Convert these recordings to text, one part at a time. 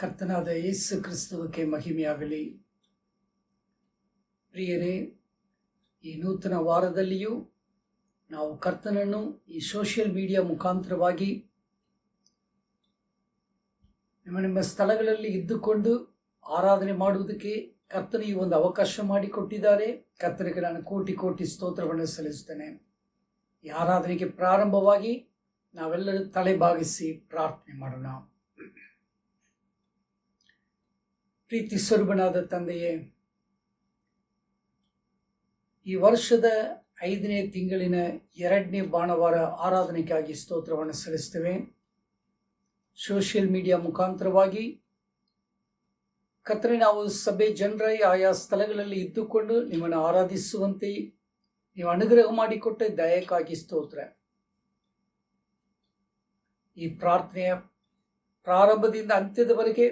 ಕರ್ತನಾದ ಯೇಸು ಕ್ರಿಸ್ತುವಕ್ಕೆ ಮಹಿಮೆಯಾಗಲಿ. ಪ್ರಿಯರೇ, ಈ ನೂತನ ವಾರದಲ್ಲಿಯೂ ನಾವು ಕರ್ತನನ್ನು ಈ ಸೋಷಿಯಲ್ ಮೀಡಿಯಾ ಮುಖಾಂತರವಾಗಿ ನಿಮ್ಮ ಸ್ಥಳಗಳಲ್ಲಿ ಇದ್ದುಕೊಂಡು ಆರಾಧನೆ ಮಾಡುವುದಕ್ಕೆ ಕರ್ತನ ಈ ಒಂದು ಅವಕಾಶ ಮಾಡಿಕೊಟ್ಟಿದ್ದಾರೆ. ಕರ್ತನಿಗೆ ನಾನು ಕೋಟಿ ಕೋಟಿ ಸ್ತೋತ್ರವನ್ನು ಸಲ್ಲಿಸುತ್ತೇನೆ. ಈ ಆರಾಧನೆಗೆ ಪ್ರಾರಂಭವಾಗಿ ನಾವೆಲ್ಲರೂ ತಲೆ ಬಾಗಿಸಿ ಪ್ರಾರ್ಥನೆ ಮಾಡೋಣ. ಪ್ರೀತಿ ಸ್ವರೂಪನಾದ ತಂದೆಯೇ, ಈ ವರ್ಷದ 5ನೇ ತಿಂಗಳಿನ 2ನೇ ಭಾನುವಾರ ಆರಾಧನೆಗಾಗಿ ಸ್ತೋತ್ರವನ್ನು ಸಲ್ಲಿಸ್ತೇವೆ. ಸೋಷಿಯಲ್ ಮೀಡಿಯಾ ಮುಖಾಂತರವಾಗಿ ಕರ್ತನೇ, ನಾವು ಸಭೆ ಜನರ ಆಯಾ ಸ್ಥಳಗಳಲ್ಲಿ ಇದ್ದುಕೊಂಡು ನಿಮ್ಮನ್ನು ಆರಾಧಿಸುವಂತೆ ನೀವು ಅನುಗ್ರಹ ಮಾಡಿಕೊಟ್ಟ ದಯಕ್ಕಾಗಿ ಸ್ತೋತ್ರ. ಈ ಪ್ರಾರ್ಥನೆಯ ಪ್ರಾರಂಭದಿಂದ ಅಂತ್ಯದವರೆಗೆ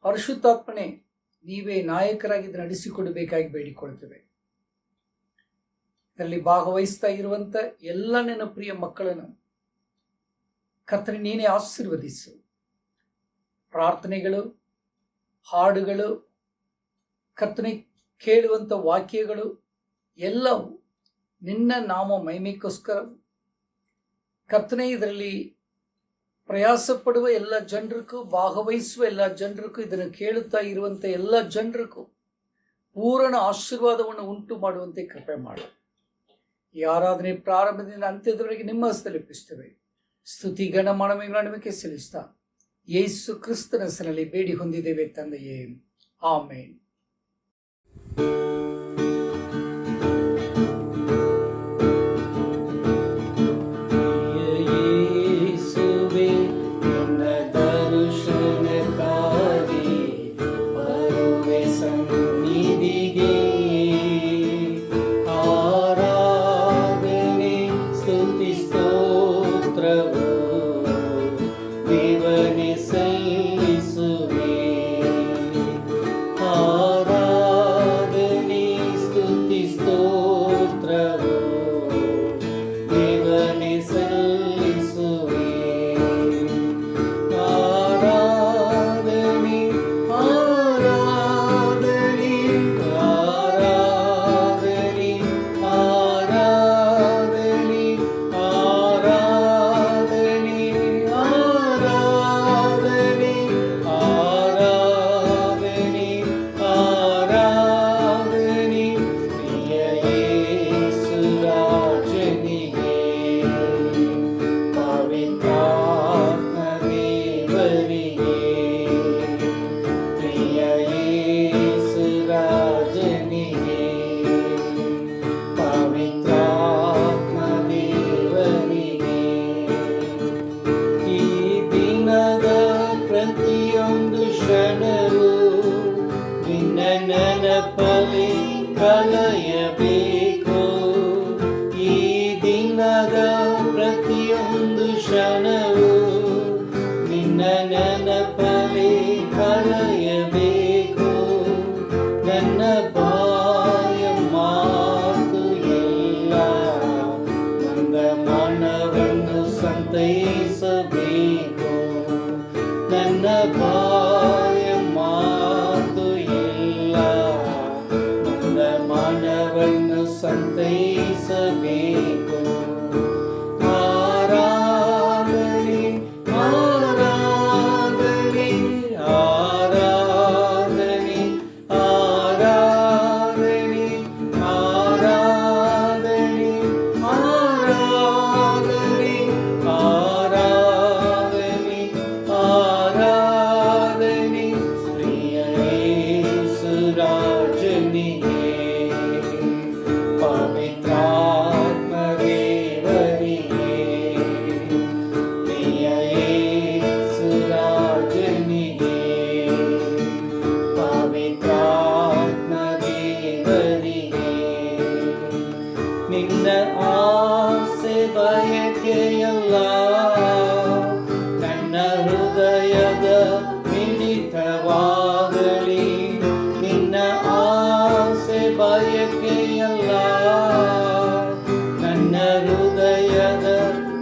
ಪರಿಶುದ್ಧಾತ್ಮನೇ ನೀವೇ ನಾಯಕರಾಗಿ ನಡೆಸಿಕೊಡಬೇಕಾಗಿ ಬೇಡಿಕೊಳ್ತೇವೆ. ಇದರಲ್ಲಿ ಭಾಗವಹಿಸ್ತಾ ಇರುವಂಥ ಎಲ್ಲ ನನ್ನ ಪ್ರಿಯ ಮಕ್ಕಳನ್ನು ಕರ್ತನೇ ನೀನೇ ಆಶೀರ್ವದಿಸು. ಪ್ರಾರ್ಥನೆಗಳು, ಹಾಡುಗಳು, ಕರ್ತನೆ ಕೇಳುವಂಥ ವಾಕ್ಯಗಳು ಎಲ್ಲವೂ ನಿನ್ನ ನಾಮ ಮಹಿಮೆಗೋಸ್ಕರ ಕರ್ತನೆ, ಇದರಲ್ಲಿ ಪ್ರಯಾಸ ಪಡುವ ಎಲ್ಲ ಜನರಿಗೂ, ಭಾಗವಹಿಸುವ ಎಲ್ಲ ಜನರಿಗೂ, ಇದನ್ನು ಕೇಳುತ್ತಾ ಇರುವಂಥ ಎಲ್ಲ ಜನರಿಗೂ ಪೂರ್ಣ ಆಶೀರ್ವಾದವನ್ನು ಉಂಟು ಮಾಡುವಂತೆ ಕೃಪೆ ಮಾಡು. ಈ ಆರಾಧನೆ ಪ್ರಾರಂಭದಿಂದ ಅಂತ್ಯದವರೆಗೆ ನಿಮ್ಮ ಹಸ್ತಲಿಪ್ಪಿಸ್ತೇವೆ. ಸ್ತುತಿ ಗಣ ಮಹಿಮೆಗೆ ಸಲ್ಲಿಸ್ತಾ ಯೇಸು ಕ್ರಿಸ್ತನ ಹೆಸರಿನಲ್ಲಿ ಬೇಡಿ ಹೊಂದಿದ್ದೇವೆ ತಂದೆಯೇ, ಆಮೇನ್.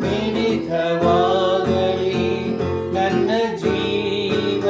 ಮಿಡಿತವಾಗಲಿ ನನ್ನ ಜೀವ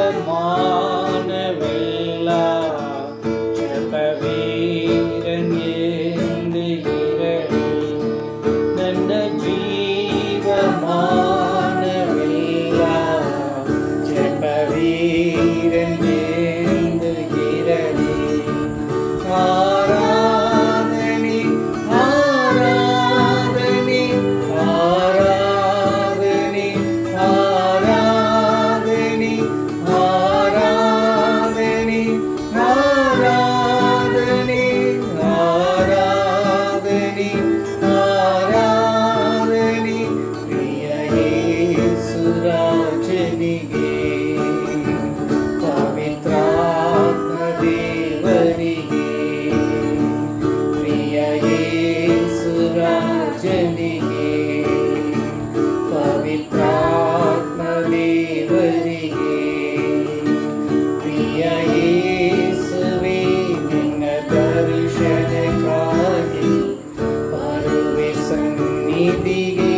ನೀತಿಗೆ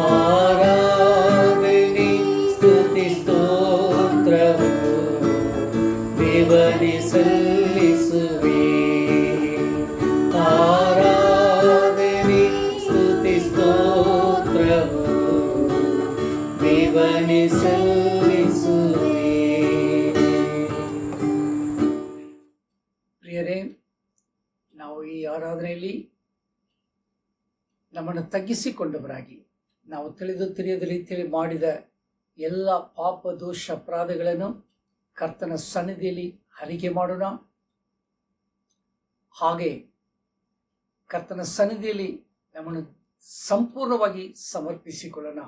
ಆರಾಧನೆ ಸ್ತುತಿ ಸ್ತೋತ್ರವು ದೇವನೇ ಸಲ್ಲಿಸುವೆ. ಆರಾಧನೆ ಸ್ತುತಿ ಸ್ತೋತ್ರವು ದೇವನೇ ಸಲ್ಲಿಸುವೆ. ಪ್ರಿಯರೇ, ನಾವು ಈ ಆರಾಧನೆಯಲ್ಲಿ ನಮ್ಮನ್ನು ತಗ್ಗಿಸಿಕೊಂಡವರಾಗಿ ನಾವು ತಿಳಿದು ತಿಳಿಯದ ರೀತಿಯಲ್ಲಿ ಮಾಡಿದ ಎಲ್ಲ ಪಾಪ ದೋಷ ಅಪರಾಧಗಳನ್ನು ಕರ್ತನ ಸನ್ನಿಧಿಯಲ್ಲಿ ಹರಿಕೆ ಮಾಡೋಣ. ಹಾಗೆ ಕರ್ತನ ಸನ್ನಿಧಿಯಲ್ಲಿ ನಮ್ಮನ್ನು ಸಂಪೂರ್ಣವಾಗಿ ಸಮರ್ಪಿಸಿಕೊಳ್ಳೋಣ.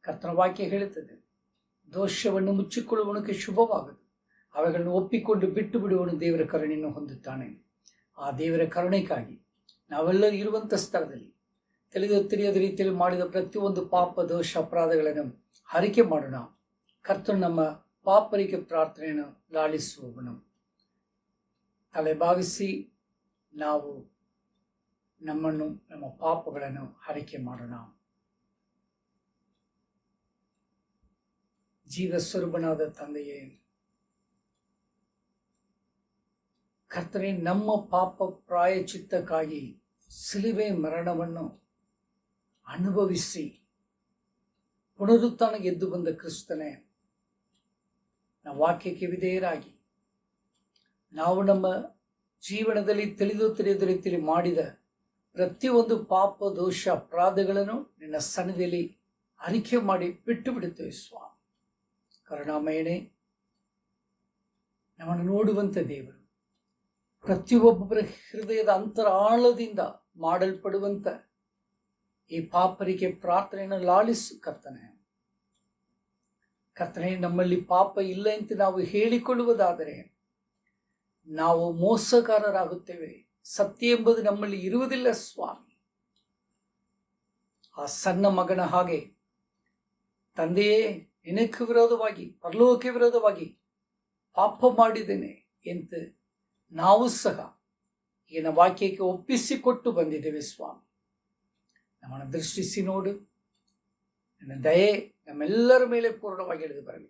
ಕರ್ತನ ವಾಕ್ಯ ಹೇಳುತ್ತದೆ, ದೋಷವನ್ನು ಮುಚ್ಚಿಕೊಳ್ಳುವವನಿಗೆ ಶುಭವಾಗದು, ಅವುಗಳನ್ನು ಒಪ್ಪಿಕೊಂಡು ಬಿಟ್ಟು ಬಿಡುವವನು ದೇವರ ಕರುಣೆಯನ್ನು ಹೊಂದುತ್ತಾನೆ. ಆ ದೇವರ ಕರುಣೆಗಾಗಿ ನಾವೆಲ್ಲರೂ ಇರುವಂಥ ಸ್ಥಳದಲ್ಲಿ ತಿಳಿದು ತಿಳಿಯದ ರೀತಿಯಲ್ಲಿ ಮಾಡಿದ ಪ್ರತಿಯೊಂದು ಪಾಪ ದೋಷ ಅಪರಾಧಗಳನ್ನು ಹರಿಕೆ ಮಾಡೋಣ. ಕರ್ತನು ನಮ್ಮ ಪಾಪರಿಗೆ ಪ್ರಾರ್ಥನೆಯನ್ನು ಲಾಲಿಸುವವನು. ತಲೆಬಾಗಿಸಿ ನಾವು ನಮ್ಮ ಪಾಪಗಳನ್ನು ಹರಿಕೆ ಮಾಡೋಣ. ಜೀವ ಸ್ವರೂಪನಾದ ತಂದೆಯೇ, ಕರ್ತನೇ, ನಮ್ಮ ಪಾಪ ಪ್ರಾಯಚಿತ್ತಕ್ಕಾಗಿ ಸಿಲುಬೆ ಮರಣವನ್ನು ಅನುಭವಿಸಿ ಪುನರುತ್ಥಾನಕ್ಕೆ ಎದ್ದು ಬಂದ ಕ್ರಿಸ್ತನೇ, ನಾವು ವಾಕ್ಯಕ್ಕೆ ವಿಧೇಯರಾಗಿ ನಾವು ನಮ್ಮ ಜೀವನದಲ್ಲಿ ತಿಳಿದು ತಿಳಿಯದ ರೀತಿಯಲ್ಲಿ ಮಾಡಿದ ಪ್ರತಿಯೊಂದು ಪಾಪ ದೋಷ ಅಪರಾಧಗಳನ್ನು ನಿನ್ನ ಸನ್ನಿಧಿಯಲ್ಲಿ ಅರಿಕೆ ಮಾಡಿ ಬಿಟ್ಟು ಬಿಡುತ್ತೇವೆ ಸ್ವಾಮಿ. ಕರುಣಾಮಯನೇ, ನಮ್ಮನ್ನು ನೋಡುವಂಥ ದೇವರು, ಪ್ರತಿಯೊಬ್ಬರ ಹೃದಯದ ಅಂತರಾಳದಿಂದ ಮಾಡಲ್ಪಡುವಂಥ ಈ ಪಾಪರಿಗೆ ಪ್ರಾರ್ಥನೆಯನ್ನು ಲಾಲಿಸು ಕರ್ತನೆ. ಕರ್ತನೆ, ನಮ್ಮಲ್ಲಿ ಪಾಪ ಇಲ್ಲ ಅಂತ ನಾವು ಹೇಳಿಕೊಳ್ಳುವುದಾದರೆ ನಾವು ಮೋಸಗಾರರಾಗುತ್ತೇವೆ. ಸತ್ಯ ಎಂಬುದು ನಮ್ಮಲ್ಲಿ ಇರುವುದಿಲ್ಲ ಸ್ವಾಮಿ. ಆ ಸಣ್ಣ ಮಗನ ಹಾಗೆ ತಂದೆಯೇ, ನಿನಕ್ಕೆ ವಿರೋಧವಾಗಿ ಪರಲೋಕಕ್ಕೆ ವಿರೋಧವಾಗಿ ಪಾಪ ಮಾಡಿದ್ದೇನೆ ಅಂತ ನಾವು ಸಹ ಈಗಿನ ವಾಕ್ಯಕ್ಕೆ ಒಪ್ಪಿಸಿಕೊಟ್ಟು ಬಂದಿದ್ದೇವೆ ಸ್ವಾಮಿ. ನಮ್ಮನ್ನು ದೃಷ್ಟಿಸಿ ನೋಡು. ನನ್ನ ದಯೆ ನಮ್ಮೆಲ್ಲರ ಮೇಲೆ ಪೂರ್ಣವಾಗಿ ಇಳಿದು ಬರಲಿ.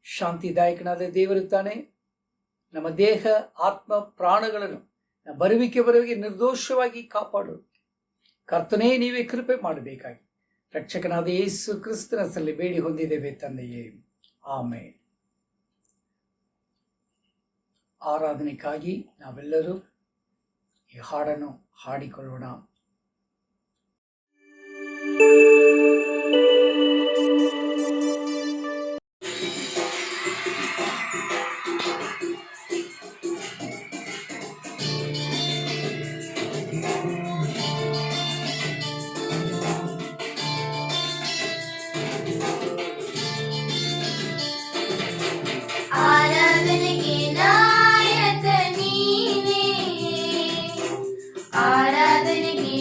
ಶಾಂತಿದಾಯಕನಾದ ದೇವರುತ್ತಾನೆ. ನಮ್ಮ ದೇಹ, ಆತ್ಮ, ಪ್ರಾಣಗಳನ್ನು ಬರುವಿಕೆ ನಿರ್ದೋಷವಾಗಿ ಕಾಪಾಡು ಕರ್ತನೇ. ನೀವೇ ಕೃಪೆ ಮಾಡಬೇಕಾಗಿ ರಕ್ಷಕನಾದ ಯೇಸು ಕ್ರಿಸ್ತನ ಹೆಸರಲ್ಲಿ ಬೇಡಿ ಹೊಂದಿದ್ದೇವೆ ತಂದೆಯೇ, ಆಮೇನ್. ಆರಾಧನೆಗಾಗಿ ನಾವೆಲ್ಲರೂ ಈ ಹಾಡನ್ನು ಹಾಡಿಕೊಳ್ಳೋಣ. ಆರಾಧನೆಗೆ ನಾಯಕ ನೀನೇ, ಆರಾಧನೆಗೆ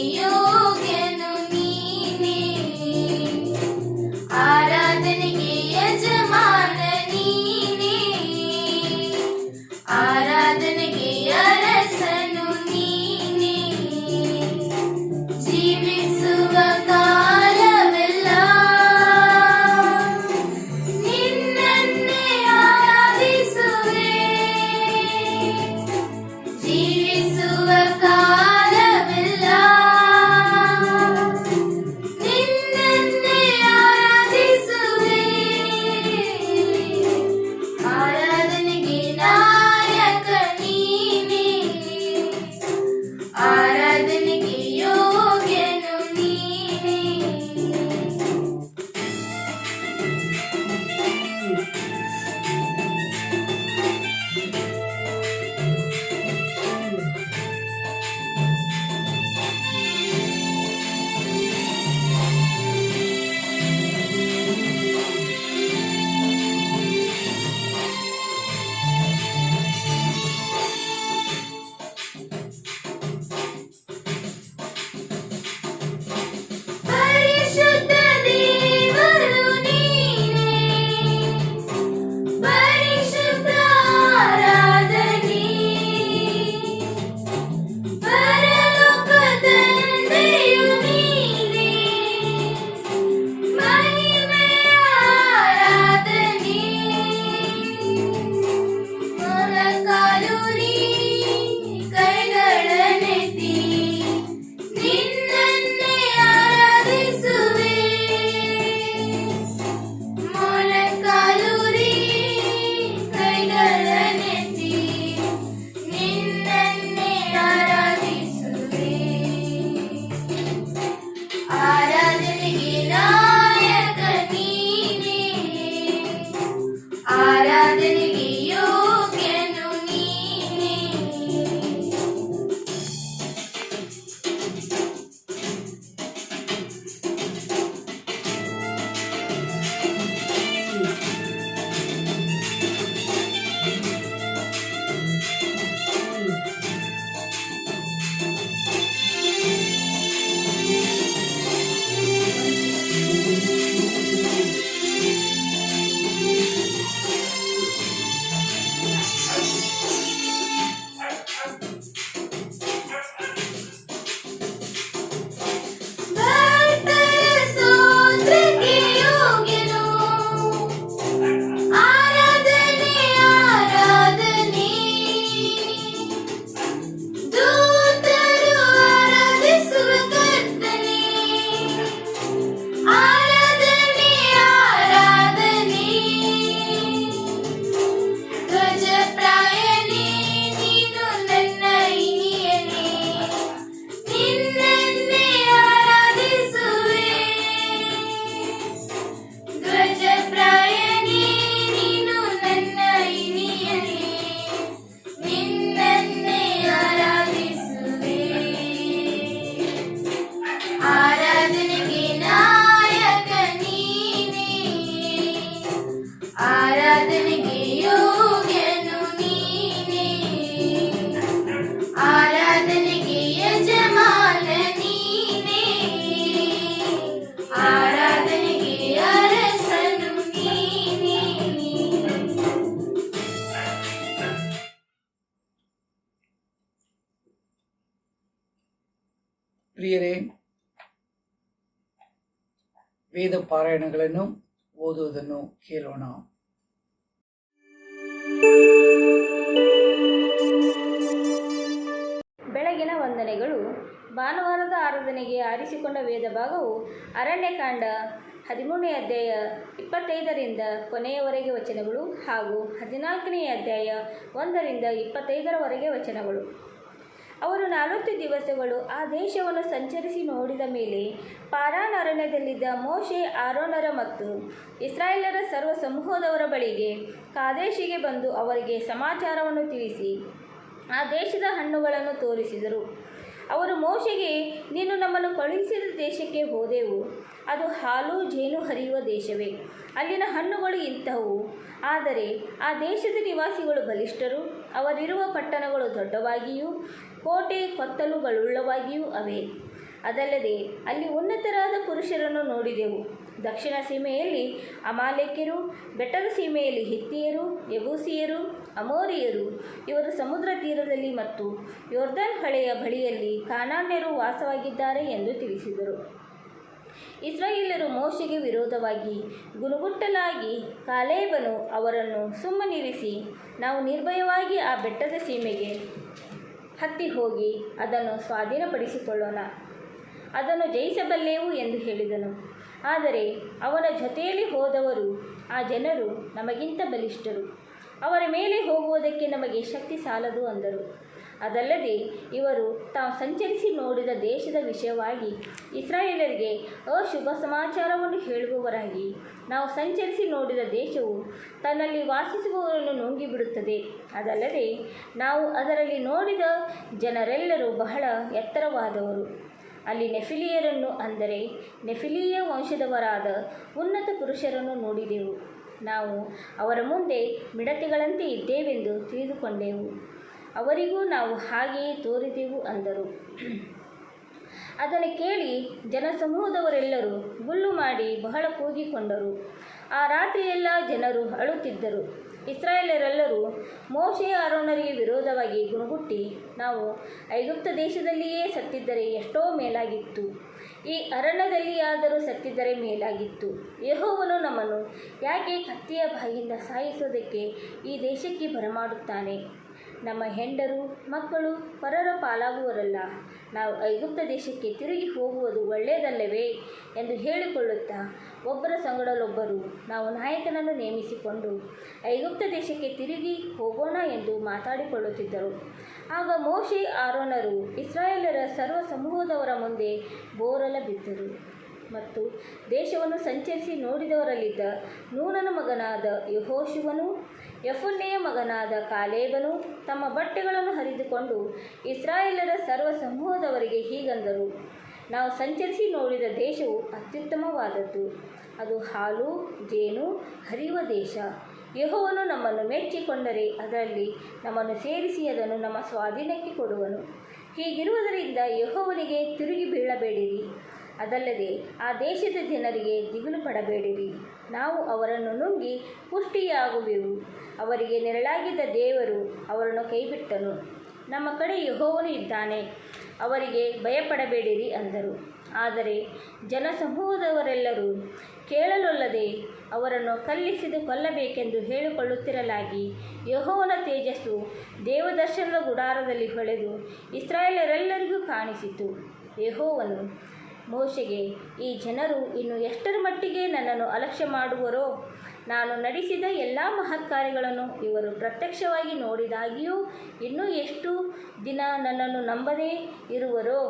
ಆರಾಧನೆಗೆ ನಾಯಕ ನೀನೇ, ಆರಾಧನೆಗೆ ಯೋಗ್ಯನು ನೀನೇ, ಆರಾಧನೆಗೆ ಯಜಮಾನ ನೀನೇ, ಆರಾಧನೆಗೆ ಅರಸನು ನೀನೇ. ಪ್ರಿಯರೇ, ವೇದ ಪಾರಾಯಣಗಳನ್ನು ಓದುವುದನ್ನು ಕೇಳೋಣ. ಬೆಳಗಿನ ವಂದನೆಗಳು. ಭಾನುವಾರದ ಆರಾಧನೆಗೆ ಆರಿಸಿಕೊಂಡ ವೇದ ಭಾಗವು ಅರಣ್ಯಕಾಂಡ 13ನೇ ಅಧ್ಯಾಯ 25ರಿಂದ ಕೊನೆಯವರೆಗೆ ವಚನಗಳು ಹಾಗೂ 14ನೇ ಅಧ್ಯಾಯ 1ರಿಂದ 25ರವರೆಗೆ ವಚನಗಳು. ಅವರು 40 ದಿವಸಗಳು ಆ ದೇಶವನ್ನು ಸಂಚರಿಸಿ ನೋಡಿದ ಮೇಲೆ ಪಾರಾನ್ ಅರಣ್ಯದಲ್ಲಿದ್ದ ಮೋಶೆ, ಆರೋನರ ಮತ್ತು ಇಸ್ರಾಯೇಲರ ಸರ್ವ ಸಮೂಹದವರ ಬಳಿಗೆ ಕಾದೇಶಿಗೆ ಬಂದು ಅವರಿಗೆ ಸಮಾಚಾರವನ್ನು ತಿಳಿಸಿ ಆ ದೇಶದ ಹಣ್ಣುಗಳನ್ನು ತೋರಿಸಿದರು. ಅವರು ಮೋಶೆಗೆ, ನೀನು ನಮ್ಮನ್ನು ಕಳುಹಿಸಿದ ದೇಶಕ್ಕೆ ಹೋದೆವು, ಅದು ಹಾಲು ಜೇನು ಹರಿಯುವ ದೇಶವೇ, ಅಲ್ಲಿನ ಹಣ್ಣುಗಳು ಇಂಥವು. ಆದರೆ ಆ ದೇಶದ ನಿವಾಸಿಗಳು ಬಲಿಷ್ಠರು, ಅವರಿರುವ ಪಟ್ಟಣಗಳು ದೊಡ್ಡವಾಗಿಯೂ ಕೋಟೆ ಕೊತ್ತಲುಗಳುಳ್ಳವಾಗಿಯೂ ಅವೆ. ಅದಲ್ಲದೆ ಅಲ್ಲಿ ಉನ್ನತರಾದ ಪುರುಷರನ್ನು ನೋಡಿದೆವು. ದಕ್ಷಿಣ ಸೀಮೆಯಲ್ಲಿ ಅಮಾಲೇಕ್ಯರು, ಬೆಟ್ಟದ ಸೀಮೆಯಲ್ಲಿ ಹಿತ್ತಿಯರು, ಯಬೂಸಿಯರು, ಅಮೋರಿಯರು, ಇವರು ಸಮುದ್ರ ತೀರದಲ್ಲಿ ಮತ್ತು ಯೊರ್ದನ್ ಹೊಳೆಯ ಬಳಿಯಲ್ಲಿ ಕಾನಾನ್ಯರು ವಾಸವಾಗಿದ್ದಾರೆ ಎಂದು ತಿಳಿಸಿದರು. ಇಸ್ರಾಯೇಲರು ಮೋಶೆಗೆ ವಿರೋಧವಾಗಿ ಗುಣಗುಟ್ಟಲಾಗಿ ಕಾಲೇಬನು ಅವರನ್ನು ಸುಮ್ಮನಿರಿಸಿ, ನಾವು ನಿರ್ಭಯವಾಗಿ ಆ ಬೆಟ್ಟದ ಸೀಮೆಗೆ ಹತ್ತಿ ಹೋಗಿ ಅದನ್ನು ಸ್ವಾಧೀನಪಡಿಸಿಕೊಳ್ಳೋಣ, ಅದನ್ನು ಜಯಿಸಬಲ್ಲೆವು ಎಂದು ಹೇಳಿದನು. ಆದರೆ ಅವನ ಜೊತೆಯಲ್ಲಿ ಹೋದವರು, ಆ ಜನರು ನಮಗಿಂತ ಬಲಿಷ್ಠರು, ಅವರ ಮೇಲೆ ಹೋಗುವುದಕ್ಕೆ ನಮಗೆ ಶಕ್ತಿ ಸಾಲದು ಅಂದರು. ಅದಲ್ಲದೆ ಇವರು ತಾವು ಸಂಚರಿಸಿ ನೋಡಿದ ದೇಶದ ವಿಷಯವಾಗಿ ಇಸ್ರಾಯೇಲರಿಗೆ ಅಶುಭ ಸಮಾಚಾರವನ್ನು ಹೇಳುವವರಾಗಿ, ನಾವು ಸಂಚರಿಸಿ ನೋಡಿದ ದೇಶವು ತನ್ನಲ್ಲಿ ವಾಸಿಸುವವರನ್ನು ನುಂಗಿಬಿಡುತ್ತದೆ. ಅದಲ್ಲದೆ ನಾವು ಅದರಲ್ಲಿ ನೋಡಿದ ಜನರೆಲ್ಲರೂ ಬಹಳ ಎತ್ತರವಾದವರು. ಅಲ್ಲಿ ನೆಫಿಲಿಯರನ್ನು, ಅಂದರೆ ನೆಫಿಲಿಯ ವಂಶದವರಾದ ಉನ್ನತ ಪುರುಷರನ್ನು ನೋಡಿದೆವು. ನಾವು ಅವರ ಮುಂದೆ ಮಿಡತೆಗಳಂತೆ ಇದ್ದೇವೆಂದು ತಿಳಿದುಕೊಂಡೆವು, ಅವರಿಗೂ ನಾವು ಹಾಗೆಯೇ ತೋರಿದೆವು ಅಂದರು. ಅದನ್ನು ಕೇಳಿ ಜನಸಮೂಹದವರೆಲ್ಲರೂ ಗುಲ್ಲು ಮಾಡಿ ಬಹಳ ಕೂಗಿಕೊಂಡರು. ಆ ರಾತ್ರಿಯೆಲ್ಲ ಜನರು ಅಳುತ್ತಿದ್ದರು. ಇಸ್ರಾಯೇಲರೆಲ್ಲರೂ ಮೋಶೆ, ಆರೋನರಿಗೆ ವಿರೋಧವಾಗಿ ಗುಣಗುಟ್ಟಿ, ನಾವು ಐಗುಪ್ತ ದೇಶದಲ್ಲಿಯೇ ಸತ್ತಿದ್ದರೆ ಎಷ್ಟೋ ಮೇಲಾಗಿತ್ತು, ಈ ಅರಣ್ಯದಲ್ಲಿಯಾದರೂ ಸತ್ತಿದ್ದರೆ ಮೇಲಾಗಿತ್ತು. ಯೆಹೋವನು ನಮ್ಮನ್ನು ಯಾಕೆ ಕತ್ತಿಯ ಬಾಯಿಂದ ಸಾಯಿಸೋದಕ್ಕೆ ಈ ದೇಶಕ್ಕೆ ಬರಮಾಡುತ್ತಾನೆ? ನಮ್ಮ ಹೆಂಡರು ಮಕ್ಕಳು ಪರರ ಪಾಲಾಗುವರಲ್ಲ, ನಾವು ಐಗುಪ್ತ ದೇಶಕ್ಕೆ ತಿರುಗಿ ಹೋಗುವುದು ಒಳ್ಳೆಯದಲ್ಲವೇ ಎಂದು ಹೇಳಿಕೊಳ್ಳುತ್ತಾ ಒಬ್ಬರ ಸಂಗಡಲೊಬ್ಬರು ನಾವು ನಾಯಕನನ್ನು ನೇಮಿಸಿಕೊಂಡು ಐಗುಪ್ತ ದೇಶಕ್ಕೆ ತಿರುಗಿ ಹೋಗೋಣ ಎಂದು ಮಾತಾಡಿಕೊಳ್ಳುತ್ತಿದ್ದರು. ಆಗ ಮೋಶೆ, ಆರೋನರು ಇಸ್ರಾಯೇಲರ ಸರ್ವ ಸಮೂಹದವರ ಮುಂದೆ ಬೋರಲ ಬಿದ್ದರು. ಮತ್ತು ದೇಶವನ್ನು ಸಂಚರಿಸಿ ನೋಡಿದವರಲ್ಲಿದ್ದ ನೂನನ ಮಗನಾದ ಯೆಹೋಶುವನೂ ಯೆಫುನ್ನೆಯ ಮಗನಾದ ಕಾಲೇಬನು ತಮ್ಮ ಬಟ್ಟೆಗಳನ್ನು ಹರಿದುಕೊಂಡು ಇಸ್ರಾಯೇಲರ ಸರ್ವ ಸಮೂಹದವರಿಗೆ ಹೀಗಂದರು, ನಾವು ಸಂಚರಿಸಿ ನೋಡಿದ ದೇಶವು ಅತ್ಯುತ್ತಮವಾದದ್ದು, ಅದು ಹಾಲು ಜೇನು ಹರಿಯುವ ದೇಶ. ಯೆಹೋವನು ನಮ್ಮನ್ನು ಮೆಚ್ಚಿಕೊಂಡರೆ ಅದರಲ್ಲಿ ನಮ್ಮನ್ನು ಸೇರಿಸಿ ಅದನ್ನು ನಮ್ಮ ಸ್ವಾಧೀನಕ್ಕೆ ಕೊಡುವನು. ಹೀಗಿರುವುದರಿಂದ ಯೆಹೋವನಿಗೆ ತಿರುಗಿ ಬೀಳಬೇಡಿರಿ. ಅದಲ್ಲದೆ ಆ ದೇಶದ ಜನರಿಗೆ ದಿಗಿಲು ಪಡಬೇಡಿರಿ, ನಾವು ಅವರನ್ನು ನುಂಗಿ ಪುಷ್ಟಿಯಾಗುವೆವು. ಅವರಿಗೆ ನೆರಳಾಗಿದ್ದ ದೇವರು ಅವರನ್ನು ಕೈಬಿಟ್ಟನು, ನಮ್ಮ ಕಡೆ ಯೆಹೋವನು ಇದ್ದಾನೆ, ಅವರಿಗೆ ಭಯಪಡಬೇಡಿರಿ ಅಂದರು. ಆದರೆ ಜನಸಮೂಹದವರೆಲ್ಲರೂ ಕೇಳಲೊಲ್ಲದೆ ಅವರನ್ನು ಕಲ್ಲಿಸಿದು ಕೊಲ್ಲಬೇಕೆಂದು ಹೇಳಿಕೊಳ್ಳುತ್ತಿರಲಾಗಿ ಯೆಹೋವನ ತೇಜಸ್ಸು ದೇವದರ್ಶನದ ಗುಡಾರದಲ್ಲಿ ಹೊಳೆದು ಇಸ್ರಾಯೇಲರೆಲ್ಲರಿಗೂ ಕಾಣಿಸಿತು. ಯೆಹೋವನು ಮೋಶೆಗೆ, ಈ ಜನರು ಇನ್ನು ಎಷ್ಟರ ಮಟ್ಟಿಗೆ ನನ್ನನ್ನು ಅಲಕ್ಷ್ಯ ಮಾಡುವರೋ? ನಾನು ನಡೆಸಿದ ಎಲ್ಲ ಮಹತ್ಕಾರ್ಯಗಳನ್ನು ಇವರು ಪ್ರತ್ಯಕ್ಷವಾಗಿ ನೋಡಿದಾಗಿಯೂ ಇನ್ನೂ ಎಷ್ಟು ದಿನ ನನ್ನನ್ನು ನಂಬದೇ ಇರುವರೋ?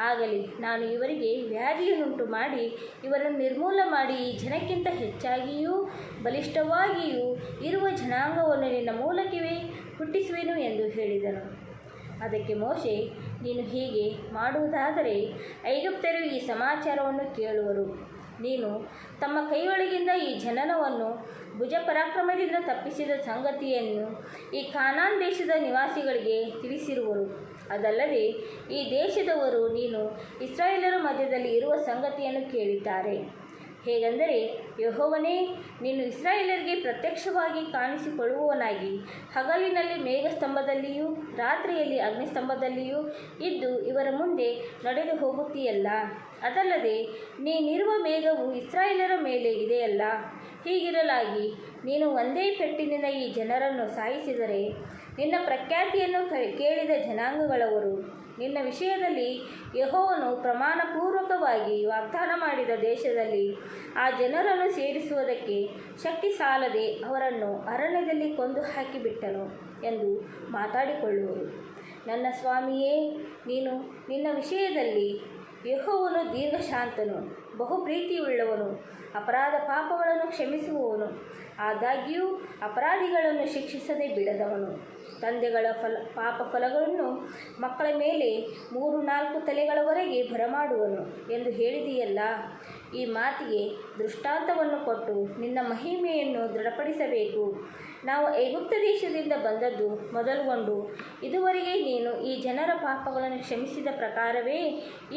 ಆಗಲಿ, ನಾನು ಇವರಿಗೆ ವ್ಯಾಧಿಯನ್ನುಂಟು ಮಾಡಿ ಇವರನ್ನು ನಿರ್ಮೂಲ ಮಾಡಿ ಈ ಜನಕ್ಕಿಂತ ಹೆಚ್ಚಾಗಿಯೂ ಬಲಿಷ್ಠವಾಗಿಯೂ ಇರುವ ಜನಾಂಗವನ್ನು ನಿನ್ನ ಮೂಲಕವೇ ಹುಟ್ಟಿಸುವೆನು ಎಂದು ಹೇಳಿದನು. ಅದಕ್ಕೆ ಮೋಶೆ, ನೀನು ಹೀಗೆ ಮಾಡುವುದಾದರೆ ಐಗುಪ್ತರು ಈ ಸಮಾಚಾರವನ್ನು ಕೇಳುವರು. ನೀನು ತಮ್ಮ ಕೈಯೊಳಗಿಂದ ಈ ಜನನವನ್ನು ಭುಜಪರಾಕ್ರಮದಿಂದ ತಪ್ಪಿಸಿದ ಸಂಗತಿಯನ್ನು ಈ ಕಾನಾನ್ ದೇಶದ ನಿವಾಸಿಗಳಿಗೆ ತಿಳಿಸಿರುವರು. ಅದಲ್ಲದೆ ಈ ದೇಶದವರು ನೀನು ಇಸ್ರಾಯೇಲರ ಮಧ್ಯದಲ್ಲಿ ಇರುವ ಸಂಗತಿಯನ್ನು ಕೇಳಿದ್ದಾರೆ. ಹೇಗೆಂದರೆ, ಯೆಹೋವನೇ, ನೀನು ಇಸ್ರಾಯೇಲರಿಗೆ ಪ್ರತ್ಯಕ್ಷವಾಗಿ ಕಾಣಿಸಿಕೊಳ್ಳುವವನಾಗಿ ಹಗಲಿನಲ್ಲಿ ಮೇಘಸ್ತಂಭದಲ್ಲಿಯೂ ರಾತ್ರಿಯಲ್ಲಿ ಅಗ್ನಿಸ್ತಂಭದಲ್ಲಿಯೂ ಇದ್ದು ಇವರ ಮುಂದೆ ನಡೆದು ಹೋಗುತ್ತೀಯಲ್ಲ. ಅದಲ್ಲದೆ ನೀನಿರುವ ಮೇಘವು ಇಸ್ರಾಯೇಲರ ಮೇಲೆ ಇದೆಯಲ್ಲ. ಹೀಗಿರಲಾಗಿ ನೀನು ಒಂದೇ ಪೆಟ್ಟಿನಿಂದ ಈ ಜನರನ್ನು ಸಾಯಿಸಿದರೆ ನಿನ್ನ ಪ್ರಖ್ಯಾತಿಯನ್ನು ಕೇಳಿದ ಜನಾಂಗಗಳವರು ನಿನ್ನ ವಿಷಯದಲ್ಲಿ ಯೆಹೋವನು ಪ್ರಮಾಣಪೂರ್ವಕವಾಗಿ ವಾಗ್ದಾನ ಮಾಡಿದ ದೇಶದಲ್ಲಿ ಆ ಜನರನ್ನು ಸೇರಿಸುವುದಕ್ಕೆ ಶಕ್ತಿ ಸಾಲದೆ ಅವರನ್ನು ಅರಣ್ಯದಲ್ಲಿ ಕೊಂದು ಹಾಕಿಬಿಟ್ಟನು ಎಂದು ಮಾತಾಡಿಕೊಳ್ಳುವರು. ನನ್ನ ಸ್ವಾಮಿಯೇ, ನೀನು ನಿನ್ನ ವಿಷಯದಲ್ಲಿ ಯೆಹೋವನು ದೀರ್ಘಶಾಂತನು, ಬಹುಪ್ರೀತಿಯುಳ್ಳವನು, ಅಪರಾಧ ಪಾಪಗಳನ್ನು ಕ್ಷಮಿಸುವವನು, ಆದಾಗ್ಯೂ ಅಪರಾಧಿಗಳನ್ನು ಶಿಕ್ಷಿಸದೆ ಬಿಡದವನು, ತಂದೆಗಳ ಪಾಪ ಫಲಗಳನ್ನು ಮಕ್ಕಳ ಮೇಲೆ 3-4 ತಲೆಗಳವರೆಗೆ ಬರಮಾಡುವನು ಎಂದು ಹೇಳಿದೆಯಲ್ಲ. ಈ ಮಾತಿಗೆ ದೃಷ್ಟಾಂತವನ್ನು ಕೊಟ್ಟು ನಿನ್ನ ಮಹಿಮೆಯನ್ನು ದೃಢಪಡಿಸಬೇಕು. ನಾವು ಐಗುಪ್ತ ದೇಶದಿಂದ ಬಂದದ್ದು ಮೊದಲುಗೊಂಡು ಇದುವರೆಗೆ ನೀನು ಈ ಜನರ ಪಾಪಗಳನ್ನು ಕ್ಷಮಿಸಿದ ಪ್ರಕಾರವೇ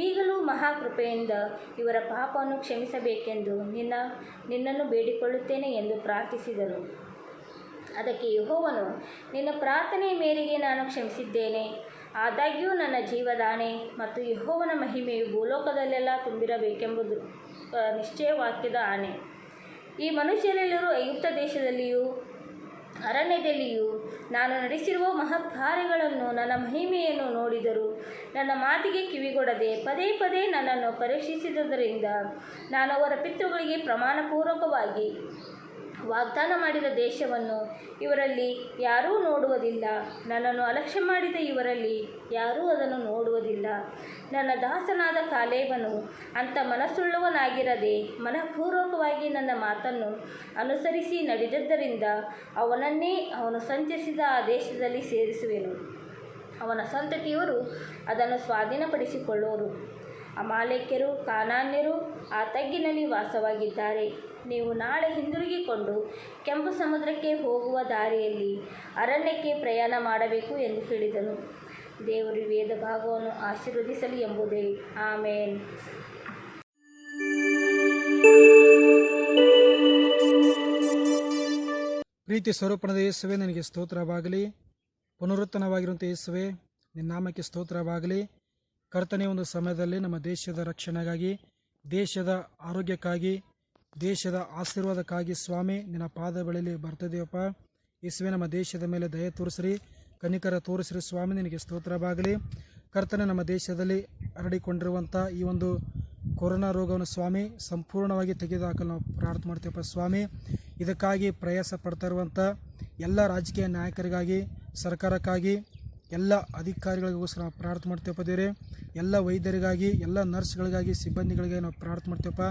ಈಗಲೂ ಮಹಾಕೃಪೆಯಿಂದ ಇವರ ಪಾಪವನ್ನು ಕ್ಷಮಿಸಬೇಕೆಂದು ನಿನ್ನನ್ನು ಬೇಡಿಕೊಳ್ಳುತ್ತೇನೆ ಎಂದು ಪ್ರಾರ್ಥಿಸಿದನು. ಅದಕ್ಕೆ ಯೆಹೋವನು, ನಿನ್ನ ಪ್ರಾರ್ಥನೆಯ ಮೇರೆಗೆ ನಾನು ಕ್ಷಮಿಸಿದ್ದೇನೆ. ಆದಾಗ್ಯೂ ನನ್ನ ಜೀವದಾಣೆ ಮತ್ತು ಯೆಹೋವನ ಮಹಿಮೆಯು ಭೂಲೋಕದಲ್ಲೆಲ್ಲ ತುಂಬಿರಬೇಕೆಂಬುದು ನಿಶ್ಚಯ ವಾಕ್ಯದ ಆಣೆ. ಈ ಮನುಷ್ಯರೆಲ್ಲರೂ ಐಗುಪ್ತ ದೇಶದಲ್ಲಿಯೂ ಅರಣ್ಯದಲ್ಲಿಯೂ ನಾನು ನಡೆಸಿರುವ ಮಹತ್ ಕಾರ್ಯಗಳನ್ನು ನನ್ನ ಮಹಿಮೆಯನ್ನು ನೋಡಿದರು. ನನ್ನ ಮಾತಿಗೆ ಕಿವಿಗೊಡದೆ ಪದೇ ಪದೇ ನನ್ನನ್ನು ಪರೀಕ್ಷಿಸಿದ್ದರಿಂದ ನಾನು ಅವರ ಪಿತೃಗಳಿಗೆ ಪ್ರಮಾಣಪೂರ್ವಕವಾಗಿ ವಾಗ್ದಾನ ಮಾಡಿದ ದೇಶವನ್ನು ಇವರಲ್ಲಿ ಯಾರೂ ನೋಡುವುದಿಲ್ಲ. ನನ್ನನ್ನು ಅಲಕ್ಷ್ಯ ಮಾಡಿದ ಇವರಲ್ಲಿ ಯಾರೂ ಅದನ್ನು ನೋಡುವುದಿಲ್ಲ. ನನ್ನ ದಾಸನಾದ ಕಾಲೇಬನು ಅಂಥ ಮನಸ್ಸುಳ್ಳವನಾಗಿರದೆ ಮನಃಪೂರ್ವಕವಾಗಿ ನನ್ನ ಮಾತನ್ನು ಅನುಸರಿಸಿ ನಡೆದದ್ದರಿಂದ ಅವನನ್ನೇ ಅವನು ಸಂಚರಿಸಿದ ಆ ದೇಶದಲ್ಲಿ ಸೇರಿಸುವೆನು. ಅವನ ಸಂತತಿಯವರು ಅದನ್ನು ಸ್ವಾಧೀನಪಡಿಸಿಕೊಳ್ಳುವರು. ಅಮಾಲೇಕ್ಯರು, ಕಾನಾನ್ಯರು ಆ ತಗ್ಗಿನಲ್ಲಿ ವಾಸವಾಗಿದ್ದಾರೆ. ನೀವು ನಾಳೆ ಹಿಂದಿರುಗಿಕೊಂಡು ಕೆಂಪು ಸಮುದ್ರಕ್ಕೆ ಹೋಗುವ ದಾರಿಯಲ್ಲಿ ಅರಣ್ಯಕ್ಕೆ ಪ್ರಯಾಣ ಮಾಡಬೇಕು ಎಂದು ಹೇಳಿದನು. ದೇವರು ವೇದ ಭಾಗವನ್ನು ಆಶೀರ್ವದಿಸಲಿ ಎಂಬುದೇ. ಆಮೇನ್. ಪ್ರೀತಿ ಸ್ವರೂಪಣದ ಯೇಸುವೆ, ನನಗೆ ಸ್ತೋತ್ರವಾಗಲಿ. ಪುನರುತ್ತನವಾಗಿರುವಂಥ ಯೇಸುವೆ, ನಿನ್ನ ನಾಮಕ್ಕೆ ಸ್ತೋತ್ರವಾಗಲಿ. ಕರ್ತನೆ, ಒಂದು ಸಮಯದಲ್ಲಿ ನಮ್ಮ ದೇಶದ ರಕ್ಷಣೆಗಾಗಿ, ದೇಶದ ಆರೋಗ್ಯಕ್ಕಾಗಿ, ದೇಶದ ಆಶೀರ್ವಾದಕ್ಕಾಗಿ ಸ್ವಾಮಿ ನಿನ್ನ ಪಾದ ಬಳಿಯಲ್ಲಿ ಬರ್ತಿದ್ದೀವಪ್ಪ. ಯೇಸುವೆ, ನಮ್ಮ ದೇಶದ ಮೇಲೆ ದಯೆ ತೋರಿಸ್ರಿ, ಕನಿಕರ ತೋರಿಸ್ರಿ ಸ್ವಾಮಿ, ನಿನಗೆ ಸ್ತೋತ್ರವಾಗಲಿ. ಕರ್ತನೆ, ನಮ್ಮ ದೇಶದಲ್ಲಿ ಹರಡಿಕೊಂಡಿರುವಂಥ ಈ ಒಂದು ಕೊರೋನಾ ರೋಗವನ್ನು ಸ್ವಾಮಿ ಸಂಪೂರ್ಣವಾಗಿ ತೆಗೆದುಹಾಕಲು ನಾವು ಪ್ರಾರ್ಥನೆ ಮಾಡ್ತೀವಪ್ಪ ಸ್ವಾಮಿ. ಇದಕ್ಕಾಗಿ ಪ್ರಯಾಸ ಪಡ್ತಾ ಇರುವಂಥ ಎಲ್ಲ ರಾಜಕೀಯ ನಾಯಕರಿಗಾಗಿ, ಸರ್ಕಾರಕ್ಕಾಗಿ, ಎಲ್ಲ ಅಧಿಕಾರಿಗಳಿಗೋಸ್ಕರ ನಾವು ಪ್ರಾರ್ಥನೆ ಮಾಡ್ತೀವಪ್ಪ ದೇವರೇ. ಎಲ್ಲ ವೈದ್ಯರಿಗಾಗಿ, ಎಲ್ಲ ನರ್ಸ್ಗಳಿಗಾಗಿ, ಸಿಬ್ಬಂದಿಗಳಿಗೆ ನಾವು ಪ್ರಾರ್ಥನೆ ಮಾಡ್ತೀವಪ್ಪ.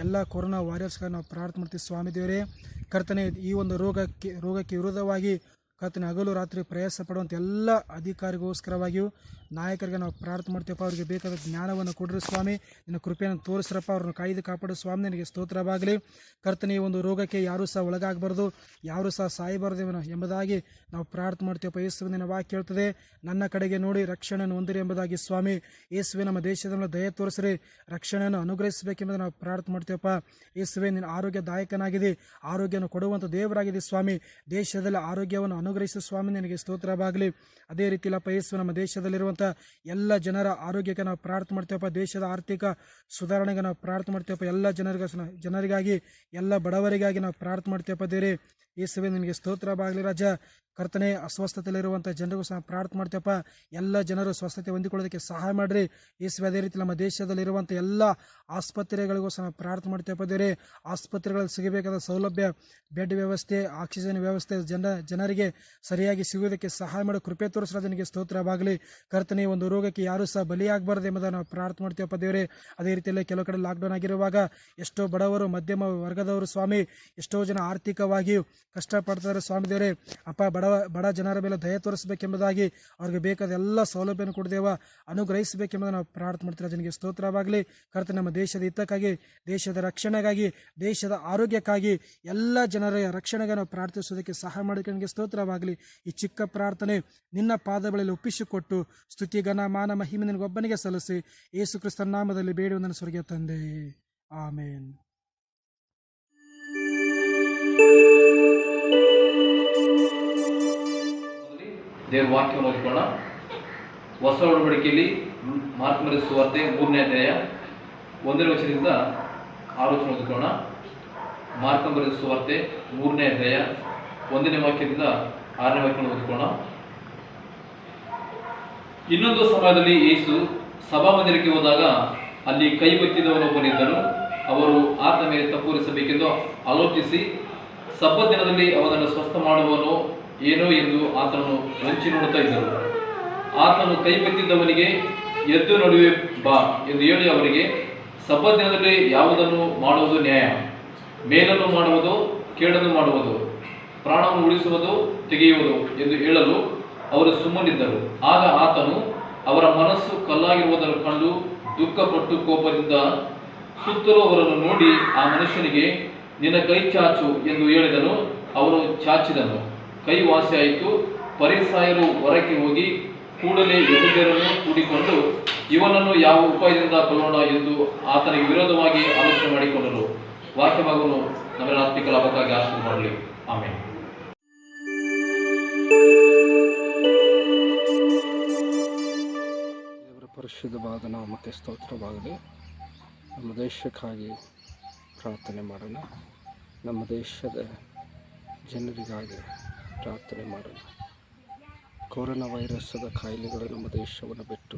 ಎಲ್ಲ ಕೊರೋನಾ ವಾರಿಯರ್ಸ್ಗಾಗಿ ನಾವು ಪ್ರಾರ್ಥನೆ ಮಾಡ್ತೀವಿ ಸ್ವಾಮಿ ದೇವರೇ. ಕರ್ತನೆ, ಈ ಒಂದು ರೋಗಕ್ಕೆ ವಿರೋಧವಾಗಿ ಕರ್ತನೆ ಹಗಲು ರಾತ್ರಿ ಪ್ರಯಾಸ ಪಡುವಂಥ ಎಲ್ಲ ಅಧಿಕಾರಿಗೋಸ್ಕರವಾಗಿಯೂ ನಾಯಕರಿಗೆ ನಾವು ಪ್ರಾರ್ಥನೆ ಮಾಡ್ತೀವಪ್ಪ. ಅವರಿಗೆ ಬೇಕಾದ ಜ್ಞಾನವನ್ನು ಕೊಡ್ರಿ ಸ್ವಾಮಿ, ನಿನ್ನ ಕೃಪೆಯನ್ನು ತೋರಿಸ್ರಪ್ಪ, ಅವ್ರನ್ನ ಕಾಯ್ದು ಕಾಪಾಡು ಸ್ವಾಮಿ, ನಿನಗೆ ಸ್ತೋತ್ರವಾಗಲಿ. ಕರ್ತನೆ, ಈ ಒಂದು ರೋಗಕ್ಕೆ ಯಾರೂ ಸಹ ಒಳಗಾಗಬಾರ್ದು, ಯಾರೂ ಸಹ ಸಾಯಬಾರ್ದು ಎಂಬುದಾಗಿ ನಾವು ಪ್ರಾರ್ಥನೆ ಮಾಡ್ತೀವಪ್ಪ. ಯೇಸುವೆ, ನಿನ್ನ ವಾಕ್ಯ ಹೇಳ್ತದೆ, ನನ್ನ ಕಡೆಗೆ ನೋಡಿ ರಕ್ಷಣೆಯನ್ನು ಹೊಂದಿರಿ ಎಂಬುದಾಗಿ ಸ್ವಾಮಿ. ಯೇಸುವೆ, ನಮ್ಮ ದೇಶದ ಮೇಲೆ ದಯೆ ತೋರಿಸ್ರಿ, ರಕ್ಷಣೆಯನ್ನು ಅನುಗ್ರಹಿಸಬೇಕೆಂಬುದು ನಾವು ಪ್ರಾರ್ಥನೆ ಮಾಡ್ತೀವಪ್ಪ. ಯೇಸುವೆ, ನಿನ್ನ ಆರೋಗ್ಯದಾಯಕನಾಗಿದೆ, ಆರೋಗ್ಯವನ್ನು ಕೊಡುವಂಥ ದೇವರಾಗಿದೆ ಸ್ವಾಮಿ. ದೇಶದಲ್ಲಿ ಆರೋಗ್ಯವನ್ನು ಅನುಗ್ರಹಿಸುವ ಸ್ವಾಮಿ, ನಿನಗೆ ಸ್ತೋತ್ರವಾಗಲಿ. ಅದೇ ರೀತಿಲಪ್ಪ ಯೇಸು, ನಮ್ಮ ದೇಶದಲ್ಲಿರುವಂಥ ಎಲ್ಲ ಜನರ ಆರೋಗ್ಯಕ್ಕೆ ನಾವು ಪ್ರಾರ್ಥನೆ ಮಾಡ್ತೀವಪ್ಪ. ದೇಶದ ಆರ್ಥಿಕ ಸುಧಾರಣೆಗೆ ನಾವು ಪ್ರಾರ್ಥನೆ ಮಾಡ್ತೀವಪ್ಪ. ಎಲ್ಲ ಜನರಿಗಾಗಿ, ಎಲ್ಲ ಬಡವರಿಗಾಗಿ ನಾವು ಪ್ರಾರ್ಥನೆ ಮಾಡ್ತೀವಪ್ಪ ದೇವರೇ. ಯೇಸುವೆ, ನಿನಗೆ ಸ್ತೋತ್ರವಾಗಲಿ ರಾಜ. ಕರ್ತನೆ, ಅಸ್ವಸ್ಥತೆಯಲ್ಲಿರುವಂಥ ಜನರಿಗೂ ಸಹ ಪ್ರಾರ್ಥನೆ ಮಾಡ್ತೀವಪ್ಪ. ಎಲ್ಲ ಜನರು ಸ್ವಸ್ಥತೆ ಹೊಂದಿಕೊಳ್ಳೋದಕ್ಕೆ ಸಹಾಯ ಮಾಡಿರಿ ಯೇಸುವೆ. ಅದೇ ರೀತಿ ನಮ್ಮ ದೇಶದಲ್ಲಿರುವಂಥ ಎಲ್ಲ ಆಸ್ಪತ್ರೆಗಳಿಗೂ ಸಹ ಪ್ರಾರ್ಥನೆ ಮಾಡ್ತೀವಪ್ಪ ದೇವರೇ. ಆಸ್ಪತ್ರೆಗಳಲ್ಲಿ ಸಿಗಬೇಕಾದ ಸೌಲಭ್ಯ, ಬೆಡ್ ವ್ಯವಸ್ಥೆ, ಆಕ್ಸಿಜನ್ ವ್ಯವಸ್ಥೆ ಜನರಿಗೆ ಸರಿಯಾಗಿ ಸಿಗುವುದಕ್ಕೆ ಸಹಾಯ ಮಾಡೋ ಕೃಪೆ ತೋರಿಸೋದು ನಿನಗೆ ಸ್ತೋತ್ರವಾಗಲಿ. ಕರ್ತನೆ, ಒಂದು ರೋಗಕ್ಕೆ ಯಾರೂ ಸಹ ಬಲಿಯಾಗಬಾರ್ದು ಎಂಬುದನ್ನು ನಾವು ಪ್ರಾರ್ಥನೆ ಮಾಡ್ತೀವಪ್ಪ ದೇವರೇ. ಅದೇ ರೀತಿಯಲ್ಲಿ ಕೆಲವು ಕಡೆ ಲಾಕ್ಡೌನ್ ಆಗಿರುವಾಗ ಎಷ್ಟೋ ಬಡವರು, ಮಧ್ಯಮ ವರ್ಗದವರು ಸ್ವಾಮಿ, ಎಷ್ಟೋ ಜನ ಆರ್ಥಿಕವಾಗಿಯೂ ಕಷ್ಟಪಡ್ತಾರೆ ಸ್ವಾಮಿ ದೇವರೇ ಅಪ್ಪ, ಬಡ ಜನರ ಮೇಲೆ ದಯ ತೋರಿಸಬೇಕೆಂಬುದಾಗಿ ಅವ್ರಿಗೆ ಬೇಕಾದ ಎಲ್ಲ ಸೌಲಭ್ಯವನ್ನು ಕೊಡ್ದೇವ ಅನುಗ್ರಹಿಸಬೇಕೆಂಬುದು ನಾವು ಪ್ರಾರ್ಥನೆ ಮಾಡ್ತೀವಿ. ಜನಗೆ ಸ್ತೋತ್ರವಾಗಲಿ. ಕರ್ತನೆ, ನಮ್ಮ ದೇಶದ ಹಿತಕ್ಕಾಗಿ, ದೇಶದ ರಕ್ಷಣೆಗಾಗಿ, ದೇಶದ ಆರೋಗ್ಯಕ್ಕಾಗಿ, ಎಲ್ಲ ಜನರ ರಕ್ಷಣೆಗೆ ನಾವು ಪ್ರಾರ್ಥಿಸೋದಕ್ಕೆ ಸಹಾಯ ಮಾಡಿ ನನಗೆ ಸ್ತೋತ್ರವಾಗಲಿ. ಈ ಚಿಕ್ಕ ಪ್ರಾರ್ಥನೆ ನಿನ್ನ ಪಾದ ಬಳಿಯಲ್ಲಿ ಒಪ್ಪಿಸಿಕೊಟ್ಟು ಸ್ತುತಿ, ಘನ, ಮಾನ, ಮಹಿಮೆ ನಿನಗೊಬ್ಬನಿಗೆ ಸಲ್ಲಿಸಿ ಯೇಸು ಕ್ರಿಸ್ತನ ನಾಮದಲ್ಲಿ ಬೇಡುವುದನ್ನು ಸ್ವರ್ಗೀಯ ತಂದೆ, ಆಮೇನ್. ದೇವರ ವಾಕ್ಯವನ್ನು ಓದಿಕೊಳ್ಳೋಣ. ಹೊಸ ಒಡಂಬಡಿಕೆಯಲ್ಲಿ ಮಾರ್ಕ್ ಬರೆದ ಸುವಾರ್ತೆ 3ನೇ ಅಧ್ಯಾಯ 1ನೇ ವಚನದಿಂದ 6 ವಚನ ಓದಿಕೊಳ್ಳೋಣ. ಮಾರ್ಕ್ ಬರೆದ ಸುವಾರ್ತೆ 3ನೇ ಅಧ್ಯಾಯ 1ನೇ ವಾಕ್ಯದಿಂದ 6ನೇ ವಾಕ್ಯವನ್ನು ಓದಿಕೊಳ್ಳೋಣ. ಇನ್ನೊಂದು ಸಮಯದಲ್ಲಿ ಯೇಸು ಸಭಾಮಂದಿರಕ್ಕೆ ಹೋದಾಗ ಅಲ್ಲಿ ಕೈ ಬತ್ತಿದವನೊಬ್ಬನಿದ್ದನು. ಅವರು ಆತ ಮೇಲೆ ತಪ್ಪೂರಿಸಬೇಕೆಂದು ಆಲೋಚಿಸಿ ಸಬ್ಬತ್ ದಿನದಲ್ಲಿ ಅವನನ್ನು ಸ್ವಸ್ಥ ಮಾಡುವನು ಏನೋ ಎಂದು ಆತನನ್ನು ವಂಚಿ ನೋಡುತ್ತಾ ಇದ್ದರು. ಆತನು ಕೈ ಬತ್ತಿದ್ದವನಿಗೆ ಎದ್ದು ನಡುವೆ ಬಾ ಎಂದು ಹೇಳಿ ಅವರಿಗೆ, ಸಬ್ಬತ್ ದಿನದಲ್ಲಿ ಯಾವುದನ್ನು ಮಾಡುವುದು ನ್ಯಾಯ? ಮೇಲನ್ನು ಮಾಡುವುದು, ಕೇಡನ್ನು ಮಾಡುವುದು, ಪ್ರಾಣವನ್ನು ಉಳಿಸುವುದು, ತೆಗೆಯುವುದು ಎಂದು ಹೇಳಲು ಅವರು ಸುಮ್ಮನಿದ್ದರು. ಆಗ ಆತನು ಅವರ ಮನಸ್ಸು ಕಲ್ಲಾಗಿರುವುದನ್ನು ಕಂಡು ದುಃಖಪಟ್ಟು ಕೋಪದಿಂದ ಸುತ್ತಲೂ ಅವರನ್ನು ನೋಡಿ ಆ ಮನುಷ್ಯನಿಗೆ, ನಿನ್ನ ಕೈ ಚಾಚು ಎಂದು ಹೇಳಿದನು. ಅವನು ಚಾಚಿದನು, ಕೈ ವಾಸಿಯಾಯಿತು. ಫರಿಸಾಯರು ಹೊರಕ್ಕೆ ಹೋಗಿ ಕೂಡಲೇ ಯೆಹೂದ್ಯರನ್ನು ಕೂಡಿಕೊಂಡು ಇವನನ್ನು ಯಾವ ಉಪಾಯದಿಂದ ಕೊಲ್ಲೋಣ ಎಂದು ಆತನಿಗೆ ವಿರೋಧವಾಗಿ ಆಲೋಚನೆ ಮಾಡಿಕೊಂಡರು. ವಾಕ್ಯಭಾಗವನ್ನು ನಮ್ಮೆಲ್ಲ ಆತ್ಮಿಕ ಲಾಭಕ್ಕಾಗಿ ಆಶೀರ್ವಾದ ಮಾಡಲಿ. ಆಮೇಲೆ ದೇವರ ಪರಿಶುದ್ಧವಾದ ನಾಮಕ್ಕೆ ಸ್ತೋತ್ರವಾಗಲಿ. ನಮ್ಮ ದೇಶಕ್ಕಾಗಿ ಪ್ರಾರ್ಥನೆ ಮಾಡೋಣ. ನಮ್ಮ ದೇಶದ ಜನರಿಗಾಗಿ ಪ್ರಾರ್ಥನೆ ಮಾಡೋಣ. ಕೊರೋನಾ ವೈರಸ್ಸದ ಕಾಯಿಲೆಗಳು ನಮ್ಮ ದೇಶವನ್ನು ಬಿಟ್ಟು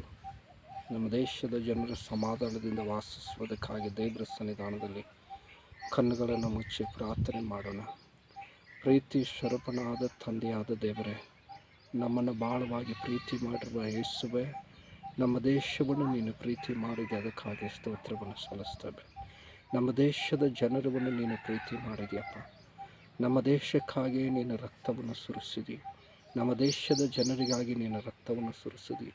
ನಮ್ಮ ದೇಶದ ಜನರ ಸಮಾಧಾನದಿಂದ ವಾಸಿಸುವುದಕ್ಕಾಗಿ ದೇವರ ಸನ್ನಿಧಾನದಲ್ಲಿ ಕಣ್ಣುಗಳನ್ನು ಮುಚ್ಚಿ ಪ್ರಾರ್ಥನೆ ಮಾಡೋಣ. ಪ್ರೀತಿ ಸ್ವರೂಪನಾದ ತಂದೆಯಾದ ದೇವರೇ, ನಮ್ಮನ್ನು ಭಾಳವಾಗಿ ಪ್ರೀತಿ ಮಾಡಿರುವ ಯೇಸುವೆ, ನಮ್ಮ ದೇಶವನ್ನು ನೀನು ಪ್ರೀತಿ ಮಾಡಿದೆ, ಅದಕ್ಕಾಗಿ ಸ್ತೋತ್ರವನ್ನು ಸಲ್ಲಿಸ್ತೇವೆ. ನಮ್ಮ ದೇಶದ ಜನರನ್ನು ನೀನು ಪ್ರೀತಿ ಮಾಡಿದೆಯಪ್ಪ. ನಮ್ಮ ದೇಶಕ್ಕಾಗಿ ನೀನು ರಕ್ತವನ್ನು ಸುರಿಸಿದಿ. ನಮ್ಮ ದೇಶದ ಜನರಿಗಾಗಿ ನೀನು ರಕ್ತವನ್ನು ಸುರಿಸಿದಿ.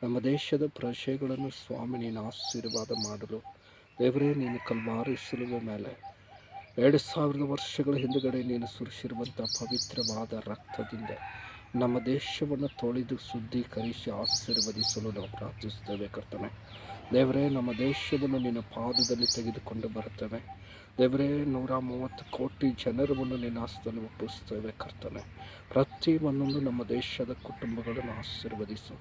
ನಮ್ಮ ದೇಶದ ಪ್ರಜೆಗಳನ್ನು ಸ್ವಾಮಿ ನೀನು ಆಶೀರ್ವಾದ ಮಾಡಲು ದೇವರೇ, ನೀನು ಕಲ್ವಾರಿ ಶಿಲುಬೆ ಮೇಲೆ 2000 ವರ್ಷಗಳ ಹಿಂದುಗಡೆ ನೀನು ಸುರಿಸಿರುವಂಥ ಪವಿತ್ರವಾದ ರಕ್ತದಿಂದ ನಮ್ಮ ದೇಶವನ್ನು ತೊಳೆದು ಶುದ್ಧೀಕರಿಸಿ ಆಶೀರ್ವದಿಸಲು ನಾವು ಪ್ರಾರ್ಥಿಸ್ತೇವೆ ಕರ್ತನೆ. ದೇವರೇ, ನಮ್ಮ ದೇಶವನ್ನು ನಿನ್ನ ಪಾದದಲ್ಲಿ ತೆಗೆದುಕೊಂಡು ಬರುತ್ತೇವೆ ದೇವರೇ. 130 ಕೋಟಿ ಜನರನ್ನು ನಿನ್ನ ಹಸ್ತದಲ್ಲಿ ಒಪ್ಪಿಸ್ತೇವೆ ಕರ್ತನೆ. ಪ್ರತಿ ಒಂದೊಂದು ನಮ್ಮ ದೇಶದ ಕುಟುಂಬಗಳನ್ನು ಆಶೀರ್ವದಿಸು.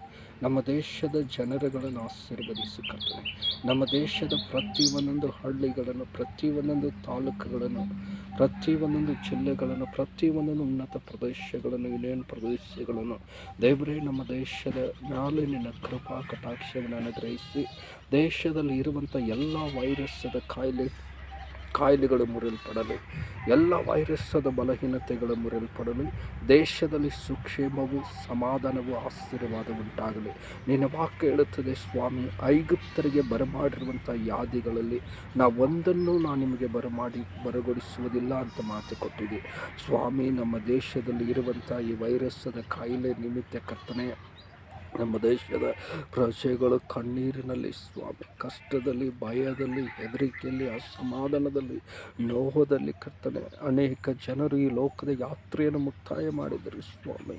ನಮ್ಮ ದೇಶದ ಜನರುಗಳನ್ನು ಆಶೀರ್ವದಿಸು ಕರ್ತನೆ. ನಮ್ಮ ದೇಶದ ಪ್ರತಿ ಒಂದೊಂದು ಹಳ್ಳಿಗಳನ್ನು, ಪ್ರತಿ ಒಂದೊಂದು ತಾಲೂಕುಗಳನ್ನು, ಪ್ರತಿ ಒಂದೊಂದು ಜಿಲ್ಲೆಗಳನ್ನು, ಪ್ರತಿ ಒಂದೊಂದು ಉನ್ನತ ಪ್ರದೇಶಗಳನ್ನು, ಯೂನಿಯನ್ ಪ್ರದೇಶಗಳನ್ನು ದೇವರೇ, ನಮ್ಮ ದೇಶದ ಮೇಲೆ ನಿನ್ನ ಕೃಪಾ ಕಟಾಕ್ಷವನ್ನು ಅನುಗ್ರಹಿಸಿ ದೇಶದಲ್ಲಿ ಇರುವಂಥ ಎಲ್ಲ ವೈರಸ್ಸದ ಕಾಯಿಲೆಗಳು ಮುರಿಯಲ್ಪಡಲಿ. ಎಲ್ಲ ವೈರಸ್ಸದ ಬಲಹೀನತೆಗಳು ಮುರಿಯಲ್ಪಡಲಿ. ದೇಶದಲ್ಲಿ ಸುಕ್ಷೇಮವು, ಸಮಾಧಾನವು, ಆಶೀರ್ವಾದ ಉಂಟಾಗಲಿ. ನಿನ್ನ ವಾಕ್ಯ ಹೇಳುತ್ತದೆ ಸ್ವಾಮಿ, ಐಗುಪ್ತರಿಗೆ ಬರಮಾಡಿರುವಂಥ ಯಾದಿಗಳಲ್ಲಿ ಒಂದನ್ನು ನಾನು ನಿಮಗೆ ಬರಗೊಡಿಸುವುದಿಲ್ಲ ಅಂತ ಮಾತು ಕೊಟ್ಟಿದೆ ಸ್ವಾಮಿ. ನಮ್ಮ ದೇಶದಲ್ಲಿ ಇರುವಂಥ ಈ ವೈರಸ್ಸದ ಕಾಯಿಲೆ ನಿಮಿತ್ತ ಕರ್ತನೆ, ನಮ್ಮ ದೇಶದ ಪ್ರಜೆಗಳು ಕಣ್ಣೀರಿನಲ್ಲಿ ಸ್ವಾಮಿ, ಕಷ್ಟದಲ್ಲಿ, ಭಯದಲ್ಲಿ, ಹೆದರಿಕೆಯಲ್ಲಿ, ಅಸಮಾಧಾನದಲ್ಲಿ, ನೋಹದಲ್ಲಿ ಕರ್ತನೆ, ಅನೇಕ ಜನರು ಈ ಲೋಕದ ಯಾತ್ರೆಯನ್ನು ಮುಕ್ತಾಯ ಮಾಡಿದರು ಸ್ವಾಮಿ.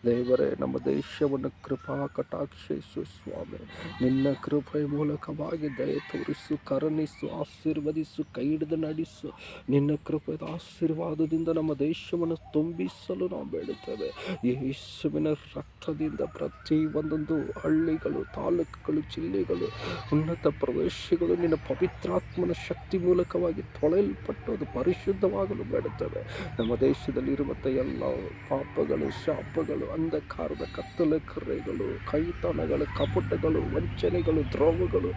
ದೇವರೇ, ನಮ್ಮ ದೇಶವನ್ನು ಕೃಪಾ ಕಟಾಕ್ಷಿಸು ಸ್ವಾಮಿ. ನಿನ್ನ ಕೃಪೆಯ ಮೂಲಕವಾಗಿ ದಯೆ ತೋರಿಸು, ಕರುಣಿಸು, ಆಶೀರ್ವದಿಸು, ಕೈ ಹಿಡಿದು ನಡೆಸು. ನಿನ್ನ ಕೃಪೆಯ ಆಶೀರ್ವಾದದಿಂದ ನಮ್ಮ ದೇಶವನ್ನು ತುಂಬಿಸಲು ನಾವು ಬೇಡುತ್ತೇವೆ. ಯೇಸುವಿನ ರಕ್ತದಿಂದ ಪ್ರತಿ ಒಂದೊಂದು ಹಳ್ಳಿಗಳು, ತಾಲೂಕುಗಳು, ಜಿಲ್ಲೆಗಳು, ಉನ್ನತ ಪ್ರದೇಶಗಳು ನಿನ್ನ ಪವಿತ್ರಾತ್ಮನ ಶಕ್ತಿ ಮೂಲಕವಾಗಿ ತೊಳೆಯಲ್ಪಟ್ಟು ಅದು ಪರಿಶುದ್ಧವಾಗಲು ಬೇಡುತ್ತವೆ. ನಮ್ಮ ದೇಶದಲ್ಲಿ ಇರುವಂಥ ಎಲ್ಲ ಪಾಪಗಳು, ಶಾಪಗಳು, ಅಂಧಕಾರದ ಕತ್ತಲೆ ಕರೆಗಳು, ಕೈತನಗಳು, ಕಪಟಗಳು, ವಂಚನೆಗಳು, ದ್ರೋಹಗಳು,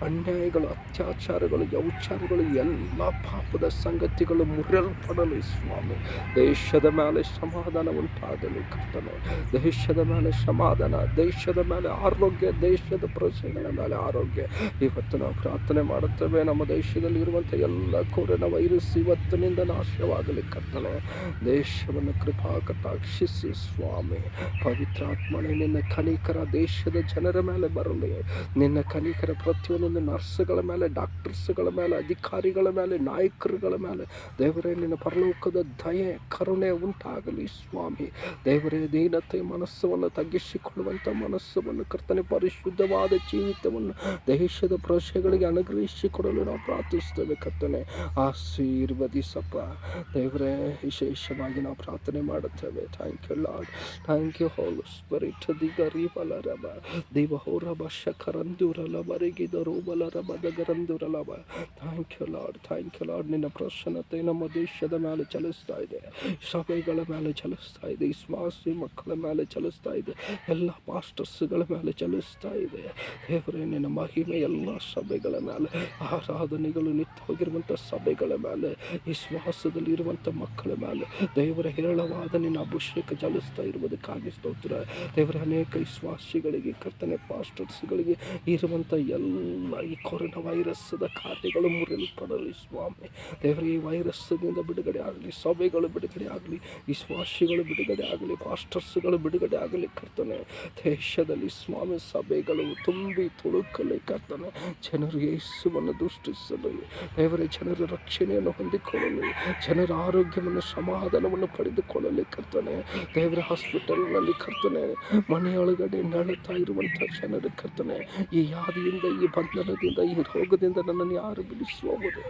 ಅನ್ಯಾಯಗಳು, ಅತ್ಯಾಚಾರಗಳು, ವ್ಯಭಿಚಾರಗಳು, ಎಲ್ಲ ಪಾಪದ ಸಂಗತಿಗಳು ಮುರಿಯಲ್ಪಡಲಿ ಸ್ವಾಮಿ. ದೇಶದ ಮೇಲೆ ಸಮಾಧಾನ ಉಂಟಾಗಲಿ ಕರ್ತನೆ. ದೇಶದ ಮೇಲೆ ಸಮಾಧಾನ, ದೇಶ ದೇಶದ ಮೇಲೆ ಆರೋಗ್ಯ, ದೇಶದ ಪ್ರಜೆಗಳ ಮೇಲೆ ಆರೋಗ್ಯ. ಇವತ್ತು ನಾವು ಪ್ರಾರ್ಥನೆ ಮಾಡುತ್ತೇವೆ, ನಮ್ಮ ದೇಶದಲ್ಲಿ ಇರುವಂಥ ಎಲ್ಲ ಕೊರೋನಾ ವೈರಸ್ ಇವತ್ತಿನಿಂದ ನಾಶವಾಗಲಿ ಕರ್ತನೆ. ದೇಶವನ್ನು ಕೃಪಾ ಕಟಾಕ್ಷಿಸಿ ಸ್ವಾಮಿ. ಪವಿತ್ರಾತ್ಮನೇ, ನಿನ್ನ ಕನಿಕರ ದೇಶದ ಜನರ ಮೇಲೆ ಬರಲಿ. ನಿನ್ನ ಕನಿಕರ ಪ್ರತಿಯೊಂದು ನರ್ಸ್ಗಳ ಮೇಲೆ, ಡಾಕ್ಟರ್ಸ್ಗಳ ಮೇಲೆ, ಅಧಿಕಾರಿಗಳ ಮೇಲೆ, ನಾಯಕರುಗಳ ಮೇಲೆ ದೇವರೇ ನಿನ್ನ ಪರಲೋಕದ ದಯೆ ಕರುಣೆ ಉಂಟಾಗಲಿ ಸ್ವಾಮಿ. ದೇವರೇ ದೀನತೆ ಮನಸ್ಸನ್ನು ತಗ್ಗಿಸಿಕೊಳ್ಳುವಂಥ ಮನಸ್ಸನ್ನು ಕರ್ತನೆ, ಪರಿಶುದ್ಧವಾದ ಜೀವಿತವನ್ನು ದೇಶದ ಪ್ರಜೆಗಳಿಗೆ ಅನುಗ್ರಹಿಸಿಕೊಡಲು ನಾವು ಪ್ರಾರ್ಥಿಸ್ತೇವೆ ಕರ್ತನೆ. ಆಶೀರ್ವದಿಸಪ್ಪ ದೇವರೇ. ವಿಶೇಷವಾಗಿ ನಾವು ಪ್ರಾರ್ಥನೆ ಮಾಡುತ್ತೇವೆ. Thank you lord, thank you holy spirit. ದಿಗರಿಬಲರಬ ದಿವಹೋರಬ ಶಕರಂದುರಲಬರಿಗಿದರೂಬಲರಬ ದಗರಂದುರಲಬ. Thank you lord, thank you lord. ನಿನ್ನ ಪ್ರಸನ್ನತೆ ನಮ್ಮ ದೇಶದ ಮೇಲೆ ಚಲಿಸ್ತಾ ಇದೆ, ಸಭೆಗಳ ಮೇಲೆ ಚಲಿಸ್ತಾ ಇದೆ, ವಿಶ್ವಾಸಿ ಮಕ್ಕಳ ಮೇಲೆ ಚಲಿಸ್ತಾ ಇದೆ, ಎಲ್ಲ ಪಾಸ್ಟರ್ಸ್ಗಳ ಮೇಲೆ ಚಲಿಸ್ತಾ ಇದೆ. ದೇವರೇ ನಿನ್ನ ಮಹಿಮೆ ಎಲ್ಲ ಸಭೆಗಳ ಮೇಲೆ, ಆರಾಧನೆಗಳು ನಿಂತು ಹೋಗಿರುವಂಥ ಸಭೆಗಳ ಮೇಲೆ, ವಿಶ್ವಾಸದಲ್ಲಿ ಇರುವಂಥ ಮಕ್ಕಳ ಮೇಲೆ ದೇವರ ಹೇರಳವಾದ ನಿನ್ನ ಅಭಿಷೇಕ ಚಲಿಸ್ತಾ ಇರುವುದಕ್ಕಾಗಿ ಸ್ತೋತ್ರ. ದೇವರ ಅನೇಕ ವಿಶ್ವಾಸಿಗಳಿಗೆ ಕರ್ತನೆ, ಪಾಸ್ಟರ್ಸ್ಗಳಿಗೆ ಇರುವಂಥ ಎಲ್ಲ ಈ ಕೊರೋನಾ ವೈರಸ್ದ ಕಾರ್ಯಗಳು ಮುರಿಯಲ್ಪಡಲಿ ಸ್ವಾಮಿ. ದೇವರ ಈ ವೈರಸ್ನಿಂದ ಬಿಡುಗಡೆ ಆಗಲಿ, ಸಭೆಗಳು ಬಿಡುಗಡೆ ಆಗಲಿ, ವಿಶ್ವಾಸಿಗಳು ಬಿಡುಗಡೆ ಆಗಲಿ, ಪಾಸ್ಟರ್ಸ್ಗಳು ಬಿಡುಗಡೆ ಆಗಲಿ ಕರ್ತನೆ. ದೇಶದಲ್ಲಿ ಸ್ವಾಮಿ ಸಭೆಗಳು ತುಂಬಿ ತುಳುಕಲಿ ಕರ್ತನೆ. ಜನರು ಯೇಸುವನ್ನು ದೃಷ್ಟಿಸಲು, ದೇವರ ಜನರ ರಕ್ಷಣೆಯನ್ನು ಹೊಂದಿಕೊಳ್ಳಲು, ಜನರ ಆರೋಗ್ಯವನ್ನು ಸಮಾಧಾನವನ್ನು ಪಡೆದುಕೊಳ್ಳಲಿ ಕರ್ತನೆ. ದೇವರ ಹಾಸ್ಪಿಟಲ್ನಲ್ಲಿ ಕರ್ತನೆ, ಮನೆಯೊಳಗಡೆ ನಳುತ್ತಾ ಇರುವಂಥ ಜನರು ಕರ್ತನೆ, ಈ ವ್ಯಾಧಿಯಿಂದ, ಈ ಬಂಧನದಿಂದ, ಈ ರೋಗದಿಂದ ನನ್ನನ್ನು ಯಾರು ಬಿಡಿಸುವವರು?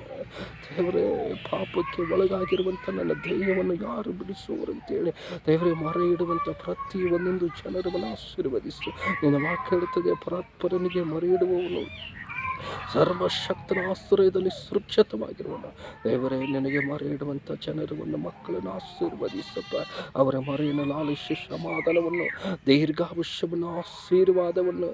ದೇವರೇ, ಪಾಪಕ್ಕೆ ಒಳಗಾಗಿರುವಂಥ ನನ್ನ ದೇಹವನ್ನು ಯಾರು ಬಿಡಿಸುವರು ಅಂತೇಳಿ ದೇವರೇ ಮೊರೆ ಇಡುವಂಥ ಪ್ರತಿ ಒಂದೊಂದು ಜನರನ್ನು ಆಶೀರ್ವದಿಸು. ನಿನ್ನ ವಾಕ್ಯ ಹೇಳುತ್ತದೆ, ಪರಾತ್ಪರನಿಗೆ ಮೊರೆ ಇಡುವವನು ಸರ್ವಶಕ್ತನ ಆಶ್ರಯದಲ್ಲಿ ಸುರಕ್ಷಿತವಾಗಿರುವನು. ದೇವರೇ, ನಿನಗೆ ಮೊರೆ ಇಡುವಂಥ ಜನರನ್ನು, ಮಕ್ಕಳನ್ನು ಆಶೀರ್ವದಿಸಪ್ಪ. ಅವರ ಮೊರೆಯನ್ನು ಲಾಲಿಸಿ ಸಮಾಧಾನವನ್ನು, ದೀರ್ಘಾಯುಷ್ಯವನ್ನು, ಆಶೀರ್ವಾದವನ್ನು,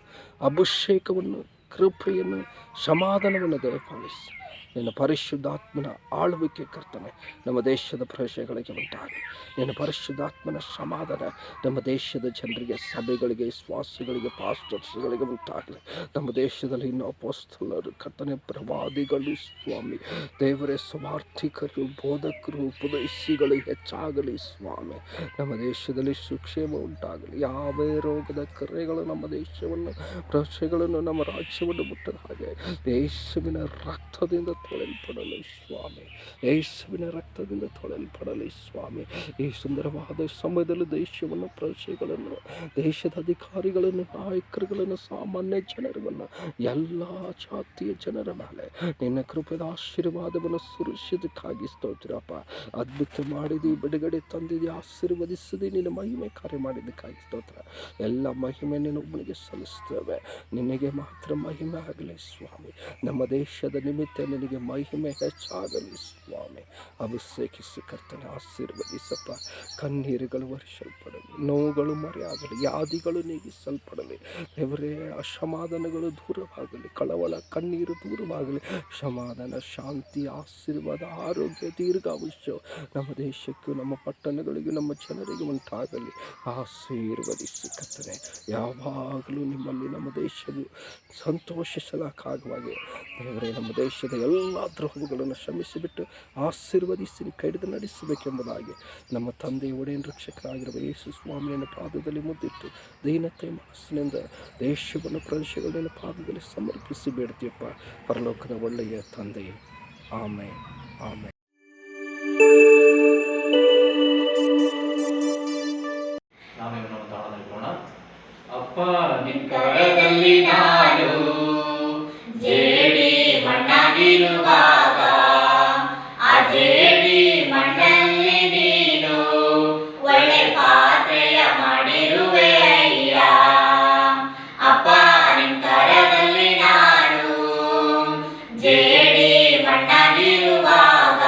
ಅಭಿಷೇಕವನ್ನು, ಕೃಪೆಯನ್ನು, ಸಮಾಧಾನವನ್ನು ದಯಪಾಲಿಸಿ. ನಿನ್ನ ಪರಿಶುದ್ಧಾತ್ಮನ ಆಳ್ವಿಕೆ ಕರ್ತನೆ ನಮ್ಮ ದೇಶದ ಪ್ರಜೆಗಳಿಗೆ ಉಂಟಾಗಲಿ. ನಿನ್ನ ಪರಿಶುದ್ಧಾತ್ಮನ ಸಮಾಧಾನ ನಮ್ಮ ದೇಶದ ಜನರಿಗೆ, ಸಭೆಗಳಿಗೆ, ವಿಶ್ವಾಸಿಗಳಿಗೆ, ಪಾಸ್ಟರ್ಸ್ಗಳಿಗೆ ಉಂಟಾಗಲಿ. ನಮ್ಮ ದೇಶದಲ್ಲಿ ಇನ್ನೂ ಅಪೊಸ್ತಲರು ಕರ್ತನೆ, ಪ್ರವಾದಿಗಳು ಸ್ವಾಮಿ, ದೇವರೇ, ಸ್ವಾರ್ಥಿಕರು, ಬೋಧಕರು, ಉಪದೇಶಿಗಳು ಹೆಚ್ಚಾಗಲಿ ಸ್ವಾಮಿ. ನಮ್ಮ ದೇಶದಲ್ಲಿ ಸುಕ್ಷೇಮ ಉಂಟಾಗಲಿ. ಯಾವುದೇ ರೋಗದ ಕರೆಗಳು ನಮ್ಮ ದೇಶವನ್ನು, ಪ್ರಜೆಗಳನ್ನು, ನಮ್ಮ ರಾಜ್ಯವನ್ನು ಮುಟ್ಟದ ಹಾಗೆ ಯೇಸುವಿನ ರಕ್ತದಿಂದ ತೊಳೆಯಲ್ಪಡಲಿ ಸ್ವಾಮಿ. ಯೇಸುವಿನ ರಕ್ತದಿಂದ ತೊಳೆಯಲ್ಪಡಲಿ ಸ್ವಾಮಿ. ಈ ಸುಂದರವಾದ ಸಮಯದಲ್ಲಿ ದೇಶವನ್ನು, ಪ್ರಜೆಗಳನ್ನು, ದೇಶದ ಅಧಿಕಾರಿಗಳನ್ನು, ನಾಯಕರುಗಳನ್ನು, ಸಾಮಾನ್ಯ ಜನರನ್ನು, ಎಲ್ಲ ಜಾತಿಯ ಜನರ ಮೇಲೆ ನಿನ್ನ ಕೃಪೆಯ ಆಶೀರ್ವಾದವನ್ನು ಸುರಿಸಿದ್ದಕ್ಕಾಗಿ ಸ್ತೋತ್ರಪ್ಪ. ಅದ್ಭುತ ಮಾಡಿದಿ, ಬಿಡುಗಡೆ ತಂದಿದೆ, ಆಶೀರ್ವದಿಸಿದಿ, ನಿನ್ನ ಮಹಿಮೆ ಕಾರ್ಯ ಮಾಡಿದ್ದಕ್ಕಾಗಿ ಸ್ತೋತ್ರ. ಎಲ್ಲ ಮಹಿಮೆ ನಿನ್ನೊಬ್ಬನಿಗೆ ಸಲ್ಲಿಸ್ತೇವೆ. ನಿನಗೆ ಮಾತ್ರ ಮಹಿಮೆ ಆಗಲಿ ಸ್ವಾಮಿ. ನಮ್ಮ ದೇಶದ ನಿಮಿತ್ತ ನಿನಗೆ ಮಹಿಮೆ ಹೆಚ್ಚಾಗಲಿ ಸ್ವಾಮಿ. ಅಭಿಷೇಕಿಸಿ ಕರ್ತನೆ, ಆಶೀರ್ವದಿಸಪ್ಪ. ಕಣ್ಣೀರುಗಳು ವರ್ಷಲ್ಪಡಲಿ, ನೋವುಗಳು ಮರೆಯಾಗಲಿ, ವ್ಯಾಧಿಗಳು ನೀಗಿಸಲ್ಪಡಲಿ. ದೇವರೇ, ಅಸಮಾಧಾನಗಳು ದೂರವಾಗಲಿ, ಕಳವಳ ಕಣ್ಣೀರು ದೂರವಾಗಲಿ. ಸಮಾಧಾನ, ಶಾಂತಿ, ಆಶೀರ್ವಾದ, ಆರೋಗ್ಯ, ದೀರ್ಘಾಯುಷ್ಯ ನಮ್ಮ ದೇಶಕ್ಕೂ, ನಮ್ಮ ಪಟ್ಟಣಗಳಿಗೂ, ನಮ್ಮ ಜನರಿಗೆ ಉಂಟಾಗಲಿ. ಆಶೀರ್ವದಿಸಿ ಕರ್ತನೆ. ಯಾವಾಗಲೂ ನಿಮ್ಮಲ್ಲಿ ನಮ್ಮ ದೇಶವು ಸಂತೋಷಿಸಲಾಗುವಾಗೆ ದೇವರೇ, ನಮ್ಮ ದೇಶದ ಎಲ್ಲ ದ್ರೋಹಗಳನ್ನು ಶ್ರಮಿಸಿಬಿಟ್ಟು ಆಶೀರ್ವದಿಸಿ ಕೈಡಿದು ನಡೆಸಬೇಕೆಂಬುದಾಗಿ ನಮ್ಮ ತಂದೆ, ಒಡೆಯ, ರಕ್ಷಕರಾಗಿರುವ ಯೇಸು ಸ್ವಾಮಿಯನ್ನು ಪಾದದಲ್ಲಿ ಮುದ್ದಿಟ್ಟು ದೀನತೆ ಮನಸ್ಸಿನಿಂದ ದೇಶವನ್ನು, ಪ್ರದೇಶಗಳನ್ನು ಪಾದದಲ್ಲಿ ಸಮರ್ಪಿಸಿ ಬೇಡ್ತೀಯಪ್ಪ ಪರಲೋಕದ ಒಳ್ಳೆಯ ತಂದೆ. ಆಮೇನ್, ಆಮೇನ್. ನಾವೇನು ತಾಳದಲ್ಲಿರೋಣ. ಅಪ್ಪ ನಿನ್ನ ಕರದಲ್ಲಿ ನಾನು ಜೇಡಿ ಮಣ್ಣಾಗಿರುವಾಗ ಆ ಜೇಡಿ ಮಣ್ಣಲ್ಲಿ ನೀನು ಒಳ್ಳೆ ಪಾತ್ರೆಯ ಮಾಡಿರುವೆ ಅಯ್ಯ. ಅಪ್ಪ ನಿನ್ ಕರದಲ್ಲಿ ನಾನು ಜೇಡಿ ಮಣ್ಣಾಗಿರುವಾಗ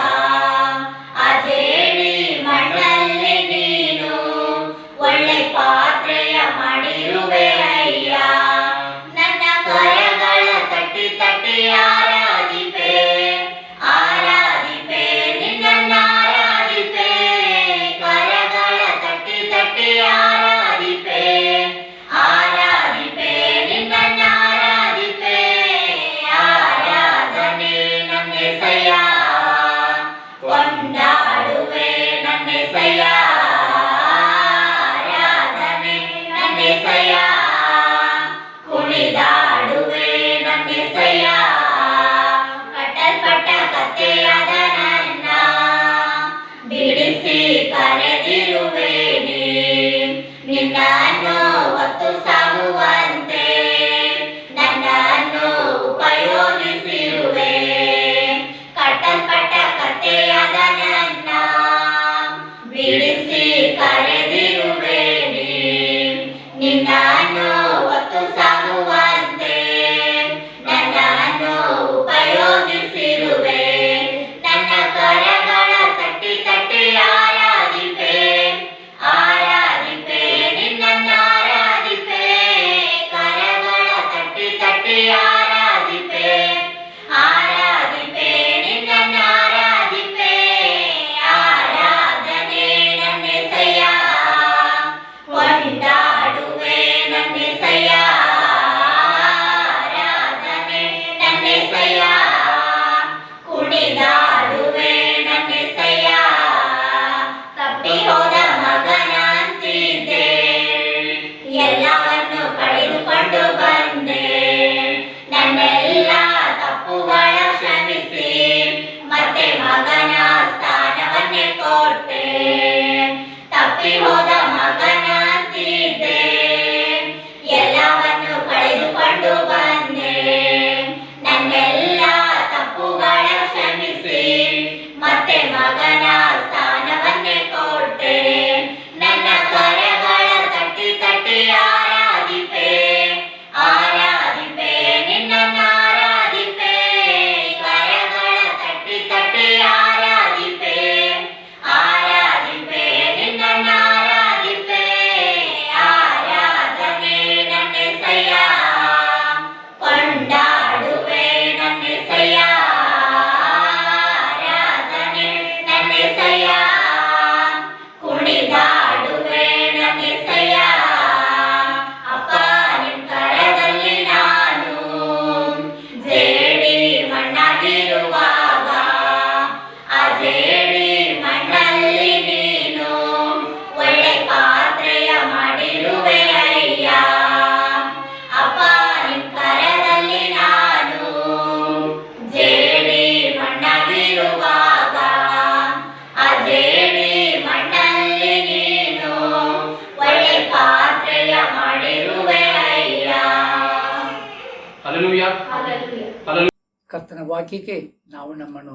ಕರ್ತನ ವಾಕ್ಯಕ್ಕೆ ನಾವು ನಮ್ಮನ್ನು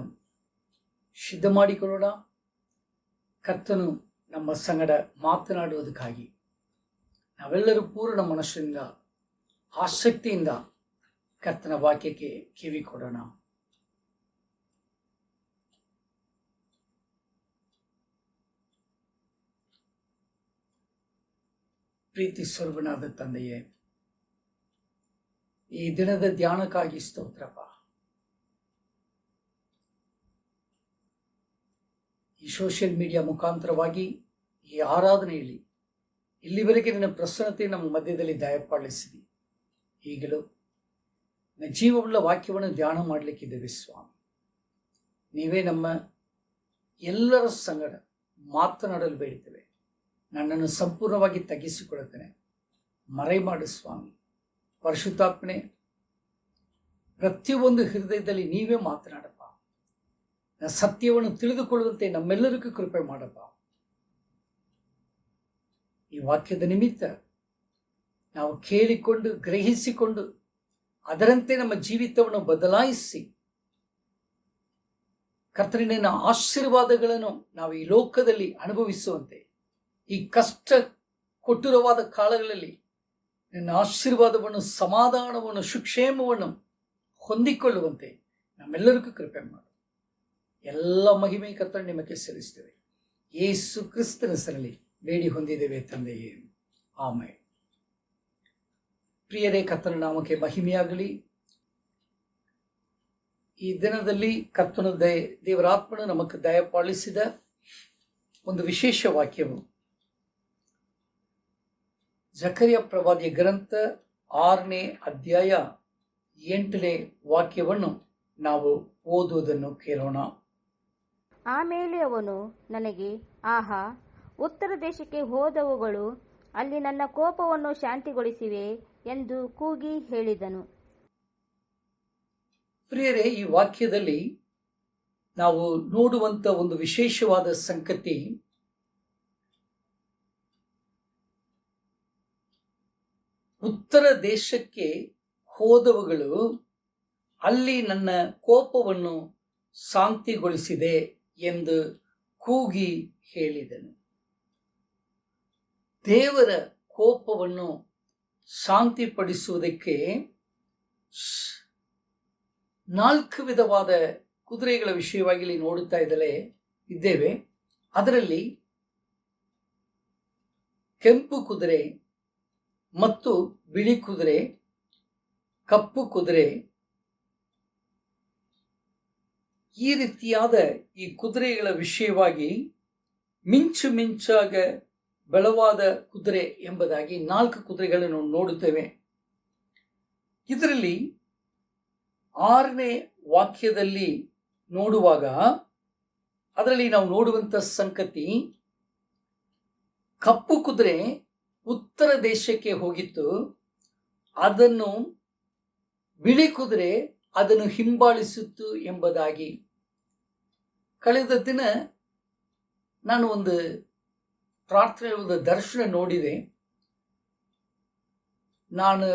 ಸಿದ್ಧ ಮಾಡಿಕೊಳ್ಳೋಣ. ಕರ್ತನು ನಮ್ಮ ಸಂಗಡ ಮಾತನಾಡುವುದಕ್ಕಾಗಿ ನಾವೆಲ್ಲರೂ ಪೂರ್ಣ ಮನಸ್ಸಿನಿಂದ ಆಸಕ್ತಿಯಿಂದ ಕರ್ತನ ವಾಕ್ಯಕ್ಕೆ ಕಿವಿ ಕೊಡೋಣ. ಪ್ರೀತಿ ಸ್ವರೂಪನಾದ ತಂದೆಯೇ, ಈ ದಿನದ ಧ್ಯಾನಕ್ಕಾಗಿ ಸ್ತೋತ್ರಪ್ಪ. ಈ ಸೋಷಿಯಲ್ ಮೀಡಿಯಾ ಮುಖಾಂತರವಾಗಿ ಈ ಆರಾಧನೆಯಲ್ಲಿ ಇಲ್ಲಿವರೆಗೆ ನಿನ್ನ ಪ್ರಸನ್ನತೆ ನಮ್ಮ ಮಧ್ಯದಲ್ಲಿ ದಯಪಾಲಿಸಿದಿ. ಈಗಲೂ ಜೀವವುಳ್ಳ ವಾಕ್ಯವನ್ನು ಧ್ಯಾನ ಮಾಡಲಿಕ್ಕಿದ್ದೇವೆ ಸ್ವಾಮಿ. ನೀವೇ ನಮ್ಮ ಎಲ್ಲರ ಸಂಗಡ ಮಾತನಾಡಲು ಬೇಡುತ್ತೇವೆ. ನನ್ನನ್ನು ಸಂಪೂರ್ಣವಾಗಿ ತಗ್ಗಿಸಿಕೊಳ್ಳುತ್ತೇನೆ. ಮರೆಮಾಡು ಸ್ವಾಮಿ. ಪರಿಶುದ್ಧಾತ್ಮನೆ, ಪ್ರತಿಯೊಂದು ಹೃದಯದಲ್ಲಿ ನೀವೇ ಮಾತನಾಡಪ್ಪ. ಸತ್ಯವನ್ನು ತಿಳಿದುಕೊಳ್ಳುವಂತೆ ನಮ್ಮೆಲ್ಲರಿಗೂ ಕೃಪೆ ಮಾಡಪ್ಪ. ಈ ವಾಕ್ಯದ ನಿಮಿತ್ತ ನಾವು ಕೇಳಿಕೊಂಡು ಗ್ರಹಿಸಿಕೊಂಡು ಅದರಂತೆ ನಮ್ಮ ಜೀವಿತವನ್ನು ಬದಲಾಯಿಸಿ ಕರ್ತನಿನ ಆಶೀರ್ವಾದಗಳನ್ನು ನಾವು ಈ ಲೋಕದಲ್ಲಿ ಅನುಭವಿಸುವಂತೆ, ಈ ಕಷ್ಟ ಕೊಟ್ಟುರವಾದ ಕಾಲಗಳಲ್ಲಿ ನಿನ್ನ ಆಶೀರ್ವಾದವನ್ನು, ಸಮಾಧಾನವನ್ನು, ಸುಕ್ಷೇಮವನ್ನು ಹೊಂದಿಕೊಳ್ಳುವಂತೆ ನಮ್ಮೆಲ್ಲರಿಗೂ ಕೃಪೆ ಮಾಡು. ಎಲ್ಲ ಮಹಿಮೆ ಕರ್ತನ ನಿಮಗೆ ಸಲ್ಲಿಸ್ತೇವೆ. ಯೇಸು ಕ್ರಿಸ್ತನ ಹೆಸರಲ್ಲಿ ಬೇಡಿ ಹೊಂದಿದ್ದೇವೆ ತಂದೆಯೇ, ಆಮೆನ್. ಪ್ರಿಯರೇ, ಕರ್ತನ ನಾಮಕ್ಕೆ ಮಹಿಮೆಯಾಗಲಿ. ಈ ದಿನದಲ್ಲಿ ಕರ್ತನ ದೇವರಾತ್ಮನು ನಮಗೆ ದಯಪಾಲಿಸಿದ ಒಂದು ವಿಶೇಷ ವಾಕ್ಯವು ಜಕರ್ಯ ಪ್ರವಾದಿಯ ಗ್ರಂಥ 6ನೇ ಅಧ್ಯಾಯ 8ನೇ ವಾಕ್ಯವನ್ನು ನಾವು ಓದುವುದನ್ನು ಕೇಳೋಣ. ಆಮೇಲೆ ಅವನು ನನಗೆ, ಆಹಾ, ಉತ್ತರ ದೇಶಕ್ಕೆ ಹೋದವುಗಳು ಅಲ್ಲಿ ನನ್ನ ಕೋಪವನ್ನು ಶಾಂತಿಗೊಳಿಸಿವೆ ಎಂದು ಕೂಗಿ ಹೇಳಿದನು. ಪ್ರಿಯರೇ, ಈ ವಾಕ್ಯದಲ್ಲಿ ನಾವು ನೋಡುವಂತ ಒಂದು ವಿಶೇಷವಾದ ಸಂಗತಿ, ಉತ್ತರ ದೇಶಕ್ಕೆ ಹೋದವುಗಳು ಅಲ್ಲಿ ನನ್ನ ಕೋಪವನ್ನು ಶಾಂತಿಗೊಳಿಸಿದೆ ಎಂದು ಕೂಗಿ ಹೇಳಿದನು. ದೇವರ ಕೋಪವನ್ನು ಶಾಂತಿಪಡಿಸುವುದಕ್ಕೆ 4 ವಿಧವಾದ ಕುದುರೆಗಳ ವಿಷಯವಾಗಿ ಇಲ್ಲಿ ನೋಡುತ್ತಾ ಇದ್ದೇವೆ. ಅದರಲ್ಲಿ ಕೆಂಪು ಕುದುರೆ ಮತ್ತು ಬಿಳಿ ಕುದುರೆ, ಕಪ್ಪು ಕುದುರೆ, ಈ ರೀತಿಯಾದ ಈ ಕುದುರೆಗಳ ವಿಷಯವಾಗಿ ಮಿಂಚು ಮಿಂಚಾಗ ಬಲವಾದ ಕುದುರೆ ಎಂಬುದಾಗಿ 4 ಕುದುರೆಗಳನ್ನು ನೋಡುತ್ತೇವೆ. ಇದರಲ್ಲಿ 6ನೇ ವಾಕ್ಯದಲ್ಲಿ ನೋಡುವಾಗ ಅದರಲ್ಲಿ ನಾವು ನೋಡುವಂಥ ಸಂಗತಿ, ಕಪ್ಪು ಕುದುರೆ ಉತ್ತರ ದೇಶಕ್ಕೆ ಹೋಗಿತ್ತು, ಅದನ್ನು ಬಿಳಿ ಕುದುರೆ ಅದನ್ನು ಹಿಂಬಾಲಿಸಿತ್ತು ಎಂಬುದಾಗಿ. ಕಳೆದ ದಿನ ನಾನು ಒಂದು ಪ್ರಾರ್ಥನೆ, ಒಂದು ದರ್ಶನ ನೋಡಿದೆ. ನಾನು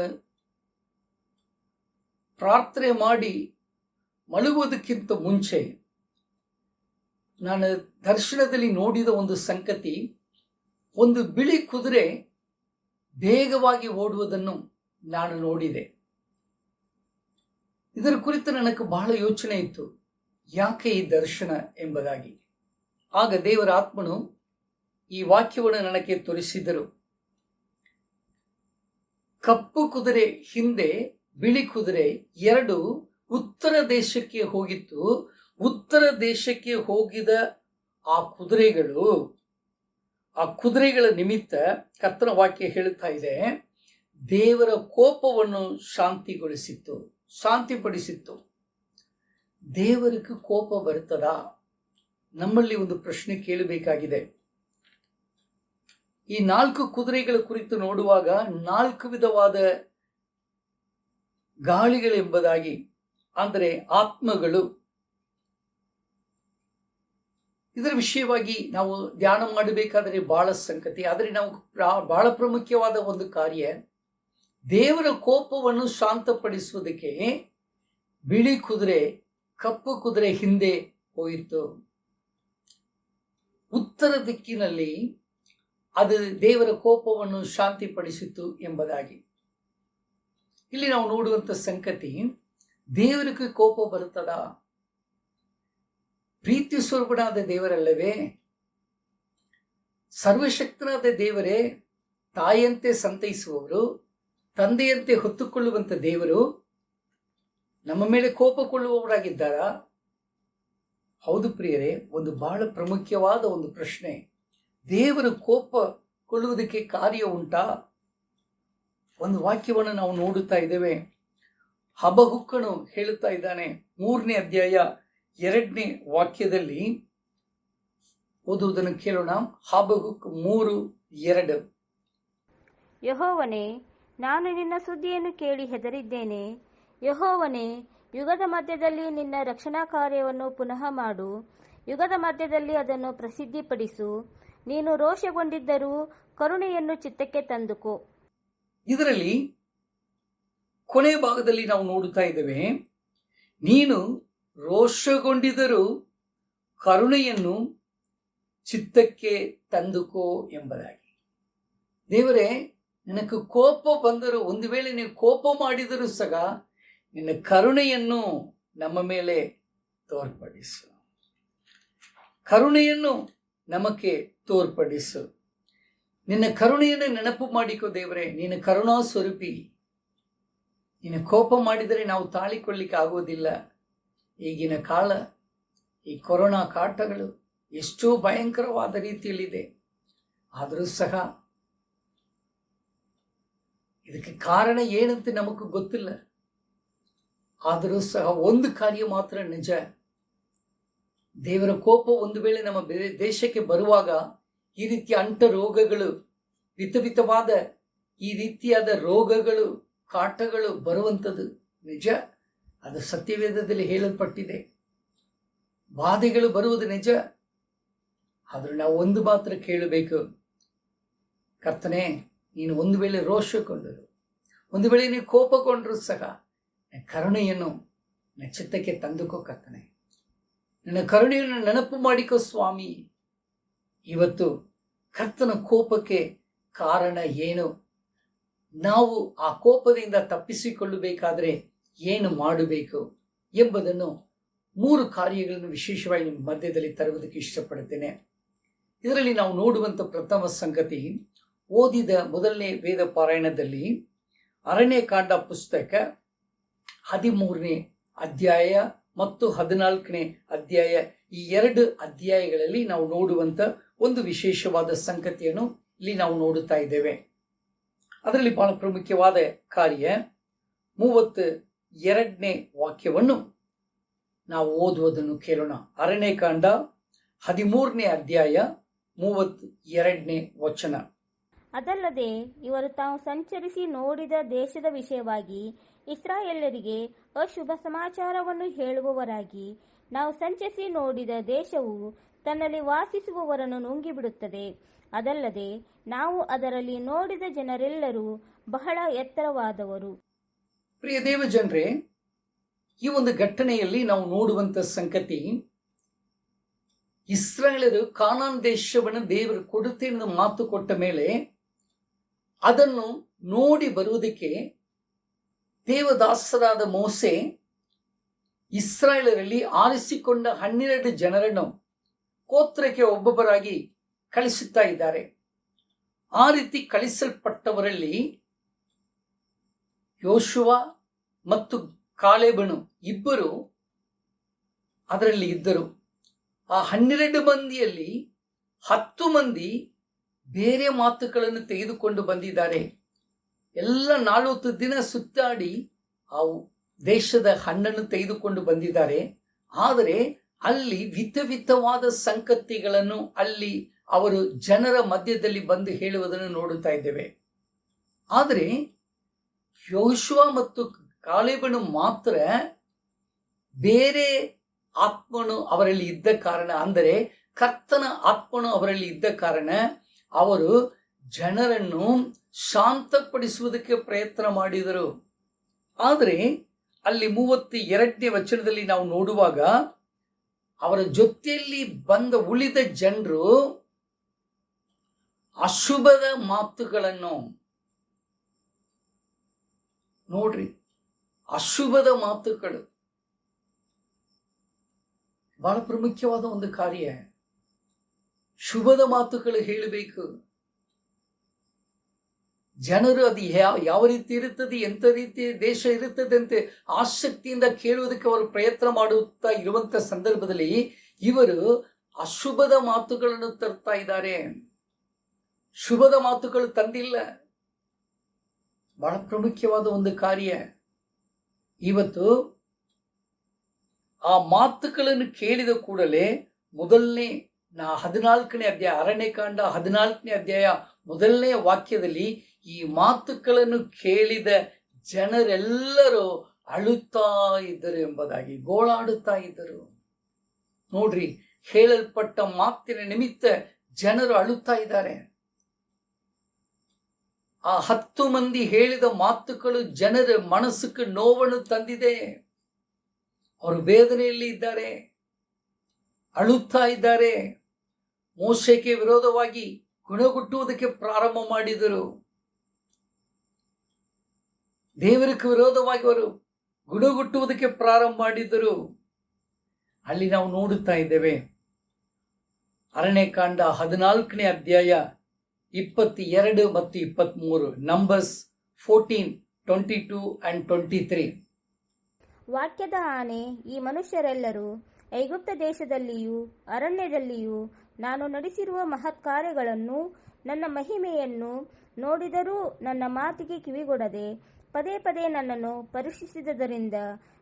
ಪ್ರಾರ್ಥನೆ ಮಾಡಿ ಮಲಗುವುದಕ್ಕಿಂತ ಮುಂಚೆ ನಾನು ದರ್ಶನದಲ್ಲಿ ನೋಡಿದ ಒಂದು ಸಂಗತಿ, ಒಂದು ಬಿಳಿ ಕುದುರೆ ಬೇಗವಾಗಿ ಓಡುವುದನ್ನು ನಾನು ನೋಡಿದೆ. ಇದರ ಕುರಿತು ನನಗೆ ಬಹಳ ಯೋಚನೆ ಇತ್ತು, ಯಾಕೆ ಈ ದರ್ಶನ ಎಂಬುದಾಗಿ. ಆಗ ದೇವರ ಆತ್ಮನು ಈ ವಾಕ್ಯವನ್ನು ನನಗೆ ತೋರಿಸಿದರು. ಕಪ್ಪು ಕುದುರೆ ಹಿಂದೆ ಬಿಳಿ ಕುದುರೆ 2 ಉತ್ತರ ದೇಶಕ್ಕೆ ಹೋಗಿತ್ತು. ಉತ್ತರ ದೇಶಕ್ಕೆ ಹೋಗಿದ ಆ ಕುದುರೆಗಳ ನಿಮಿತ್ತ ಕರ್ತನ ವಾಕ್ಯ ಹೇಳುತ್ತಾ ಇದೆ, ದೇವರ ಕೋಪವನ್ನು ಶಾಂತಿಪಡಿಸಿತ್ತು. ದೇವರಿಗೆ ಕೋಪ ಬರುತ್ತದಾ? ನಮ್ಮಲ್ಲಿ ಒಂದು ಪ್ರಶ್ನೆ ಕೇಳಬೇಕಾಗಿದೆ. ಈ 4 ಕುದುರೆಗಳ ಕುರಿತು ನೋಡುವಾಗ 4 ವಿಧವಾದ ಗಾಳಿಗಳೆಂಬುದಾಗಿ, ಅಂದರೆ ಆತ್ಮಗಳು, ಇದರ ವಿಷಯವಾಗಿ ನಾವು ಧ್ಯಾನ ಮಾಡಬೇಕಾದರೆ ಬಹಳ ಸಂಗತಿ. ಆದರೆ ನಾವು ಬಹಳ ಪ್ರಮುಖವಾದ ಒಂದು ಕಾರ್ಯ, ದೇವರ ಕೋಪವನ್ನು ಶಾಂತಪಡಿಸುವುದಕ್ಕೆ ಬಿಳಿ ಕುದುರೆ ಕಪ್ಪು ಕುದುರೆ ಹಿಂದೆ ಹೋಯಿತು. ಉತ್ತರ ದಿಕ್ಕಿನಲ್ಲಿ ಅದು ದೇವರ ಕೋಪವನ್ನು ಶಾಂತಿಪಡಿಸಿತು ಎಂಬುದಾಗಿ. ಇಲ್ಲಿ ನಾವು ನೋಡುವಂತ ಸಂಗತಿ, ದೇವರಿಗೆ ಕೋಪ ಬರುತ್ತದ? ಪ್ರೀತಿ ಸ್ವರೂಪನಾದ ದೇವರಲ್ಲವೇ? ಸರ್ವಶಕ್ತನಾದ ದೇವರೇ, ತಾಯಿಯಂತೆ ಸಂತೈಸುವವರು, ತಂದೆಯಂತೆ ಹೊತ್ತುಕೊಳ್ಳುವಂತ ದೇವರು ನಮ್ಮ ಮೇಲೆ ಕೋಪಗೊಳ್ಳುವವರಾಗಿದ್ದಾರಾ? ಹೌದು ಪ್ರಿಯರೇ, ಒಂದು ಬಹಳ ಪ್ರಾಮುಖ್ಯವಾದ ಒಂದು ಪ್ರಶ್ನೆ. ದೇವರು ಕೋಪಗೊಳ್ಳುವುದಕ್ಕೆ ಕಾರ್ಯ ಉಂಟಾ? ಒಂದು ವಾಕ್ಯವನ್ನು ನಾವು ನೋಡುತ್ತಾ ಇದ್ದೇವೆ. ಹಬಹುಕ್ಕನು ಹೇಳುತ್ತಾ ಇದ್ದಾನೆ, 3ನೇ ಅಧ್ಯಾಯ 2ನೇ ವಾಕ್ಯದಲ್ಲಿ. ಓದುವುದನ್ನು ಕೇಳೋಣ. ಹಬಹುಕ್ 3:2. ಯೆಹೋವನೇ, ನಾನು ನಿನ್ನ ಸುದ್ದಿಯನ್ನು ಕೇಳಿ ಹೆದರಿದ್ದೇನೆ. ಯೆಹೋವನೇ, ಯುಗದ ಮಧ್ಯದಲ್ಲಿ ನಿನ್ನ ರಕ್ಷಣಾ ಕಾರ್ಯವನ್ನು ಪುನಃ ಮಾಡು. ಯುಗದ ಮಧ್ಯದಲ್ಲಿ ಅದನ್ನು ಪ್ರಸಿದ್ಧಿಪಡಿಸು. ನೀನು ರೋಷಗೊಂಡಿದ್ದರೂ ಕರುಣೆಯನ್ನು ಚಿತ್ತಕ್ಕೆ ತಂದುಕೋ. ಇದರಲ್ಲಿ ಕೊನೆ ಭಾಗದಲ್ಲಿ ನಾವು ನೋಡುತ್ತಾ ಇದ್ದೇವೆ, ನೀನು ರೋಷಗೊಂಡಿದ್ದರೂ ಕರುಣೆಯನ್ನು ಚಿತ್ತಕ್ಕೆ ತಂದುಕೋ ಎಂಬುದಾಗಿ. ದೇವರೇ, ನಿನಗೆ ಕೋಪ ಬಂದರೂ, ಒಂದು ವೇಳೆ ನೀವು ಕೋಪ ಮಾಡಿದರೂ ಸಹ ನಿನ್ನ ಕರುಣೆಯನ್ನು ನಮ್ಮ ಮೇಲೆ ತೋರ್ಪಡಿಸು. ಕರುಣೆಯನ್ನು ನಮಗೆ ತೋರ್ಪಡಿಸು. ನಿನ್ನ ಕರುಣೆಯನ್ನು ನೆನಪು ಮಾಡಿಕೋ ದೇವರೇ. ನೀನು ಕರುಣಾ ಸ್ವರೂಪಿ. ನೀನು ಕೋಪ ಮಾಡಿದರೆ ನಾವು ತಾಳಿಕೊಳ್ಳಿಕ್ಕೆ ಆಗೋದಿಲ್ಲ. ಈಗಿನ ಕಾಲ, ಈ ಕೊರೋನಾ ಕಾಟಗಳು ಎಷ್ಟೋ ಭಯಂಕರವಾದ ರೀತಿಯಲ್ಲಿದೆ. ಆದರೂ ಸಹ ಇದಕ್ಕೆ ಕಾರಣ ಏನಂತ ನಮಗೂ ಗೊತ್ತಿಲ್ಲ. ಆದರೂ ಸಹ ಒಂದು ಕಾರ್ಯ ಮಾತ್ರ ನಿಜ, ದೇವರ ಕೋಪ ಒಂದು ವೇಳೆ ನಮ್ಮ ದೇಶಕ್ಕೆ ಬರುವಾಗ ಈ ರೀತಿಯ ಅಂಟ ರೋಗಗಳು, ವಿಧವಿಧವಾದ ಈ ರೀತಿಯಾದ ರೋಗಗಳು, ಕಾಟಗಳು ಬರುವಂಥದ್ದು ನಿಜ. ಅದು ಸತ್ಯವೇದದಲ್ಲಿ ಹೇಳಲ್ಪಟ್ಟಿದೆ. ಬಾಧೆಗಳು ಬರುವುದು ನಿಜ. ಆದರೂ ನಾವು ಒಂದು ಮಾತ್ರ ಕೇಳಬೇಕು, ಕರ್ತನೇ, ನೀನು ಒಂದು ವೇಳೆ ರೋಷಗೊಂಡರು, ಒಂದು ವೇಳೆ ನೀವು ಕೋಪಗೊಂಡರೂ ಸಹ ಕರುಣೆಯನ್ನು ನನ್ನ ಚಿತ್ತಕ್ಕೆ ತಂದುಕೋ ಕರ್ತನೆ. ನನ್ನ ಕರುಣೆಯನ್ನು ನೆನಪು ಮಾಡಿಕೋ ಸ್ವಾಮಿ. ಇವತ್ತು ಕರ್ತನ ಕೋಪಕ್ಕೆ ಕಾರಣ ಏನು? ನಾವು ಆ ಕೋಪದಿಂದ ತಪ್ಪಿಸಿಕೊಳ್ಳಬೇಕಾದ್ರೆ ಏನು ಮಾಡಬೇಕು ಎಂಬುದನ್ನು 3 ಕಾರ್ಯಗಳನ್ನು ವಿಶೇಷವಾಗಿ ನಿಮ್ಮ ಮಧ್ಯದಲ್ಲಿ ತರುವುದಕ್ಕೆ ಇಷ್ಟಪಡುತ್ತೇನೆ. ಇದರಲ್ಲಿ ನಾವು ನೋಡುವಂಥ ಪ್ರಥಮ ಸಂಗತಿ, ಓದಿದ ಮೊದಲನೇ ವೇದ ಪಾರಾಯಣದಲ್ಲಿ ಅರಣ್ಯಕಾಂಡ ಪುಸ್ತಕ 13ನೇ ಅಧ್ಯಾಯ ಮತ್ತು 14ನೇ ಅಧ್ಯಾಯ, ಈ 2 ಅಧ್ಯಾಯಗಳಲ್ಲಿ ನಾವು ನೋಡುವಂಥ ಒಂದು ವಿಶೇಷವಾದ ಸಂಗತಿಯನ್ನು ಇಲ್ಲಿ ನಾವು ನೋಡುತ್ತಾ ಇದ್ದೇವೆ. ಅದರಲ್ಲಿ ಬಹಳ ಪ್ರಾಮುಖ್ಯವಾದ ಕಾರ್ಯ 32ನೇ ವಾಕ್ಯವನ್ನು ನಾವು ಓದುವುದನ್ನು ಕೇಳೋಣ. ಅರಣ್ಯಕಾಂಡ 13ನೇ ಅಧ್ಯಾಯ 32ನೇ ವಚನ. ಅದಲ್ಲದೆ ಇವರು ತಾವು ಸಂಚರಿಸಿ ನೋಡಿದ ದೇಶದ ವಿಷಯವಾಗಿ ಇಸ್ರಾಯೇಲರಿಗೆ ಅಶುಭ ಸಮಾಚಾರವನ್ನು ಹೇಳುವವರಾಗಿ, ನಾವು ಸಂಚರಿಸಿ ನೋಡಿದ ದೇಶವು ತನ್ನಲ್ಲಿ ವಾಸಿಸುವವರನ್ನು ನುಂಗಿಬಿಡುತ್ತದೆ. ಅದಲ್ಲದೆ ನಾವು ಅದರಲ್ಲಿ ನೋಡಿದ ಜನರೆಲ್ಲರೂ ಬಹಳ ಎತ್ತರವಾದವರು. ಪ್ರಿಯ ದೇವ ಜನರೇ, ಈ ಒಂದು ಘಟನೆಯಲ್ಲಿ ನಾವು ನೋಡುವಂತ ಸಂಗತಿ, ಇಸ್ರಾಯೇಲರು ಕಾನಾನ್ ದೇಶವನ್ನು ದೇವರು ಕೊಡುತ್ತೇನೆ ಮಾತು ಕೊಟ್ಟ ಮೇಲೆ ಅದನ್ನು ನೋಡಿ ಬರುವುದಕ್ಕೆ ದೇವದಾಸರಾದ ಮೋಸೆ ಇಸ್ರಾಯೇಲರಲ್ಲಿ ಆರಿಸಿಕೊಂಡ 12 ಜನರನ್ನು ಗೋತ್ರಕ್ಕೆ ಒಬ್ಬೊಬ್ಬರಾಗಿ ಕಳಿಸುತ್ತಾ ಇದ್ದಾರೆ. ಆ ರೀತಿ ಕಳಿಸಲ್ಪಟ್ಟವರಲ್ಲಿ ಯೋಶುವ ಮತ್ತು ಕಾಲೇಬನು ಇಬ್ಬರು ಅದರಲ್ಲಿ ಇದ್ದರು. ಆ 12 ಮಂದಿಯಲ್ಲಿ 10 ಮಂದಿ ಬೇರೆ ಮಾತುಗಳನ್ನು ತೆಗೆದುಕೊಂಡು ಬಂದಿದ್ದಾರೆ. ಎಲ್ಲ 40 ದಿನ ಸುತ್ತಾಡಿ ಆ ದೇಶದ ಹಣ್ಣನ್ನು ತೆಗೆದುಕೊಂಡು ಬಂದಿದ್ದಾರೆ. ಆದರೆ ಅಲ್ಲಿ ವಿಧವಿಧವಾದ ಸಂಗತಿಗಳನ್ನು ಅಲ್ಲಿ ಅವರು ಜನರ ಮಧ್ಯದಲ್ಲಿ ಬಂದು ಹೇಳುವುದನ್ನು ನೋಡುತ್ತಾ ಇದ್ದೇವೆ. ಆದರೆ ಯೋಶುವ ಮತ್ತು ಕಾಲೇಬನು ಮಾತ್ರ ಬೇರೆ ಆತ್ಮನು ಅವರಲ್ಲಿ ಇದ್ದ ಕಾರಣ, ಅಂದರೆ ಕರ್ತನ ಆತ್ಮನು ಅವರಲ್ಲಿ ಇದ್ದ ಕಾರಣ ಅವರು ಜನರನ್ನು ಶಾಂತಪಡಿಸುವುದಕ್ಕೆ ಪ್ರಯತ್ನ ಮಾಡಿದರು. ಆದರೆ ಅಲ್ಲಿ 32ನೇ ವಚನದಲ್ಲಿ ನಾವು ನೋಡುವಾಗ ಅವರ ಜೊತೆಯಲ್ಲಿ ಬಂದ ಉಳಿದ ಜನರು ಅಶುಭದ ಮಾತುಗಳನ್ನು ನೋಡ್ರಿ, ಅಶುಭದ ಮಾತುಗಳು ಬಹಳ ಪ್ರಾಮುಖ್ಯವಾದ ಒಂದು ಕಾರ್ಯ. ಶುಭದ ಮಾತುಗಳು ಹೇಳಬೇಕು. ಜನರು ಅದು ಯಾವ ರೀತಿ ಇರುತ್ತದೆ, ಎಂಥ ರೀತಿಯ ದೇಶ ಇರುತ್ತದೆ ಅಂತ ಆಸಕ್ತಿಯಿಂದ ಕೇಳುವುದಕ್ಕೆ ಅವರು ಪ್ರಯತ್ನ ಮಾಡುತ್ತಾ ಇರುವಂತ ಸಂದರ್ಭದಲ್ಲಿ ಇವರು ಅಶುಭದ ಮಾತುಗಳನ್ನು ತರ್ತಾ ಇದ್ದಾರೆ. ಶುಭದ ಮಾತುಗಳು ತಂದಿಲ್ಲ. ಬಹಳ ಪ್ರಾಮುಖ್ಯವಾದ ಒಂದು ಕಾರ್ಯ. ಇವತ್ತು ಆ ಮಾತುಗಳನ್ನು ಕೇಳಿದ ಕೂಡಲೇ ಮೊದಲನೇ 14ನೇ ಅಧ್ಯಾಯ, ಅರಣ್ಯಕಾಂಡ 14ನೇ ಅಧ್ಯಾಯ 1ನೇ ವಾಕ್ಯದಲ್ಲಿ ಈ ಮಾತುಗಳನ್ನು ಕೇಳಿದ ಜನರೆಲ್ಲರೂ ಅಳುತ್ತಾ ಇದ್ದರು ಎಂಬುದಾಗಿ, ಗೋಳಾಡುತ್ತಾ ಇದ್ದರು. ನೋಡ್ರಿ, ಹೇಳಲ್ಪಟ್ಟ ಮಾತಿನ ನಿಮಿತ್ತ ಜನರು ಅಳುತ್ತಾ ಇದ್ದಾರೆ. ಆ 10 ಮಂದಿ ಹೇಳಿದ ಮಾತುಗಳು ಜನರ ಮನಸ್ಸಿಗೆ ನೋವನ್ನು ತಂದಿದೆ. ಅವರು ವೇದನೆಯಲ್ಲಿ ಇದ್ದಾರೆ, ಅಳುತ್ತಾ ಇದ್ದಾರೆ. ಮೋಶೆಗೆ ವಿರೋಧವಾಗಿ ಗುಣಗುಟ್ಟುವುದಕ್ಕೆ ಪ್ರಾರಂಭ ಮಾಡಿದರು. ದೇವರಿಗೆ ವಿರೋಧವಾಗಿ ಅವರು ಗುಣಗುಟ್ಟುವುದಕ್ಕೆ ಪ್ರಾರಂಭ ಮಾಡಿದರು. ಅಲ್ಲಿ ನಾವು ನೋಡುತ್ತಾ ಇದ್ದೇವೆ. ಅರಣ್ಯಕಾಂಡ 14ನೇ ಅಧ್ಯಾಯ 22 ಮತ್ತು 23, ನಂಬರ್ಸ್ 14, 22 and 23. ವಾಕ್ಯದ ಆಣೆ, ಈ ಮನುಷ್ಯರೆಲ್ಲರೂ ಐಗುಪ್ತ ದೇಶದಲ್ಲಿಯೂ ಅರಣ್ಯದಲ್ಲಿಯೂ ನಾನು ನಡೆಸಿರುವ ಮಹತ್ಕಾರ್ಯಗಳನ್ನು ನನ್ನ ಮಹಿಮೆಯನ್ನು ನೋಡಿದರೂ ನನ್ನ ಮಾತಿಗೆ ಕಿವಿಗೊಡದೆ ಪದೇ ಪದೇ ನನ್ನನ್ನು ಪರೀಕ್ಷಿಸಿದ್ದರಿಂದ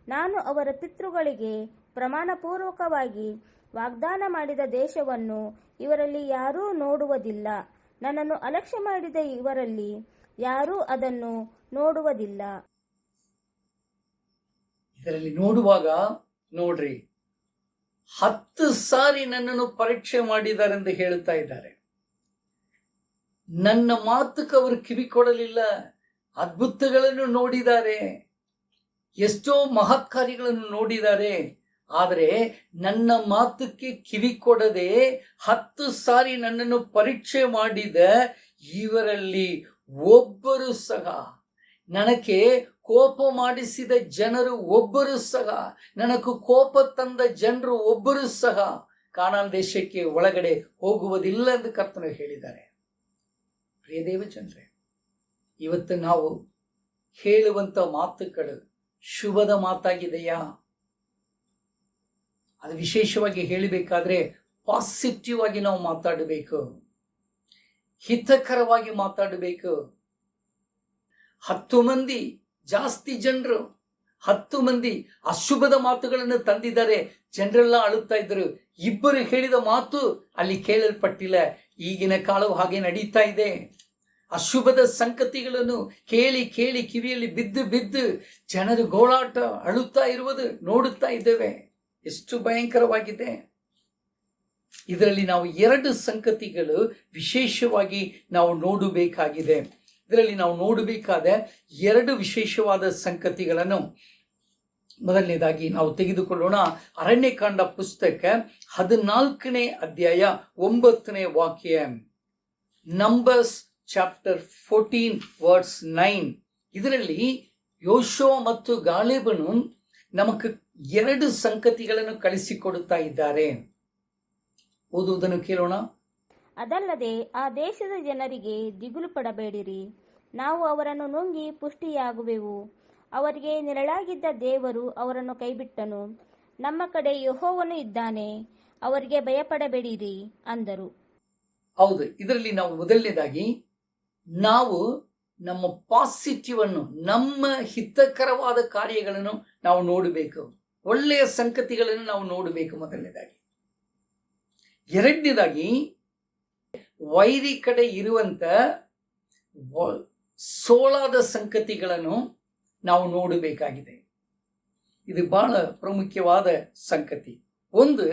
ನಾನು ಅವರ ಪಿತೃಗಳಿಗೆ ಪ್ರಮಾಣಪೂರ್ವಕವಾಗಿ ವಾಗ್ದಾನ ಮಾಡಿದ ದೇಶವನ್ನು ಇವರಲ್ಲಿ ಯಾರೂ ನೋಡುವುದಿಲ್ಲ. ನನ್ನನ್ನು ಅಲಕ್ಷ್ಯ ಮಾಡಿದ ಇವರಲ್ಲಿ ಯಾರೂ ಅದನ್ನು ನೋಡುವುದಿಲ್ಲ. ಇದರಲ್ಲಿ ನೋಡುವಾಗ ನೋಡ್ರಿ, 10 ಸಾರಿ ನನ್ನನ್ನು ಪರೀಕ್ಷೆ ಮಾಡಿದಾರೆಂದು ಹೇಳುತ್ತಾ ಇದ್ದಾರೆ. ನನ್ನ ಮಾತುಕ್ಕೆ ಅವರು ಕಿವಿ ಕೊಡಲಿಲ್ಲ. ಅದ್ಭುತಗಳನ್ನು ನೋಡಿದ್ದಾರೆ, ಎಷ್ಟೋ ಮಹತ್ ಕಾರ್ಯಗಳನ್ನು ನೋಡಿದ್ದಾರೆ. ಆದರೆ ನನ್ನ ಮಾತುಕ್ಕೆ ಕಿವಿ ಕೊಡದೆ 10 ಸಾರಿ ನನ್ನನ್ನು ಪರೀಕ್ಷೆ ಮಾಡಿದ ಇವರಲ್ಲಿ ಒಬ್ಬರು ಸಹ, ನನಗೆ ಕೋಪ ಮಾಡಿಸಿದ ಜನರು ಒಬ್ಬರು ಸಹ, ನನಗೆ ಕೋಪ ತಂದ ಜನರು ಒಬ್ಬರು ಸಹ ಕಾನಾನ್ ದೇಶಕ್ಕೆ ಒಳಗಡೆ ಹೋಗುವುದಿಲ್ಲ ಎಂದು ಕರ್ತನು ಹೇಳಿದ್ದಾರೆ. ಪ್ರಿಯ ದೇವಜನರೇ, ಇವತ್ತು ನಾವು ಹೇಳುವಂತ ಮಾತುಗಳು ಶುಭದ ಮಾತಾಗಿದೆಯಾ? ಅದು ವಿಶೇಷವಾಗಿ ಹೇಳಬೇಕಾದ್ರೆ ಪಾಸಿಟಿವ್ ಆಗಿ ನಾವು ಮಾತಾಡಬೇಕು, ಹಿತಕರವಾಗಿ ಮಾತಾಡಬೇಕು. 10 ಮಂದಿ, ಜಾಸ್ತಿ ಜನರು 10 ಮಂದಿ ಅಶುಭದ ಮಾತುಗಳನ್ನು ತಂದಿದ್ದಾರೆ. ಜನರೆಲ್ಲ ಅಳುತ್ತಾ ಇದ್ದರು. 2 ಹೇಳಿದ ಮಾತು ಅಲ್ಲಿ ಕೇಳಲ್ಪಟ್ಟಿಲ್ಲ. ಈಗಿನ ಕಾಲವು ಹಾಗೆ ನಡೀತಾ ಇದೆ. ಅಶುಭದ ಸಂಗತಿಗಳನ್ನು ಕೇಳಿ ಕೇಳಿ ಕಿವಿಯಲ್ಲಿ ಬಿದ್ದು ಜನರು ಗೋಳಾಟ ಅಳುತ್ತಾ ಇರುವುದು ನೋಡುತ್ತಾ ಇದ್ದೇವೆ. ಎಷ್ಟು ಭಯಂಕರವಾಗಿದೆ. ಇದರಲ್ಲಿ ನಾವು 2 ಸಂಗತಿಗಳು ವಿಶೇಷವಾಗಿ ನಾವು ನೋಡಬೇಕಾಗಿದೆ. ಇದರಲ್ಲಿ ನಾವು ನೋಡಬೇಕಾದ 2 ವಿಶೇಷವಾದ ಸಂಗತಿಗಳನ್ನು ಮೊದಲನೇದಾಗಿ ನಾವು ತೆಗೆದುಕೊಳ್ಳೋಣ. ಅರಣ್ಯಕಾಂಡ ಪುಸ್ತಕ 14ನೇ ಅಧ್ಯಾಯ 9ನೇ ವಾಕ್ಯ, ನಂಬರ್ಸ್ ಚಾಪ್ಟರ್ 14 ವರ್ಸ್ 9. ಇದರಲ್ಲಿ ಯೋಶುವ ಮತ್ತು ಗಾಲೇಬನು ನಮಗೆ 2 ಸಂಗತಿಗಳನ್ನು ಕಳಿಸಿಕೊಡುತ್ತಾ ಇದ್ದಾರೆ. ಓದುವುದನ್ನು ಕೇಳೋಣ. ಅದಲ್ಲದೆ ಆ ದೇಶದ ಜನರಿಗೆ ದಿಗುಲು ಪಡಬೇಡಿರಿ, ನಾವು ಅವರನ್ನು ನುಂಗಿ ಪುಷ್ಟಿಯಾಗುವೆವು. ಅವರಿಗೆ ನೆರಳಾಗಿದ್ದ ದೇವರು ಅವರನ್ನು ಕೈಬಿಟ್ಟನು. ನಮ್ಮ ಕಡೆ ಯೆಹೋವನು ಇದ್ದಾನೆ, ಅವರಿಗೆ ಭಯಪಡಬೇಡಿರಿ ಅಂದರು. ಹೌದು, ಇದರಲ್ಲಿ ನಾವು ಮೊದಲನೇದಾಗಿ ನಾವು ನಮ್ಮ ಪಾಸಿಟಿವ್ ಅನ್ನು, ನಮ್ಮ ಹಿತಕರವಾದ ಕಾರ್ಯಗಳನ್ನು ನಾವು ನೋಡಬೇಕು. ಒಳ್ಳೆಯ ಸಂಗತಿಗಳನ್ನು ನಾವು ನೋಡಬೇಕು ಮೊದಲನೇದಾಗಿ. ಎರಡನೇದಾಗಿ ವೈರಿ ಕಡೆ ಇರುವಂತ ಸೋಳಾದ ಸಂಗತಿಗಳನ್ನು ನಾವು ನೋಡಬೇಕಾಗಿದೆ. ಇದು ಬಹಳ ಪ್ರಾಮುಖ್ಯವಾದ ಸಂಗತಿ. ಒಂದು,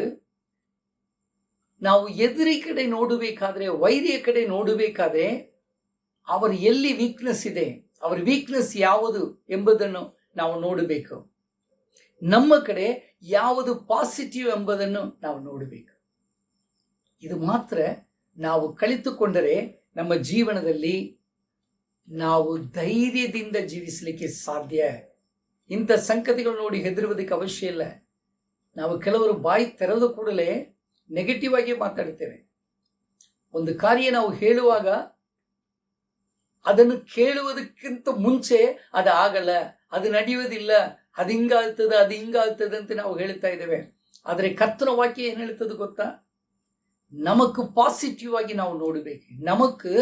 ನಾವು ಎದುರಿ ಕಡೆ ನೋಡಬೇಕಾದ್ರೆ, ವೈರಿಯ ಕಡೆ ನೋಡಬೇಕಾದ್ರೆ ಅವರ ಎಲ್ಲಿ ವೀಕ್ನೆಸ್ ಇದೆ, ಅವರ ವೀಕ್ನೆಸ್ ಯಾವುದು ಎಂಬುದನ್ನು ನಾವು ನೋಡಬೇಕು. ನಮ್ಮ ಕಡೆ ಯಾವುದು ಪಾಸಿಟಿವ್ ಎಂಬುದನ್ನು ನಾವು ನೋಡಬೇಕು. ಇದು ಮಾತ್ರ ನಾವು ಕಲಿತುಕೊಂಡರೆ ನಮ್ಮ ಜೀವನದಲ್ಲಿ ನಾವು ಧೈರ್ಯದಿಂದ ಜೀವಿಸಲಿಕ್ಕೆ ಸಾಧ್ಯ. ಇಂಥ ಸಂಗತಿಗಳು ನೋಡಿ ಹೆದರುವುದಕ್ಕೆ ಅವಶ್ಯ ಇಲ್ಲ. ನಾವು ಕೆಲವರು ಬಾಯಿ ತೆರೆದ ಕೂಡಲೇ ನೆಗೆಟಿವ್ ಆಗಿ ಮಾತಾಡ್ತೇವೆ. ಒಂದು ಕಾರ್ಯ ನಾವು ಹೇಳುವಾಗ ಅದನ್ನು ಕೇಳುವುದಕ್ಕಿಂತ ಮುಂಚೆ ಅದು ಆಗಲ್ಲ, ಅದು ನಡೆಯುವುದಿಲ್ಲ, ಅದು ಹಿಂಗಾಗ್ತದೆ, ಅದು ಹಿಂಗಾಗ್ತದೆ ಅಂತ ನಾವು ಹೇಳ್ತಾ ಇದ್ದೇವೆ. ಆದರೆ ಕರ್ತನ ವಾಕ್ಯ ಏನು ಹೇಳ್ತದೆ ಗೊತ್ತಾ? ನಮக்கு ಪಾಸಿಟಿವ್ ಆಗಿ ನಾವು ನೋಡಬೇಕು. ನಮக்கு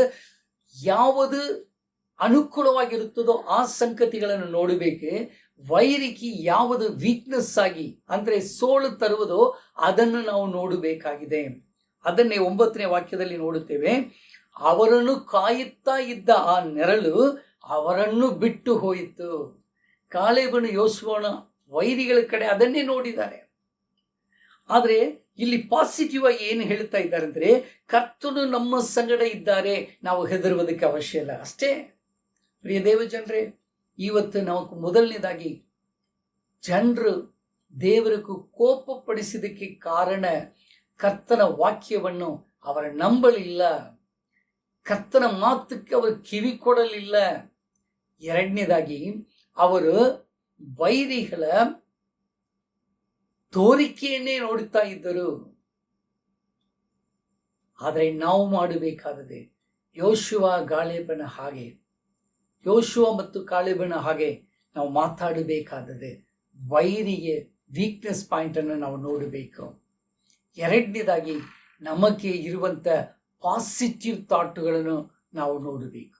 ಯಾವುದು ಅನುಕೂಲವಾಗಿರುತ್ತದೋ ಆ ಸಂಗತಿಗಳನ್ನು ನೋಡಬೇಕು. ವೈರಿಕಿ ಯಾವುದು ವೀಕ್ನೆಸ್ ಆಗಿ ಅಂದರೆ ಸೋಲು ತರುವುದೋ ಅದನ್ನು ನಾವು ನೋಡಬೇಕಾಗಿದೆ. ಅದನ್ನೇ 9ನೇ ವಾಕ್ಯದಲ್ಲಿ ನೋಡುತ್ತೇವೆ. ಅವರನ್ನು ಕಾಯುತ್ತಾ ಇದ್ದ ಆ ನೆರಳು ಅವರನ್ನು ಬಿಟ್ಟು ಹೋಯಿತು. ಕಾಲೇಬನು ಯೋಸುವನ ವೈರಿಗಳ ಕಡೆ ಅದನ್ನೇ ನೋಡಿದ್ದಾರೆ. ಆದರೆ ಇಲ್ಲಿ ಪಾಸಿಟಿವ್ ಆಗಿ ಏನು ಹೇಳ್ತಾ ಇದ್ದಾರೆ ಅಂದರೆ, ಕರ್ತನು ನಮ್ಮ ಸಂಗಡ ಇದ್ದಾರೆ, ನಾವು ಹೆದರುವುದಕ್ಕೆ ಅವಶ್ಯ ಇಲ್ಲ ಅಷ್ಟೇ. ಪ್ರಿಯ ದೇವಜನರೇ, ಇವತ್ತು ನಾವು ಮೊದಲನೇದಾಗಿ ಜನರು ದೇವರಿಗೂ ಕೋಪ ಪಡಿಸಿದಕ್ಕೆ ಕಾರಣ ಕರ್ತನ ವಾಕ್ಯವನ್ನು ಅವರು ನಂಬಲಿಲ್ಲ, ಕರ್ತನ ಮಾತಕ್ಕೆ ಅವರು ಕಿವಿ ಕೊಡಲಿಲ್ಲ. ಎರಡನೇದಾಗಿ ಅವರು ವೈರಿಗಳ ತೋರಿಕೆಯನ್ನೇ ನೋಡುತ್ತಾ ಇದ್ದರು. ಆದರೆ ನಾವು ಮಾಡಬೇಕಾದದೆ ಯೋಶುವ ಕಾಲೇಬನ ಹಾಗೆ, ಯೋಶುವ ಮತ್ತು ಕಾಲೇಬನ ಹಾಗೆ ನಾವು ಮಾತಾಡಬೇಕಾದದೆ ವೈರಿಗೆ ವೀಕ್ನೆಸ್ ಪಾಯಿಂಟನ್ನು ನಾವು ನೋಡಬೇಕು. ಎರಡನೇದಾಗಿ ನಮಗೆ ಇರುವಂಥ ಪಾಸಿಟಿವ್ ಥಾಟ್ಗಳನ್ನು ನಾವು ನೋಡಬೇಕು.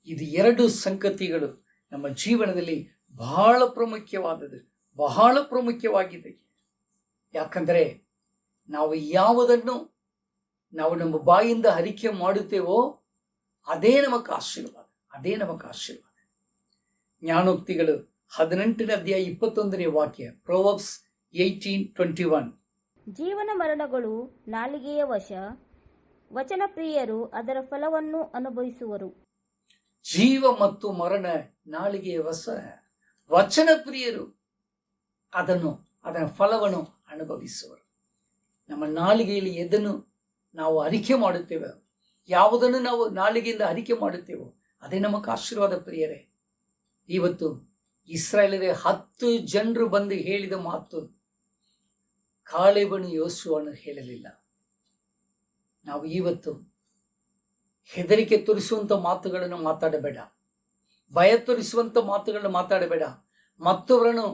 ಇದು ಎರಡು ಸಂಗತಿಗಳು ನಮ್ಮ ಜೀವನದಲ್ಲಿ ಬಹಳ ಪ್ರಾಮುಖ್ಯವಾದದ್ದು, ಬಹಳ ಪ್ರಾಮುಖ್ಯವಾಗಿದೆ. ಯಾಕಂದರೆ ನಾವು ಯಾವುದನ್ನು ನಾವು ನಮ್ಮ ಬಾಯಿಂದ ಅರಿಕೆ ಮಾಡುತ್ತೇವೋ ಅದೇ ನಮಗೆ ಆಶೀರ್ವಾದ, ಅದೇ ನಮಗೆ ಆಶೀರ್ವಾದ. ಜ್ಞಾನೋಕ್ತಿಗಳು 18ನೇ ಅಧ್ಯಾಯ 21ನೇ ವಾಕ್ಯ, ಪ್ರೊವರ್ಬ್ಸ್ 18:21. ಜೀವನ ಮರಣಗಳು ನಾಲಿಗೆಯ ವಶ, ವಚನ ಪ್ರಿಯರು ಅದರ ಫಲವನ್ನು ಅನುಭವಿಸುವರು. ಜೀವ ಮತ್ತು ಮರಣ ನಾಲಿಗೆಯ ವಶ, ವಚನ ಪ್ರಿಯರು ಅದರ ಫಲವನ್ನು ಅನುಭವಿಸುವರು. ನಮ್ಮ ನಾಲಿಗೆಯಲ್ಲಿ ಎದನ್ನು ನಾವು ಅರಿಕೆ ಮಾಡುತ್ತೇವೆ, ಯಾವುದನ್ನು ನಾವು ನಾಲಿಗೆಯಿಂದ ಅರಿಕೆ ಮಾಡುತ್ತೇವೋ ಅದೇ ನಮಗೆ ಆಶೀರ್ವಾದ. ಪ್ರಿಯರೇ, ಇವತ್ತು ಇಸ್ರಾಯೇಲರೇ 10 ಜನರು ಬಂದು ಹೇಳಿದ ಮಾತು ಕಾಲೇಬನು ಯೋಸುವನು ಹೇಳಲಿಲ್ಲ. ನಾವು ಇವತ್ತು ಹೆದರಿಕೆ ತೋರಿಸುವಂಥ ಮಾತುಗಳನ್ನು ಮಾತಾಡಬೇಡ, ಭಯ ತೋರಿಸುವಂಥ ಮಾತುಗಳನ್ನು ಮಾತಾಡಬೇಡ, ಮತ್ತೊಬ್ಬರನ್ನು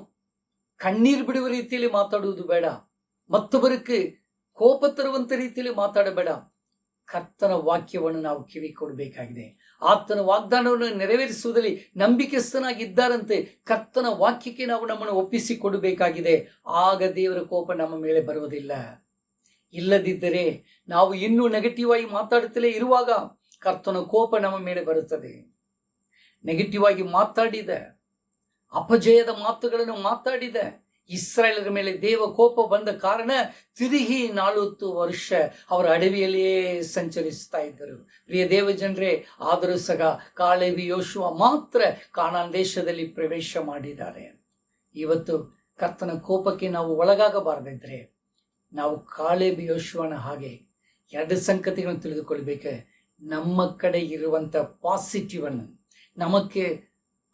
ಕಣ್ಣೀರು ಬಿಡುವ ರೀತಿಯಲ್ಲಿ ಮಾತಾಡುವುದು ಬೇಡ, ಮತ್ತೊಬ್ಬರಿಗೆ ಕೋಪ ತರುವಂಥ ರೀತಿಯಲ್ಲಿ ಮಾತಾಡಬೇಡ. ಕರ್ತನ ವಾಕ್ಯವನ್ನು ನಾವು ಕಿವಿ ಕೊಡಬೇಕಾಗಿದೆ. ಆತನ ವಾಗ್ದಾನವನ್ನು ನೆರವೇರಿಸುವುದರಲ್ಲಿ ನಂಬಿಕೆಸ್ಥನಾಗಿದ್ದಾರಂತೆ ಕರ್ತನ ವಾಕ್ಯಕ್ಕೆ ನಾವು ನಮ್ಮನ್ನು ಒಪ್ಪಿಸಿಕೊಡಬೇಕಾಗಿದೆ. ಆಗ ದೇವರ ಕೋಪ ನಮ್ಮ ಮೇಲೆ ಬರುವುದಿಲ್ಲ. ಇಲ್ಲದಿದ್ದರೆ ನಾವು ಇನ್ನೂ ನೆಗೆಟಿವ್ ಆಗಿ ಮಾತಾಡುತ್ತಲೇ ಇರುವಾಗ ಕರ್ತನ ಕೋಪ ನಮ್ಮ ಮೇಲೆ ಬರುತ್ತದೆ. ನೆಗೆಟಿವ್ ಆಗಿ ಮಾತಾಡಿದ, ಅಪಜಯದ ಮಾತುಗಳನ್ನು ಮಾತಾಡಿದ ಇಸ್ರಾಯೇಲರ ಮೇಲೆ ದೇವ ಕೋಪ ಬಂದ ಕಾರಣ ತಿರುಗಿ 40 ವರ್ಷ ಅವರ ಅಡವಿಯಲ್ಲಿಯೇ ಸಂಚರಿಸ್ತಾ ಇದ್ದರು. ಪ್ರಿಯ ದೇವಜನರೇ, ಆದರೂ ಸಹ ಕಾಲೇಬು ಯೋಶುವ ಮಾತ್ರ ಕಾನಾನ್ ದೇಶದಲ್ಲಿ ಪ್ರವೇಶ ಮಾಡಿದ್ದಾರೆ. ಇವತ್ತು ಕರ್ತನ ಕೋಪಕ್ಕೆ ನಾವು ಒಳಗಾಗಬಾರದಿದ್ರೆ ನಾವು ಕಾಲೇಬು ಯೋಶುವನ ಹಾಗೆ 2 ಸಂಗತಿಗಳನ್ನು ತಿಳಿದುಕೊಳ್ಬೇಕು. ನಮ್ಮ ಕಡೆ ಇರುವಂಥ ಪಾಸಿಟಿವ್ ಅನ್ನು, ನಮಗೆ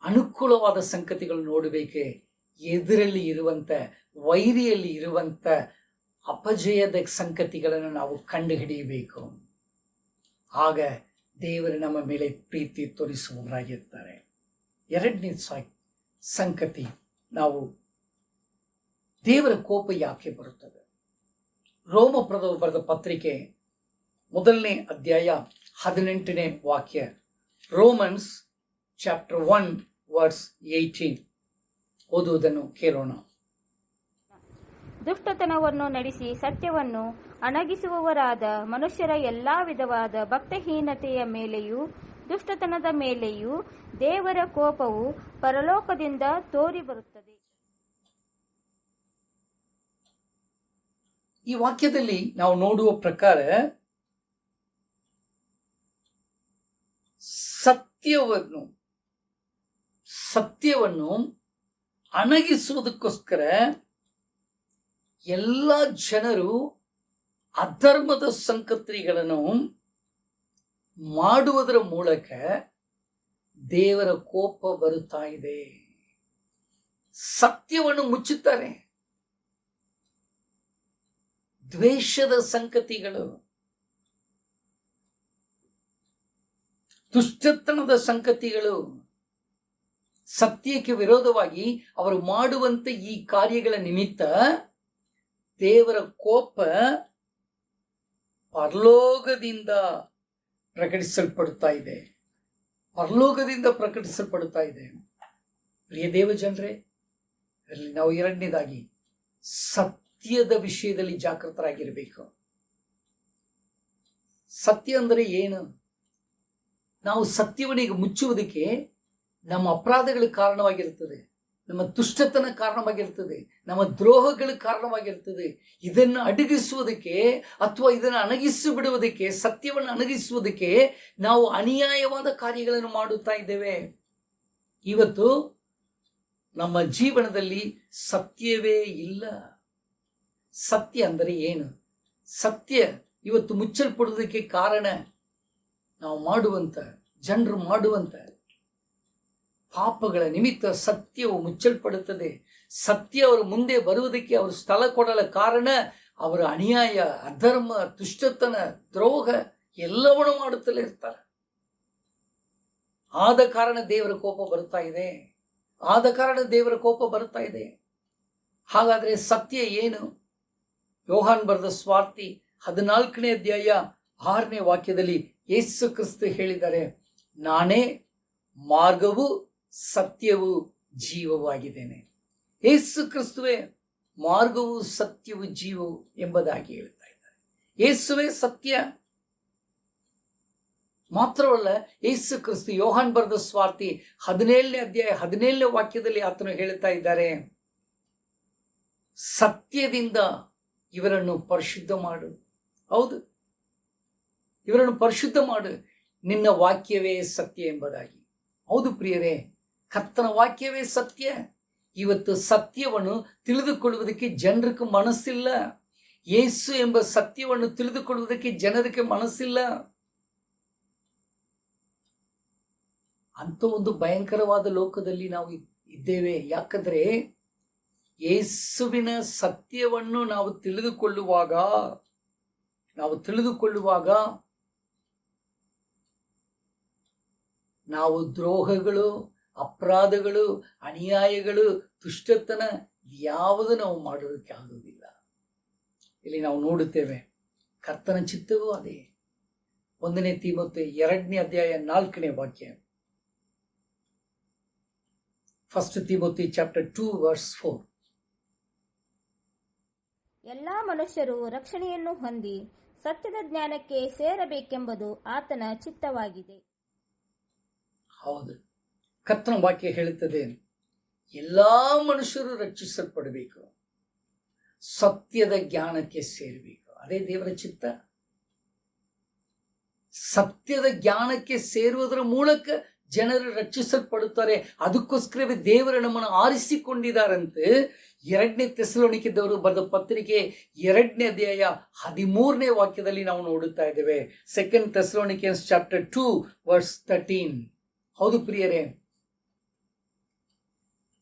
ಅನುಕೂಲವಾದ ಸಂಗತಿಗಳು ನೋಡಬೇಕೆ, ಎದುರಲ್ಲಿ ಇರುವಂಥ ವೈರಿಯಲ್ಲಿ ಇರುವಂಥ ಅಪಜಯದ ಸಂಗತಿಗಳನ್ನು ನಾವು ಕಂಡುಹಿಡಿಯಬೇಕು. ಆಗ ದೇವರು ನಮ್ಮ ಮೇಲೆ ಪ್ರೀತಿ ತೋರಿಸುವವರಾಗಿರ್ತಾರೆ. ಎರಡನೇ ಸಂಗತಿ, ನಾವು ದೇವರ ಕೋಪ ಯಾಕೆ ಬರುತ್ತದೆ? ರೋಮಪುರದವರು ಬರೆದ ಪತ್ರಿಕೆ 1ನೇ ಅಧ್ಯಾಯ 18ನೇ ವಾಕ್ಯ, ರೋಮನ್ಸ್ ಚಾಪ್ಟರ್ 1 ವರ್ಸ್ 18. ಓದುವುದನ್ನು ಕೇಳೋಣ. ದುಷ್ಟತನವನ್ನು ನಡೆಸಿ ಸತ್ಯವನ್ನು ಅಣಗಿಸುವವರಾದ ಮನುಷ್ಯರ ಎಲ್ಲಾ ವಿಧವಾದ ಭಕ್ತಹೀನತೆಯ ಮೇಲೆಯೂ ದುಷ್ಟತನದ ಮೇಲೆಯೂ ದೇವರ ಕೋಪವು ಪರಲೋಕದಿಂದ ತೋರಿ ಬರುತ್ತದೆ. ಈ ವಾಕ್ಯದಲ್ಲಿ ನಾವು ನೋಡುವ ಪ್ರಕಾರ ಸತ್ಯವನ್ನು ಅಣಗಿಸುವುದಕ್ಕೋಸ್ಕರ ಎಲ್ಲ ಜನರು ಅಧರ್ಮದ ಸಂಗತಿಗಳನ್ನು ಮಾಡುವುದರ ಮೂಲಕ ದೇವರ ಕೋಪ ಬರುತ್ತಾ ಇದೆ. ಸತ್ಯವನ್ನು ಮುಚ್ಚುತ್ತಾರೆ. ದ್ವೇಷದ ಸಂಗತಿಗಳು, ದುಷ್ಟತನದ ಸಂಗತಿಗಳು, ಸತ್ಯಕ್ಕೆ ವಿರೋಧವಾಗಿ ಅವರು ಮಾಡುವಂತೆ ಈ ಕಾರ್ಯಗಳ ನಿಮಿತ್ತ ದೇವರ ಕೋಪ ಪರಲೋಕದಿಂದ ಪ್ರಕಟಿಸಲ್ಪಡುತ್ತಾ ಇದೆ. ಪರಲೋಕದಿಂದ ಪ್ರಕಟಿಸಲ್ಪಡುತ್ತಾ ಇದೆ. ಪ್ರಿಯ ದೇವ ಜನರೇ, ಅದರಲ್ಲಿ ನಾವು ಎರಡನೇದಾಗಿ ಸತ್ಯದ ವಿಷಯದಲ್ಲಿ ಜಾಗೃತರಾಗಿರಬೇಕು. ಸತ್ಯ ಅಂದರೆ ಏನು? ನಾವು ಸತ್ಯವನಿಗೆ ಮುಚ್ಚುವುದಕ್ಕೆ ನಮ್ಮ ಅಪರಾಧಗಳ ಕಾರಣವಾಗಿರುತ್ತದೆ, ನಮ್ಮ ದುಷ್ಟತನ ಕಾರಣವಾಗಿರ್ತದೆ, ನಮ್ಮ ದ್ರೋಹಗಳ ಕಾರಣವಾಗಿರ್ತದೆ. ಇದನ್ನು ಅಡಗಿಸುವುದಕ್ಕೆ ಅಥವಾ ಇದನ್ನು ಅಣಗಿಸಿ ಬಿಡುವುದಕ್ಕೆ, ಸತ್ಯವನ್ನು ಅಣಗಿಸುವುದಕ್ಕೆ ನಾವು ಅನ್ಯಾಯವಾದ ಕಾರ್ಯಗಳನ್ನು ಮಾಡುತ್ತಾ ಇದ್ದೇವೆ. ಇವತ್ತು ನಮ್ಮ ಜೀವನದಲ್ಲಿ ಸತ್ಯವೇ ಇಲ್ಲ. ಸತ್ಯ ಅಂದರೆ ಏನು? ಸತ್ಯ ಇವತ್ತು ಮುಚ್ಚಲ್ಪಡುವುದಕ್ಕೆ ಕಾರಣ ನಾವು ಮಾಡುವಂಥ, ಜನರು ಮಾಡುವಂಥ ಪಾಪಗಳ ನಿಮಿತ್ತ ಸತ್ಯವು ಮುಚ್ಚಲ್ಪಡುತ್ತದೆ. ಸತ್ಯ ಅವರ ಮುಂದೆ ಬರುವುದಕ್ಕೆ ಅವರು ಸ್ಥಳ ಕೊಡಲ ಕಾರಣ ಅವರ ಅನ್ಯಾಯ, ಅಧರ್ಮ, ದುಷ್ಟತನ, ದ್ರೋಹ ಎಲ್ಲವನ್ನೂ ಮಾಡುತ್ತಲೇ ಇರ್ತಾರೆ. ಆದ ಕಾರಣ ದೇವರ ಕೋಪ ಬರ್ತಾ ಇದೆ. ಹಾಗಾದರೆ ಸತ್ಯ ಏನು? ಯೋಹಾನ್ ಬರೆದ ಸ್ವಾರ್ಥಿ 14ನೇ ಅಧ್ಯಾಯ 6ನೇ ವಾಕ್ಯದಲ್ಲಿ ಯೇಸು ಕ್ರಿಸ್ತ ಹೇಳಿದ್ದಾರೆ, ನಾನೇ ಮಾರ್ಗವು ಸತ್ಯವು ಜೀವವಾಗಿದ್ದೇನೆ. ಯೇಸು ಕ್ರಿಸ್ತುವೇ ಮಾರ್ಗವು ಸತ್ಯವು ಜೀವವು ಎಂಬುದಾಗಿ ಹೇಳ್ತಾ ಇದ್ದಾರೆ. ಯೇಸುವೇ ಸತ್ಯ. ಮಾತ್ರವಲ್ಲ, ಯೇಸು ಕ್ರಿಸ್ತು ಯೋಹಾನ್ ಬರೆದ ಸ್ವಾರ್ಥಿ 17ನೇ ಅಧ್ಯಾಯ 17ನೇ ವಾಕ್ಯದಲ್ಲಿ ಆತನು ಹೇಳ್ತಾ ಇದ್ದಾರೆ, ಸತ್ಯದಿಂದ ಇವರನ್ನು ಪರಿಶುದ್ಧ ಮಾಡು. ಹೌದು, ಇವರನ್ನು ಪರಿಶುದ್ಧ ಮಾಡು, ನಿನ್ನ ವಾಕ್ಯವೇ ಸತ್ಯ ಎಂಬುದಾಗಿ. ಹೌದು ಪ್ರಿಯರೇ, ಕರ್ತನ ವಾಕ್ಯವೇ ಸತ್ಯ. ಇವತ್ತು ಸತ್ಯವನ್ನು ತಿಳಿದುಕೊಳ್ಳುವುದಕ್ಕೆ ಜನರಿಗೆ ಮನಸ್ಸಿಲ್ಲ. ಯೇಸು ಎಂಬ ಸತ್ಯವನ್ನು ತಿಳಿದುಕೊಳ್ಳುವುದಕ್ಕೆ ಜನರಿಗೆ ಮನಸ್ಸಿಲ್ಲ. ಅಂತ ಒಂದು ಭಯಂಕರವಾದ ಲೋಕದಲ್ಲಿ ನಾವು ಇದ್ದೇವೆ. ಯಾಕಂದ್ರೆ ಯೇಸುವಿನ ಸತ್ಯವನ್ನು ನಾವು ತಿಳಿದುಕೊಳ್ಳುವಾಗ ನಾವು ದ್ರೋಹಗಳು, ಅಪರಾಧಗಳು, ಅನ್ಯಾಯಗಳು, ದುಷ್ಟತನ ಯಾವುದು ನಾವು ಮಾಡೋದಕ್ಕೆ ಆಗುವುದಿಲ್ಲ. ಇಲ್ಲಿ ನಾವು ನೋಡುತ್ತೇವೆ, ಕರ್ತನ ಚಿತ್ತವೂ ಅದೇ. 1ನೇ ತಿಮೋಥೆ 2ನೇ ಅಧ್ಯಾಯ 4ನೇ ವಾಕ್ಯ. 1 Timothy chapter 2 verse 4. ಎಲ್ಲ ಮನುಷ್ಯರು ರಕ್ಷಣೆಯನ್ನು ಹೊಂದಿ ಸತ್ಯದ ಜ್ಞಾನಕ್ಕೆ ಸೇರಬೇಕೆಂಬುದು ಆತನ ಚಿತ್ತವಾಗಿದೆ. ಹೌದು, ಕರ್ತನ ವಾಕ್ಯ ಹೇಳುತ್ತದೆ, ಎಲ್ಲಾ ಮನುಷ್ಯರು ರಕ್ಷಿಸಲ್ಪಡಬೇಕು, ಸತ್ಯದ ಜ್ಞಾನಕ್ಕೆ ಸೇರಬೇಕು. ಅದೇ ದೇವರ ಚಿತ್ತ. ಸತ್ಯದ ಜ್ಞಾನಕ್ಕೆ ಸೇರುವುದರ ಮೂಲಕ ಜನರು ರಕ್ಷಿಸಲ್ಪಡುತ್ತಾರೆ. ಅದಕ್ಕೋಸ್ಕರವೇ ದೇವರು ನಮ್ಮನ್ನು ಆರಿಸಿಕೊಂಡಿದ್ದಾರಂತೆ. 2ನೇ ಥೆಸಲೋನಿಕದವರು ಬರೆದ ಪತ್ರಿಕೆ 2ನೇ ಅಧ್ಯಾಯ 13ನೇ ವಾಕ್ಯದಲ್ಲಿ ನಾವು ನೋಡುತ್ತಾ ಇದ್ದೇವೆ. 2 Thessalonians chapter 2 verse 13. ಹೌದು ಪ್ರಿಯರೇ,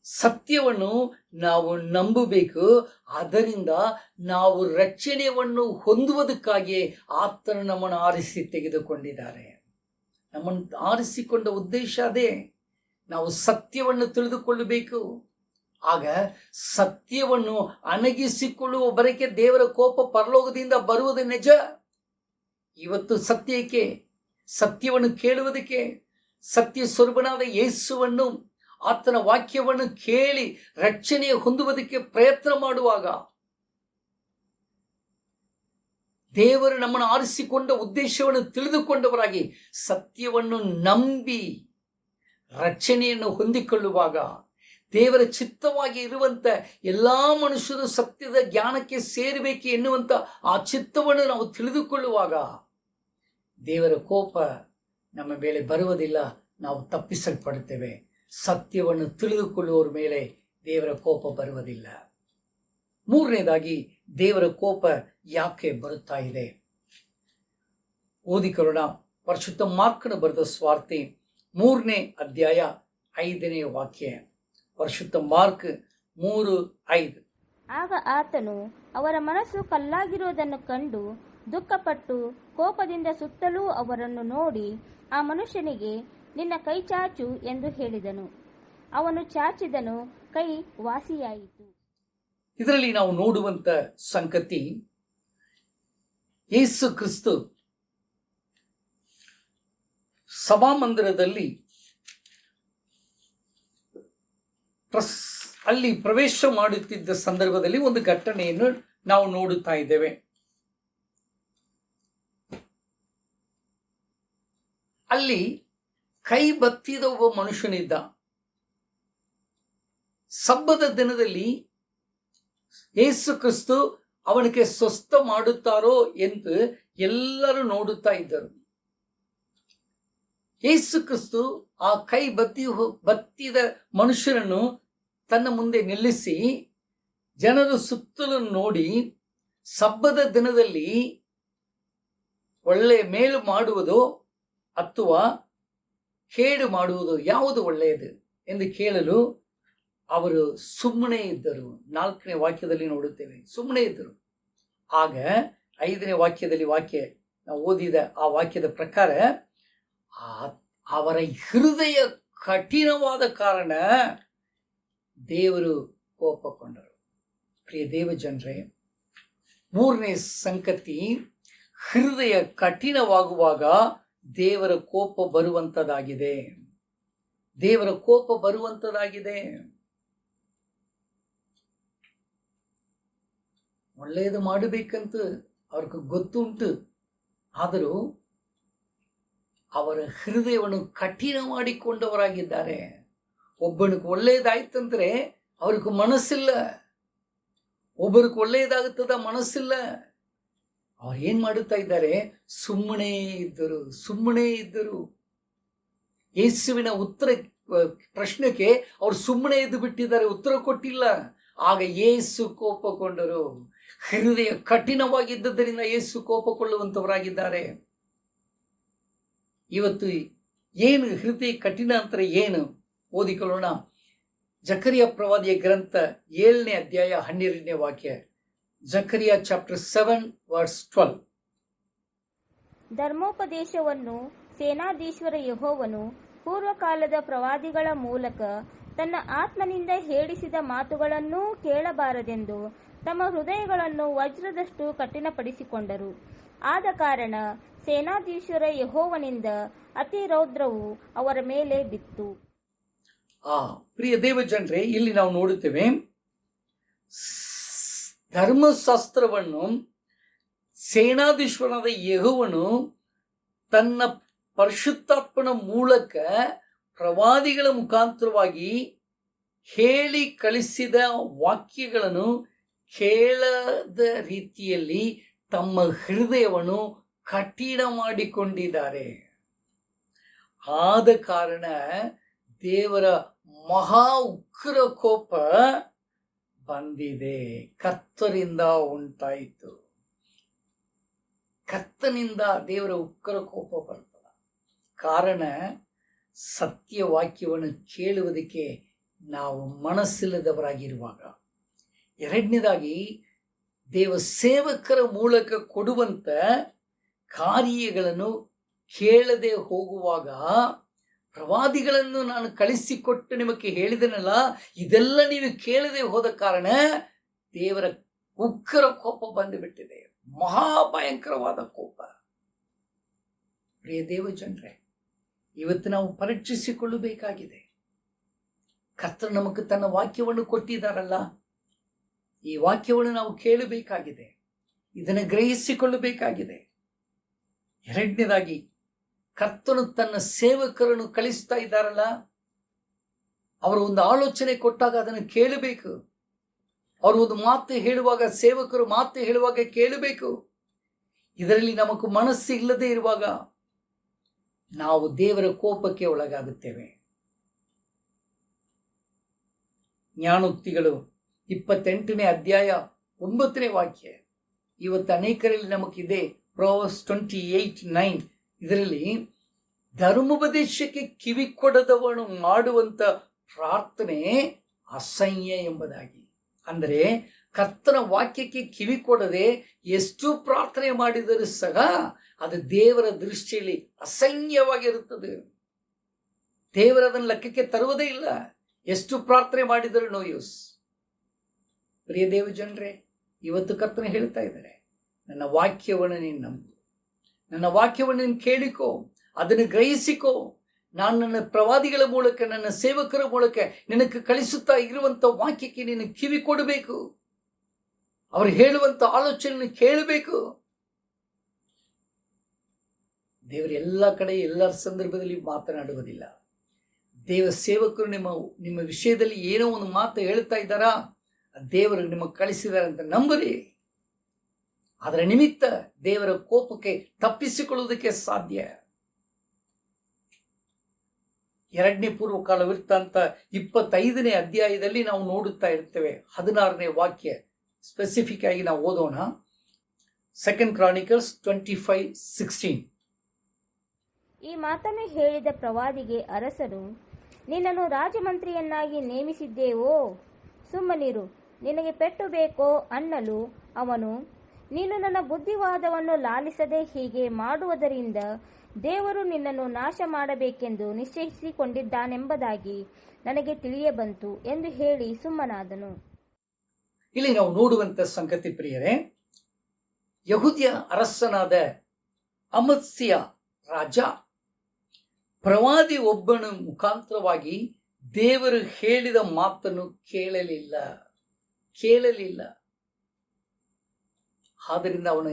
ಸತ್ಯವನ್ನು ನಾವು ನಂಬಬೇಕು. ಅದರಿಂದ ನಾವು ರಕ್ಷಣೆಯನ್ನು ಹೊಂದುವುದಕ್ಕಾಗಿ ಆತನು ನಮ್ಮನ್ನು ಆರಿಸಿ ತೆಗೆದುಕೊಂಡಿದ್ದಾರೆ. ನಮ್ಮನ್ನು ಆರಿಸಿಕೊಂಡ ಉದ್ದೇಶ ಅದೇ. ನಾವು ಸತ್ಯವನ್ನು ತಿಳಿದುಕೊಳ್ಳಬೇಕು. ಆಗ ಸತ್ಯವನ್ನು ಅಣಗಿಸಿಕೊಳ್ಳುವ ಬರಕೆ ದೇವರ ಕೋಪ ಪರಲೋಕದಿಂದ ಬರುವುದು ನಿಜ. ಇವತ್ತು ಸತ್ಯವನ್ನು ಕೇಳುವುದಕ್ಕೆ, ಸತ್ಯ ಸ್ವರೂಪನಾದ ಯೇಸುವನ್ನು, ಆತನ ವಾಕ್ಯವನ್ನು ಕೇಳಿ ರಕ್ಷಣೆ ಹೊಂದುವುದಕ್ಕೆ ಪ್ರಯತ್ನ ಮಾಡುವಾಗ ದೇವರು ನಮ್ಮನ್ನು ಆರಿಸಿಕೊಂಡ ಉದ್ದೇಶವನ್ನು ತಿಳಿದುಕೊಂಡವರಾಗಿ ಸತ್ಯವನ್ನು ನಂಬಿ ರಕ್ಷಣೆಯನ್ನು ಹೊಂದಿಕೊಳ್ಳುವಾಗ, ದೇವರ ಚಿತ್ತವಾಗಿ ಇರುವಂಥ ಎಲ್ಲ ಮನುಷ್ಯರು ಸತ್ಯದ ಜ್ಞಾನಕ್ಕೆ ಸೇರಬೇಕು ಎನ್ನುವಂಥ ಆ ಚಿತ್ತವನ್ನು ನಾವು ತಿಳಿದುಕೊಳ್ಳುವಾಗ ದೇವರ ಕೋಪ ನಮ್ಮ ಮೇಲೆ ಬರುವುದಿಲ್ಲ. ನಾವು ತಪ್ಪಿಸಲ್ಪಡುತ್ತೇವೆ. ಸತ್ಯವನ್ನು ತಿಳಿದುಕೊಳ್ಳುವವರ ಮೇಲೆ ದೇವರ ಕೋಪ ಬರುವುದಿಲ್ಲ. ಮೂರನೇದಾಗಿ ದೇವರ ಕೋಪ ಯಾಕೆ ಬರುತ್ತಾ ಇದೆ? ಓದಿಕೊಳ್ಳೋಣ. ಪರಿಶುದ್ಧ ಮಾರ್ಕನ ಬರೆದ ಸ್ವಾರ್ತೆ 3ನೇ ಅಧ್ಯಾಯ 5ನೇ ವಾಕ್ಯ. ಪರಿಶುದ್ಧ ಮಾರ್ಕ್ 3:5. ಆಗ ಆತನು ಅವರ ಮನಸ್ಸು ಕಲ್ಲಾಗಿರುವುದನ್ನು ಕಂಡು ದುಃಖಪಟ್ಟು ಕೋಪದಿಂದ ಸುತ್ತಲೂ ಅವರನ್ನು ನೋಡಿ ಆ ಮನುಷ್ಯನಿಗೆ, ನಿನ್ನ ಕೈ ಚಾಚು ಎಂದು ಹೇಳಿದನು. ಅವನು ಚಾಚಿದನು, ಕೈ ವಾಸಿಯಾಯಿತು. ಇದರಲ್ಲಿ ನಾವು ನೋಡುವಂತ ಸಂಗತಿ, ಯೇಸು ಕ್ರಿಸ್ತು ಸಭಾಮಂದಿರದಲ್ಲಿ ಅಲ್ಲಿ ಪ್ರವೇಶ ಮಾಡುತ್ತಿದ್ದ ಸಂದರ್ಭದಲ್ಲಿ ಒಂದು ಘಟನೆಯನ್ನು ನಾವು ನೋಡುತ್ತಾ ಇದ್ದೇವೆ. ಅಲ್ಲಿ ಕೈ ಬತ್ತಿದ ಒಬ್ಬ ಮನುಷ್ಯನಿದ್ದ. ಸಬ್ಬದ ದಿನದಲ್ಲಿ ಯೇಸು ಕ್ರಿಸ್ತು ಅವನಿಗೆ ಸ್ವಸ್ಥ ಮಾಡುತ್ತಾರೋ ಎಂದು ಎಲ್ಲರೂ ನೋಡುತ್ತಾ ಇದ್ದರು. ಯೇಸು ಕ್ರಿಸ್ತು ಆ ಕೈ ಬತ್ತಿದ ಮನುಷ್ಯನನ್ನು ತನ್ನ ಮುಂದೆ ನಿಲ್ಲಿಸಿ ಜನರು ಸುತ್ತಲೂ ನೋಡಿ, ಸಬ್ಬದ ದಿನದಲ್ಲಿ ಒಳ್ಳೆ ಮೇಲು ಮಾಡುವುದು ಅಥವಾ ಕೇಡು ಮಾಡುವುದು ಯಾವುದು ಒಳ್ಳೆಯದು ಎಂದು ಕೇಳಲು ಅವರು ಸುಮ್ಮನೆ ಇದ್ದರು. 4ನೇ ವಾಕ್ಯದಲ್ಲಿ ನೋಡುತ್ತೇವೆ, ಸುಮ್ಮನೆ ಇದ್ದರು. ಆಗ 5ನೇ ವಾಕ್ಯದಲ್ಲಿ ನಾವು ಓದಿದ ಆ ವಾಕ್ಯದ ಪ್ರಕಾರ ಅವರ ಹೃದಯ ಕಠಿಣವಾದ ಕಾರಣ ದೇವರು ಕೋಪಗೊಂಡರು. ಪ್ರಿಯ ದೇವ ಜನರೇ, 3ನೇ ಸಂಗತಿ, ಹೃದಯ ಕಠಿಣವಾಗುವಾಗ ದೇವರ ಕೋಪ ಬರುವಂತದಾಗಿದೆ. ದೇವರ ಕೋಪ ಬರುವಂತದಾಗಿದೆ. ಒಳ್ಳೆಯದು ಮಾಡಬೇಕಂತ ಅವ್ರಿಗೆ ಗೊತ್ತುಂಟು, ಆದರೂ ಅವರ ಹೃದಯವನ್ನು ಕಠಿಣ ಮಾಡಿಕೊಂಡವರಾಗಿದ್ದಾರೆ. ಒಬ್ಬನಿಗೆ ಒಳ್ಳೆಯದಾಯ್ತಂದ್ರೆ ಅವ್ರಿಗೆ ಮನಸ್ಸಿಲ್ಲ, ಒಬ್ಬರಿಗೆ ಒಳ್ಳೆಯದಾಗುತ್ತದ ಮನಸ್ಸಿಲ್ಲ. ಅವ್ರು ಏನ್ ಮಾಡುತ್ತಾ ಇದ್ದಾರೆ? ಸುಮ್ಮನೆ ಇದ್ದರು. ಯೇಸುವಿನ ಪ್ರಶ್ನೆಗೆ ಅವ್ರು ಸುಮ್ಮನೆ ಇದ್ದು ಬಿಟ್ಟಿದ್ದಾರೆ, ಉತ್ತರ ಕೊಟ್ಟಿಲ್ಲ. ಆಗ ಯೇಸು ಕೋಪಗೊಂಡರು. ಹೃದಯ ಕಠಿಣವಾಗಿದ್ದರಿಂದ ಯೇಸು ಕೋಪಗೊಳ್ಳುವಂತವರಾಗಿದ್ದಾರೆ. ಇವತ್ತು ಏನು ಹೃದಯ ಕಠಿಣ ಅಂದ್ರೆ ಏನು? ಓದಿಕೊಳ್ಳೋಣ. ಜಕರಿಯ ಪ್ರವಾದಿಯ ಗ್ರಂಥ 7ನೇ ಅಧ್ಯಾಯ 12ನೇ ವಾಕ್ಯ. ಜಕರಿಯ ಚಾಪ್ಟರ್ 7 ವರ್ಸ್ 12. ಧರ್ಮೋಪದೇಶವನ್ನು ಸೇನಾಧೀಶ್ವರ ಯೆಹೋವನು ಪೂರ್ವಕಾಲದ ಪ್ರವಾದಿಗಳ ಮೂಲಕ ತನ್ನ ಆತ್ಮನಿಂದ ಹೇಳಿಸಿದ ಮಾತುಗಳನ್ನೂ ಕೇಳಬಾರದೆಂದು ತಮ್ಮ ಹೃದಯಗಳನ್ನು ವಜ್ರದಷ್ಟು ಕಠಿಣಪಡಿಸಿಕೊಂಡರು. ಆದ ಕಾರಣ ಸೇನಾಧೀಶ್ವರ ಯೆಹೋವನಿಂದ ಅತಿ ರೌದ್ರವು ಅವರ ಮೇಲೆ ಬಿತ್ತು. ಪ್ರಿಯ ದೇವ ಜನರೇ, ಇಲ್ಲಿ ನಾವು ನೋಡುತ್ತೇವೆ, ಧರ್ಮಶಾಸ್ತ್ರವನ್ನು ಸೇನಾಧೀಶ್ವರನಾದ ಯೆಹೋವನು ತನ್ನ ಪರಿಶುದ್ಧಾತ್ಮನ ಮೂಲಕ ಪ್ರವಾದಿಗಳ ಮುಖಾಂತರವಾಗಿ ಹೇಳಿ ಕಳಿಸಿದ ವಾಕ್ಯಗಳನ್ನು ಕೇಳದ ರೀತಿಯಲ್ಲಿ ತಮ್ಮ ಹೃದಯವನ್ನು ಕಠಿಣ ಮಾಡಿಕೊಂಡಿದ್ದಾರೆ. ಆದ ಕಾರಣ ದೇವರ ಮಹಾ ಉಗ್ರ ಕೋಪ ಬಂದಿದೆ. ಕರ್ತನಿಂದ ಉಂಟಾಯಿತು. ಕರ್ತನಿಂದ ದೇವರ ಉಗ್ರ ಕೋಪ ಬರ್ತದ. ಕಾರಣ ಸತ್ಯವಾಕ್ಯವನ್ನು ಕೇಳುವುದಕ್ಕೆ ನಾವು ಮನಸ್ಸಿಲ್ಲದವರಾಗಿರುವಾಗ. ಎರಡನೇದಾಗಿ, ದೇವ ಸೇವಕರ ಮೂಲಕ ಕೊಡುವಂತ ಕಾರ್ಯಗಳನ್ನು ಕೇಳದೆ ಹೋಗುವಾಗ, ಪ್ರವಾದಿಗಳನ್ನು ನಾನು ಕಳಿಸಿಕೊಟ್ಟು ನಿಮಗೆ ಹೇಳಿದನಲ್ಲ, ಇದೆಲ್ಲ ನೀವು ಕೇಳದೆ ಹೋದ ಕಾರಣ ದೇವರ ಉಗ್ರ ಕೋಪ ಬಂದುಬಿಟ್ಟಿದೆ. ಮಹಾಭಯಂಕರವಾದ ಕೋಪ. ಪ್ರಿಯ ದೇವ ಜನರೇ, ಇವತ್ತು ನಾವು ಪರೀಕ್ಷಿಸಿಕೊಳ್ಳಬೇಕಾಗಿದೆ. ಕರ್ತರು ನಮಗೆ ತನ್ನ ವಾಕ್ಯವನ್ನು ಕೊಟ್ಟಿದ್ದಾರಲ್ಲ, ಈ ವಾಕ್ಯವನ್ನು ನಾವು ಕೇಳಬೇಕಾಗಿದೆ, ಇದನ್ನು ಗ್ರಹಿಸಿಕೊಳ್ಳಬೇಕಾಗಿದೆ. ಎರಡನೇದಾಗಿ, ಕರ್ತನು ತನ್ನ ಸೇವಕರನ್ನು ಕಳಿಸ್ತಾ ಇದ್ದಾರಲ್ಲ, ಅವರು ಒಂದು ಆಲೋಚನೆ ಕೊಟ್ಟಾಗ ಅದನ್ನು ಕೇಳಬೇಕು. ಅವರು ಒಂದು ಮಾತು ಹೇಳುವಾಗ, ಸೇವಕರು ಮಾತು ಹೇಳುವಾಗ ಕೇಳಬೇಕು. ಇದರಲ್ಲಿ ನಮಗೆ ಮನಸ್ಸು ಇಲ್ಲದೆ ಇರುವಾಗ ನಾವು ದೇವರ ಕೋಪಕ್ಕೆ ಒಳಗಾಗುತ್ತೇವೆ. ಜ್ಞಾನೋಕ್ತಿಗಳು 28ನೇ ಅಧ್ಯಾಯ 9ನೇ ವಾಕ್ಯ. ಇವತ್ತು ಅನೇಕರಲ್ಲಿ ನಮಗಿದೆ Proverbs 28:9. ಇದರಲ್ಲಿ ಧರ್ಮೋಪದೇಶಕ್ಕೆ ಕಿವಿ ಕೊಡದವನು ಮಾಡುವಂತ ಪ್ರಾರ್ಥನೆ ಅಸಹ್ಯ ಎಂಬುದಾಗಿ. ಅಂದರೆ ಕರ್ತನ ವಾಕ್ಯಕ್ಕೆ ಕಿವಿ ಕೊಡದೆ ಎಷ್ಟು ಪ್ರಾರ್ಥನೆ ಮಾಡಿದರೂ ಸಹ ಅದು ದೇವರ ದೃಷ್ಟಿಯಲ್ಲಿ ಅಸಹ್ಯವಾಗಿರುತ್ತದೆ. ದೇವರದನ್ನು ಲೆಕ್ಕಕ್ಕೆ ತರುವುದೇ ಇಲ್ಲ. ಎಷ್ಟು ಪ್ರಾರ್ಥನೆ ಮಾಡಿದರೂ ನೋ ಯೂಸ್. ಪ್ರಿಯ ದೇವ ಜನರೇ, ಇವತ್ತು ಕರ್ತನೆ ಹೇಳ್ತಾ ಇದ್ದಾರೆ, ನನ್ನ ವಾಕ್ಯವನ್ನು ನೀನು ನಂಬು, ನನ್ನ ವಾಕ್ಯವನ್ನು ನೀನು ಕೇಳಿಕೋ, ಅದನ್ನು ಗ್ರಹಿಸಿಕೋ. ನಾನು ನನ್ನ ಪ್ರವಾದಿಗಳ ಮೂಲಕ, ನನ್ನ ಸೇವಕರ ಮೂಲಕ ನಿನಗೆ ಕಳಿಸುತ್ತಾ ಇರುವಂಥ ವಾಕ್ಯಕ್ಕೆ ನೀನು ಕಿವಿ ಕೊಡಬೇಕು. ಅವರು ಹೇಳುವಂಥ ಆಲೋಚನೆ ಕೇಳಬೇಕು. ದೇವರು ಎಲ್ಲ ಕಡೆ ಎಲ್ಲರ ಸಂದರ್ಭದಲ್ಲಿ ಮಾತನಾಡುವುದಿಲ್ಲ. ದೇವ ಸೇವಕರು ನಿಮ್ಮ ವಿಷಯದಲ್ಲಿ ಏನೋ ಒಂದು ಮಾತು ಹೇಳ್ತಾ ಇದ್ದಾರಾ, ದೇವರು ನಿಮಗೆ ಕಳಿಸಿದ್ದಾರೆ ಅಂತ ನಂಬರಿ. ಅದರ ನಿಮಿತ್ತ ದೇವರ ಕೋಪಕ್ಕೆ ತಪ್ಪಿಸಿಕೊಳ್ಳುವುದಕ್ಕೆ ಸಾಧ್ಯ. 2ನೇ ಪೂರ್ವಕಾಲ ವೃತ್ತಾಂತ 25ನೇ ಅಧ್ಯಾಯದಲ್ಲಿ ನಾವು ನೋಡುತ್ತಾ ಇರ್ತೇವೆ. 16ನೇ ವಾಕ್ಯ ಸ್ಪೆಸಿಫಿಕ್ ಆಗಿ ನಾವು ಓದೋಣ. 2 Chronicles 25:16. ಈ ಮಾತನ್ನು ಹೇಳಿದ ಪ್ರವಾದಿಗೆ ಅರಸನು, ನಿನ್ನನ್ನು ರಾಜಮಂತ್ರಿಯನ್ನಾಗಿ ನೇಮಿಸಿದ್ದೇವೋ, ಸುಮ್ಮನಿರು, ನಿನಗೆ ಪೆಟ್ಟು ಬೇಕೋ ಅನ್ನಲು ಅವನು, ನೀನು ನನ್ನ ಬುದ್ಧಿವಾದವನ್ನು ಲಾಲಿಸದೆ ಹೀಗೆ ಮಾಡುವುದರಿಂದ ದೇವರು ನಿನ್ನನ್ನು ನಾಶ ಮಾಡಬೇಕೆಂದು ನಿಶ್ಚಯಿಸಿಕೊಂಡಿದ್ದಾನೆಂಬುದಾಗಿ ನನಗೆ ತಿಳಿಯಬಂತು ಎಂದು ಹೇಳಿ ಸುಮ್ಮನಾದನು. ಇಲ್ಲಿ ನಾವು ನೋಡುವಂತ ಸಂಗತಿ ಪ್ರಿಯರೇ, ಯಹೂದ್ಯ ಅರಸನಾದ ಅಮತ್ಸಿಯ ರಾಜ ಪ್ರವಾದಿ ಒಬ್ಬನ ಮುಖಾಂತರವಾಗಿ ದೇವರು ಹೇಳಿದ ಮಾತನ್ನು ಕೇಳಲಿಲ್ಲ. ಆದ್ದರಿಂದ ಅವನ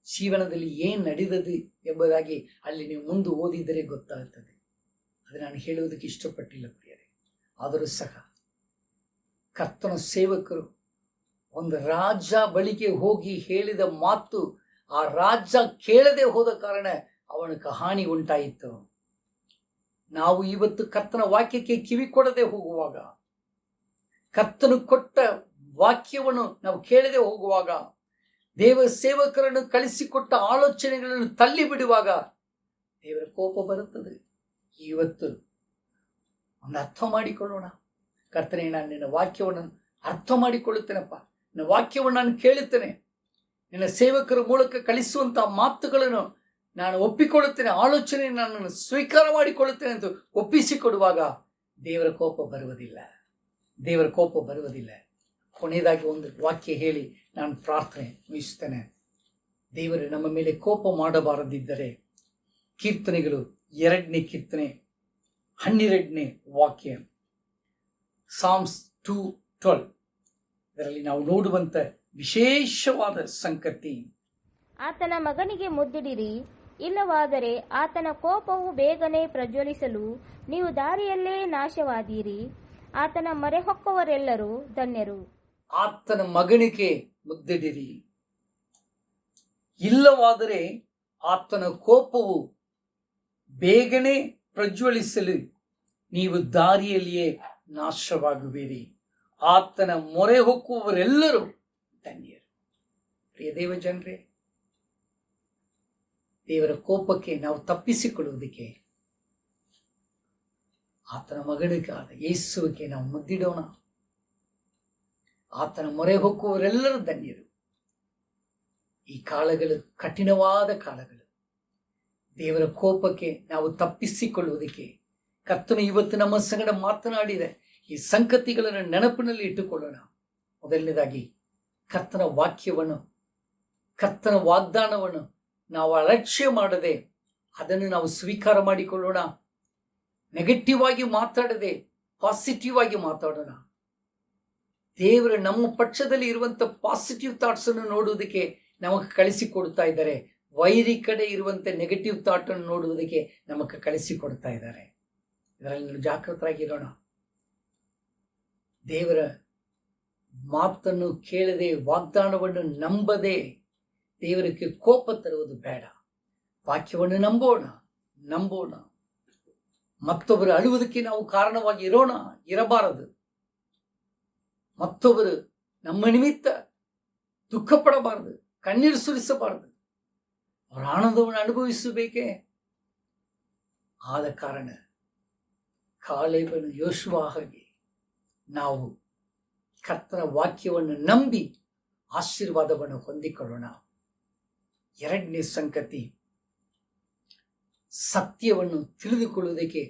ಜೀವನದಲ್ಲಿ ಏನು ನಡೆದದು ಎಂಬುದಾಗಿ ಅಲ್ಲಿ ನೀವು ಮುಂದೆ ಓದಿದರೆ ಗೊತ್ತಾಗುತ್ತದೆ. ಅದು ನಾನು ಹೇಳುವುದಕ್ಕೆ ಇಷ್ಟಪಟ್ಟಿಲ್ಲ ಪ್ರಿಯರೇ. ಆದರೂ ಸಹ ಕರ್ತನ ಸೇವಕರು ಒಂದು ರಾಜ ಬಳಿಗೆ ಹೋಗಿ ಹೇಳಿದ ಮಾತು ಆ ರಾಜ ಕೇಳದೆ ಹೋದ ಕಾರಣ ಅವನಿಗೆ ಹಾನಿ ಉಂಟಾಯಿತು. ನಾವು ಇವತ್ತು ಕರ್ತನ ವಾಕ್ಯಕ್ಕೆ ಕಿವಿ ಕೊಡದೆ ಹೋಗುವಾಗ, ಕರ್ತನು ಕೊಟ್ಟ ವಾಕ್ಯವನ್ನು ನಾವು ಕೇಳದೆ ಹೋಗುವಾಗ, ದೇವ ಸೇವಕರನ್ನು ಕಳಿಸಿಕೊಟ್ಟ ಆಲೋಚನೆಗಳನ್ನು ತಳ್ಳಿ ಬಿಡುವಾಗ ದೇವರ ಕೋಪ ಬರುತ್ತದೆ. ಇವತ್ತು ಒಂದು ಅರ್ಥ ಮಾಡಿಕೊಳ್ಳೋಣ. ಕರ್ತನೆ, ನಾನು ನಿನ್ನ ವಾಕ್ಯವನ್ನು ಅರ್ಥ ಮಾಡಿಕೊಳ್ಳುತ್ತೇನಪ್ಪ, ನಿನ್ನ ವಾಕ್ಯವನ್ನು ನಾನು ಕೇಳುತ್ತೇನೆ, ನಿನ್ನ ಸೇವಕರ ಮೂಲಕ ಕಳಿಸುವಂಥ ಮಾತುಗಳನ್ನು ನಾನು ಒಪ್ಪಿಕೊಳ್ಳುತ್ತೇನೆ, ಆಲೋಚನೆ ನಾನು ಸ್ವೀಕಾರ ಮಾಡಿಕೊಳ್ಳುತ್ತೇನೆ ಅಂತ ಒಪ್ಪಿಸಿಕೊಡುವಾಗ ದೇವರ ಕೋಪ ಬರುವುದಿಲ್ಲ. ಕೊನೆಯದಾಗಿ ಒಂದು ವಾಕ್ಯ ಹೇಳಿ ನಾನು ಪ್ರಾರ್ಥನೆ ಮುಗಿಸ್ತೇನೆ. ದೇವರು ನಮ್ಮ ಮೇಲೆ ಕೋಪ ಮಾಡಬಾರದಿದ್ದರೆ ಕೀರ್ತನೆಗಳು 2ನೇ ಕೀರ್ತನೆ 12ನೇ ವಾಕ್ಯ, ಸಾಮ್ಸ್ 2:12. ಇದರಲ್ಲಿ ನಾವು ನೋಡುವಂತ ವಿಶೇಷವಾದ ಸಂಗತಿ, ಆತನ ಮಗನಿಗೆ ಮುದ್ದಿಡಿರಿ, ಇಲ್ಲವಾದರೆ ಆತನ ಕೋಪವು ಬೇಗನೆ ಪ್ರಜ್ವಲಿಸಲು ನೀವು ದಾರಿಯಲ್ಲೇ ನಾಶವಾದೀರಿ. ಆತನ ಮೊರೆಹೊಕ್ಕವರೆಲ್ಲರೂ ಧನ್ಯರು. ಆತನ ಮಗನಿಗೆ ಮುದ್ದಿಡಿರಿ, ಇಲ್ಲವಾದರೆ ಆತನ ಕೋಪವು ಬೇಗನೆ ಪ್ರಜ್ವಲಿಸಲು ನೀವು ದಾರಿಯಲ್ಲಿಯೇ ನಾಶವಾಗುವಿರಿ. ಆತನ ಮೊರೆ ಹೊಕ್ಕುವವರೆಲ್ಲರೂ ಧನ್ಯರು. ಪ್ರಿಯ ದೇವ ಜನರೇ, ದೇವರ ಕೋಪಕ್ಕೆ ನಾವು ತಪ್ಪಿಸಿಕೊಳ್ಳುವುದಕ್ಕೆ ಆತನ ಮಗನಿಗಾದ ಯೇಸುವಿಗೆ ನಾವು ಮುದ್ದಿಡೋಣ. ಆತನ ಮೊರೆ ಹೊಕ್ಕುವವರೆಲ್ಲರೂ ಧನ್ಯರು. ಈ ಕಾಲಗಳು ಕಠಿಣವಾದ ಕಾಲಗಳು. ದೇವರ ಕೋಪಕ್ಕೆ ನಾವು ತಪ್ಪಿಸಿಕೊಳ್ಳುವುದಕ್ಕೆ ಕರ್ತನು ಇವತ್ತು ನಮ್ಮ ಸಂಗಡ ಮಾತನಾಡಿದೆ. ಈ ಸಂಗತಿಗಳನ್ನು ನೆನಪಿನಲ್ಲಿ ಇಟ್ಟುಕೊಳ್ಳೋಣ. ಮೊದಲನೇದಾಗಿ ಕರ್ತನ ವಾಕ್ಯವನ್ನು, ಕರ್ತನ ವಾಗ್ದಾನವನ್ನು ನಾವು ಅಲಕ್ಷ್ಯ ಮಾಡದೆ ಅದನ್ನು ನಾವು ಸ್ವೀಕಾರ ಮಾಡಿಕೊಳ್ಳೋಣ. ನೆಗೆಟಿವ್ ಆಗಿ ಮಾತಾಡದೆ ಪಾಸಿಟಿವ್ ಆಗಿ ಮಾತಾಡೋಣ. ದೇವರು ನಮ್ಮ ಪಕ್ಷದಲ್ಲಿ ಇರುವಂಥ ಪಾಸಿಟಿವ್ ಥಾಟ್ಸ್ ಅನ್ನು ನೋಡುವುದಕ್ಕೆ ನಮಗೆ ಕಳಿಸಿಕೊಡ್ತಾ ಇದ್ದಾರೆ. ವೈರಿ ಕಡೆ ಇರುವಂಥ ನೆಗೆಟಿವ್ ಥಾಟ್ ಅನ್ನು ನೋಡುವುದಕ್ಕೆ ನಮಗೆ ಕಳಿಸಿಕೊಡ್ತಾ ಇದ್ದಾರೆ. ಇದರಲ್ಲಿ ಜಾಗೃತರಾಗಿರೋಣ. ದೇವರ ಮಾತನ್ನು ಕೇಳದೆ, ವಾಗ್ದಾನವನ್ನು ನಂಬದೆ ದೇವರಿಗೆ ಕೋಪ ತರುವುದು ಬೇಡ. ವಾಕ್ಯವನ್ನು ನಂಬೋಣ. ಮತ್ತೊಬ್ಬರು ಅಳುವುದಕ್ಕೆ ನಾವು ಕಾರಣವಾಗಿ ಇರಬಾರದು. ಮತ್ತೊಬ್ಬರು ನಮ್ಮ ನಿಮಿತ್ತ ದುಃಖ ಪಡಬಾರದು, ಕಣ್ಣೀರು ಸುರಿಸಬಾರದು, ಅವರ ಆನಂದವನ್ನು ಅನುಭವಿಸಬೇಕೇ. ಆದ ಕಾರಣ ಕಾಲೇಬನು ಯೋಶುವ ಹಾಗೆ ನಾವು ಕರ್ತನ ವಾಕ್ಯವನ್ನು ನಂಬಿ ಆಶೀರ್ವಾದವನ್ನು ಹೊಂದಿಕೊಳ್ಳೋಣ. ಎರಡನೇ ಸಂಗತಿ, ಸತ್ಯವನ್ನು ತಿಳಿದುಕೊಳ್ಳುವುದಕ್ಕೆ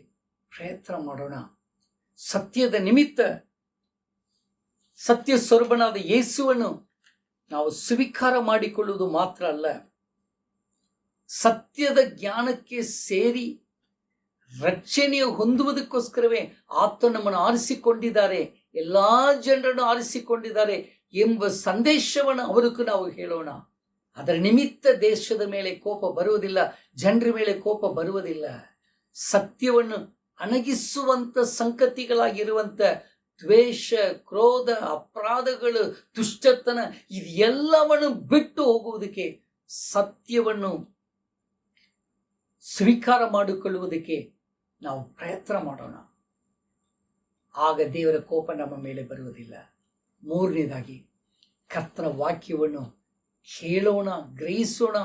ಪ್ರಯತ್ನ ಮಾಡೋಣ. ಸತ್ಯದ ನಿಮಿತ್ತ ಸತ್ಯ ಸ್ವರೂಪನಾದ ಯೇಸುವನ್ನು ನಾವು ಸ್ವೀಕಾರ ಮಾಡಿಕೊಳ್ಳುವುದು ಮಾತ್ರ ಅಲ್ಲ, ಸತ್ಯದ ಜ್ಞಾನಕ್ಕೆ ಸೇರಿ ರಕ್ಷಣೆಯ ಹೊಂದುವುದಕ್ಕೋಸ್ಕರವೇ ಆತ ನಮ್ಮನ್ನು ಆರಿಸಿಕೊಂಡಿದ್ದಾರೆ, ಎಲ್ಲಾ ಜನರನ್ನು ಆರಿಸಿಕೊಂಡಿದ್ದಾರೆ ಎಂಬ ಸಂದೇಶವನ್ನು ಅವರಿಗೂ ನಾವು ಹೇಳೋಣ. ಅದರ ನಿಮಿತ್ತ ದೇಶದ ಮೇಲೆ ಕೋಪ ಬರುವುದಿಲ್ಲ, ಜನರ ಮೇಲೆ ಕೋಪ ಬರುವುದಿಲ್ಲ. ಸತ್ಯವನ್ನು ಅಣಗಿಸುವಂತ ಸಂಗತಿಗಳಾಗಿರುವಂತ ದ್ವೇಷ, ಕ್ರೋಧ, ಅಪರಾಧಗಳು, ದುಷ್ಟತನ ಇದೆಲ್ಲವನ್ನು ಬಿಟ್ಟು ಹೋಗುವುದಕ್ಕೆ, ಸತ್ಯವನ್ನು ಸ್ವೀಕಾರ ಮಾಡಿಕೊಳ್ಳುವುದಕ್ಕೆ ನಾವು ಪ್ರಯತ್ನ ಮಾಡೋಣ. ಆಗ ದೇವರ ಕೋಪ ನಮ್ಮ ಮೇಲೆ ಬರುವುದಿಲ್ಲ. ಮೂರನೇದಾಗಿ, ಕರ್ತನ ವಾಕ್ಯವನ್ನು ಕೇಳೋಣ, ಗ್ರಹಿಸೋಣ.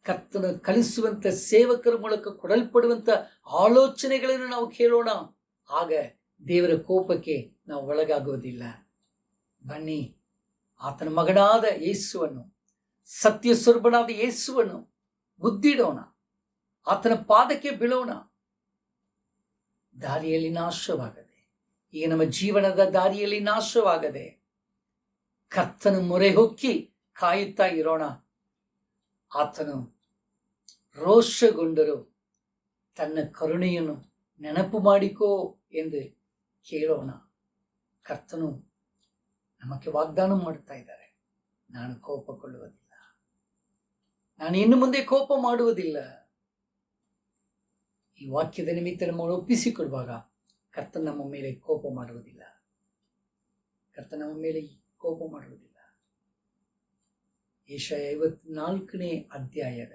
ಕರ್ತನ ಕಲಿಸುವಂತ ಸೇವಕರ ಮೂಲಕ ಕೊಡಲ್ಪಡುವಂತ ಆಲೋಚನೆಗಳನ್ನು ನಾವು ಕೇಳೋಣ. ಆಗ ದೇವರ ಕೋಪಕ್ಕೆ ನಾವು ಒಳಗಾಗುವುದಿಲ್ಲ. ಬನ್ನಿ, ಆತನ ಮಗನಾದ ಯೇಸುವನ್ನು, ಸತ್ಯ ಸ್ವರೂಪನಾದ ಯೇಸುವನ್ನು ಮುದ್ದಿಡೋಣ, ಆತನ ಪಾದಕ್ಕೆ ಬೀಳೋಣ. ದಾರಿಯಲ್ಲಿ ನಾಶವಾಗದೆ, ಈಗ ನಮ್ಮ ಜೀವನದ ದಾರಿಯಲ್ಲಿ ನಾಶವಾಗದೆ ಕರ್ತನ ಮೊರೆ ಹೊಕ್ಕಿ ಕಾಯುತ್ತಾ ಇರೋಣ. ಆತನು ರೋಷಗೊಂಡರು ತನ್ನ ಕರುಣೆಯನ್ನು ನೆನಪು ಮಾಡಿಕೋ ಎಂದು ಕೇಳೋಣ. ಕರ್ತನು ನಮಗೆ ವಾಗ್ದಾನ ಮಾಡುತ್ತಾ ಇದ್ದಾರೆ, ನಾನು ಕೋಪಗೊಳ್ಳುವುದಿಲ್ಲ, ನಾನು ಇನ್ನು ಮುಂದೆ ಕೋಪ ಮಾಡುವುದಿಲ್ಲ. ಈ ವಾಕ್ಯದ ನಿಮಿತ್ತ ನಮ್ಮನ್ನು ಒಪ್ಪಿಸಿಕೊಳ್ಳುವಾಗ ಕರ್ತನ ನಮ್ಮ ಮೇಲೆ ಕೋಪ ಮಾಡುವುದಿಲ್ಲ, ಕರ್ತನ ನಮ್ಮ ಮೇಲೆ ಕೋಪ ಮಾಡುವುದಿಲ್ಲ. ಯೆಶಾಯ 54ನೇ ಅಧ್ಯಾಯದ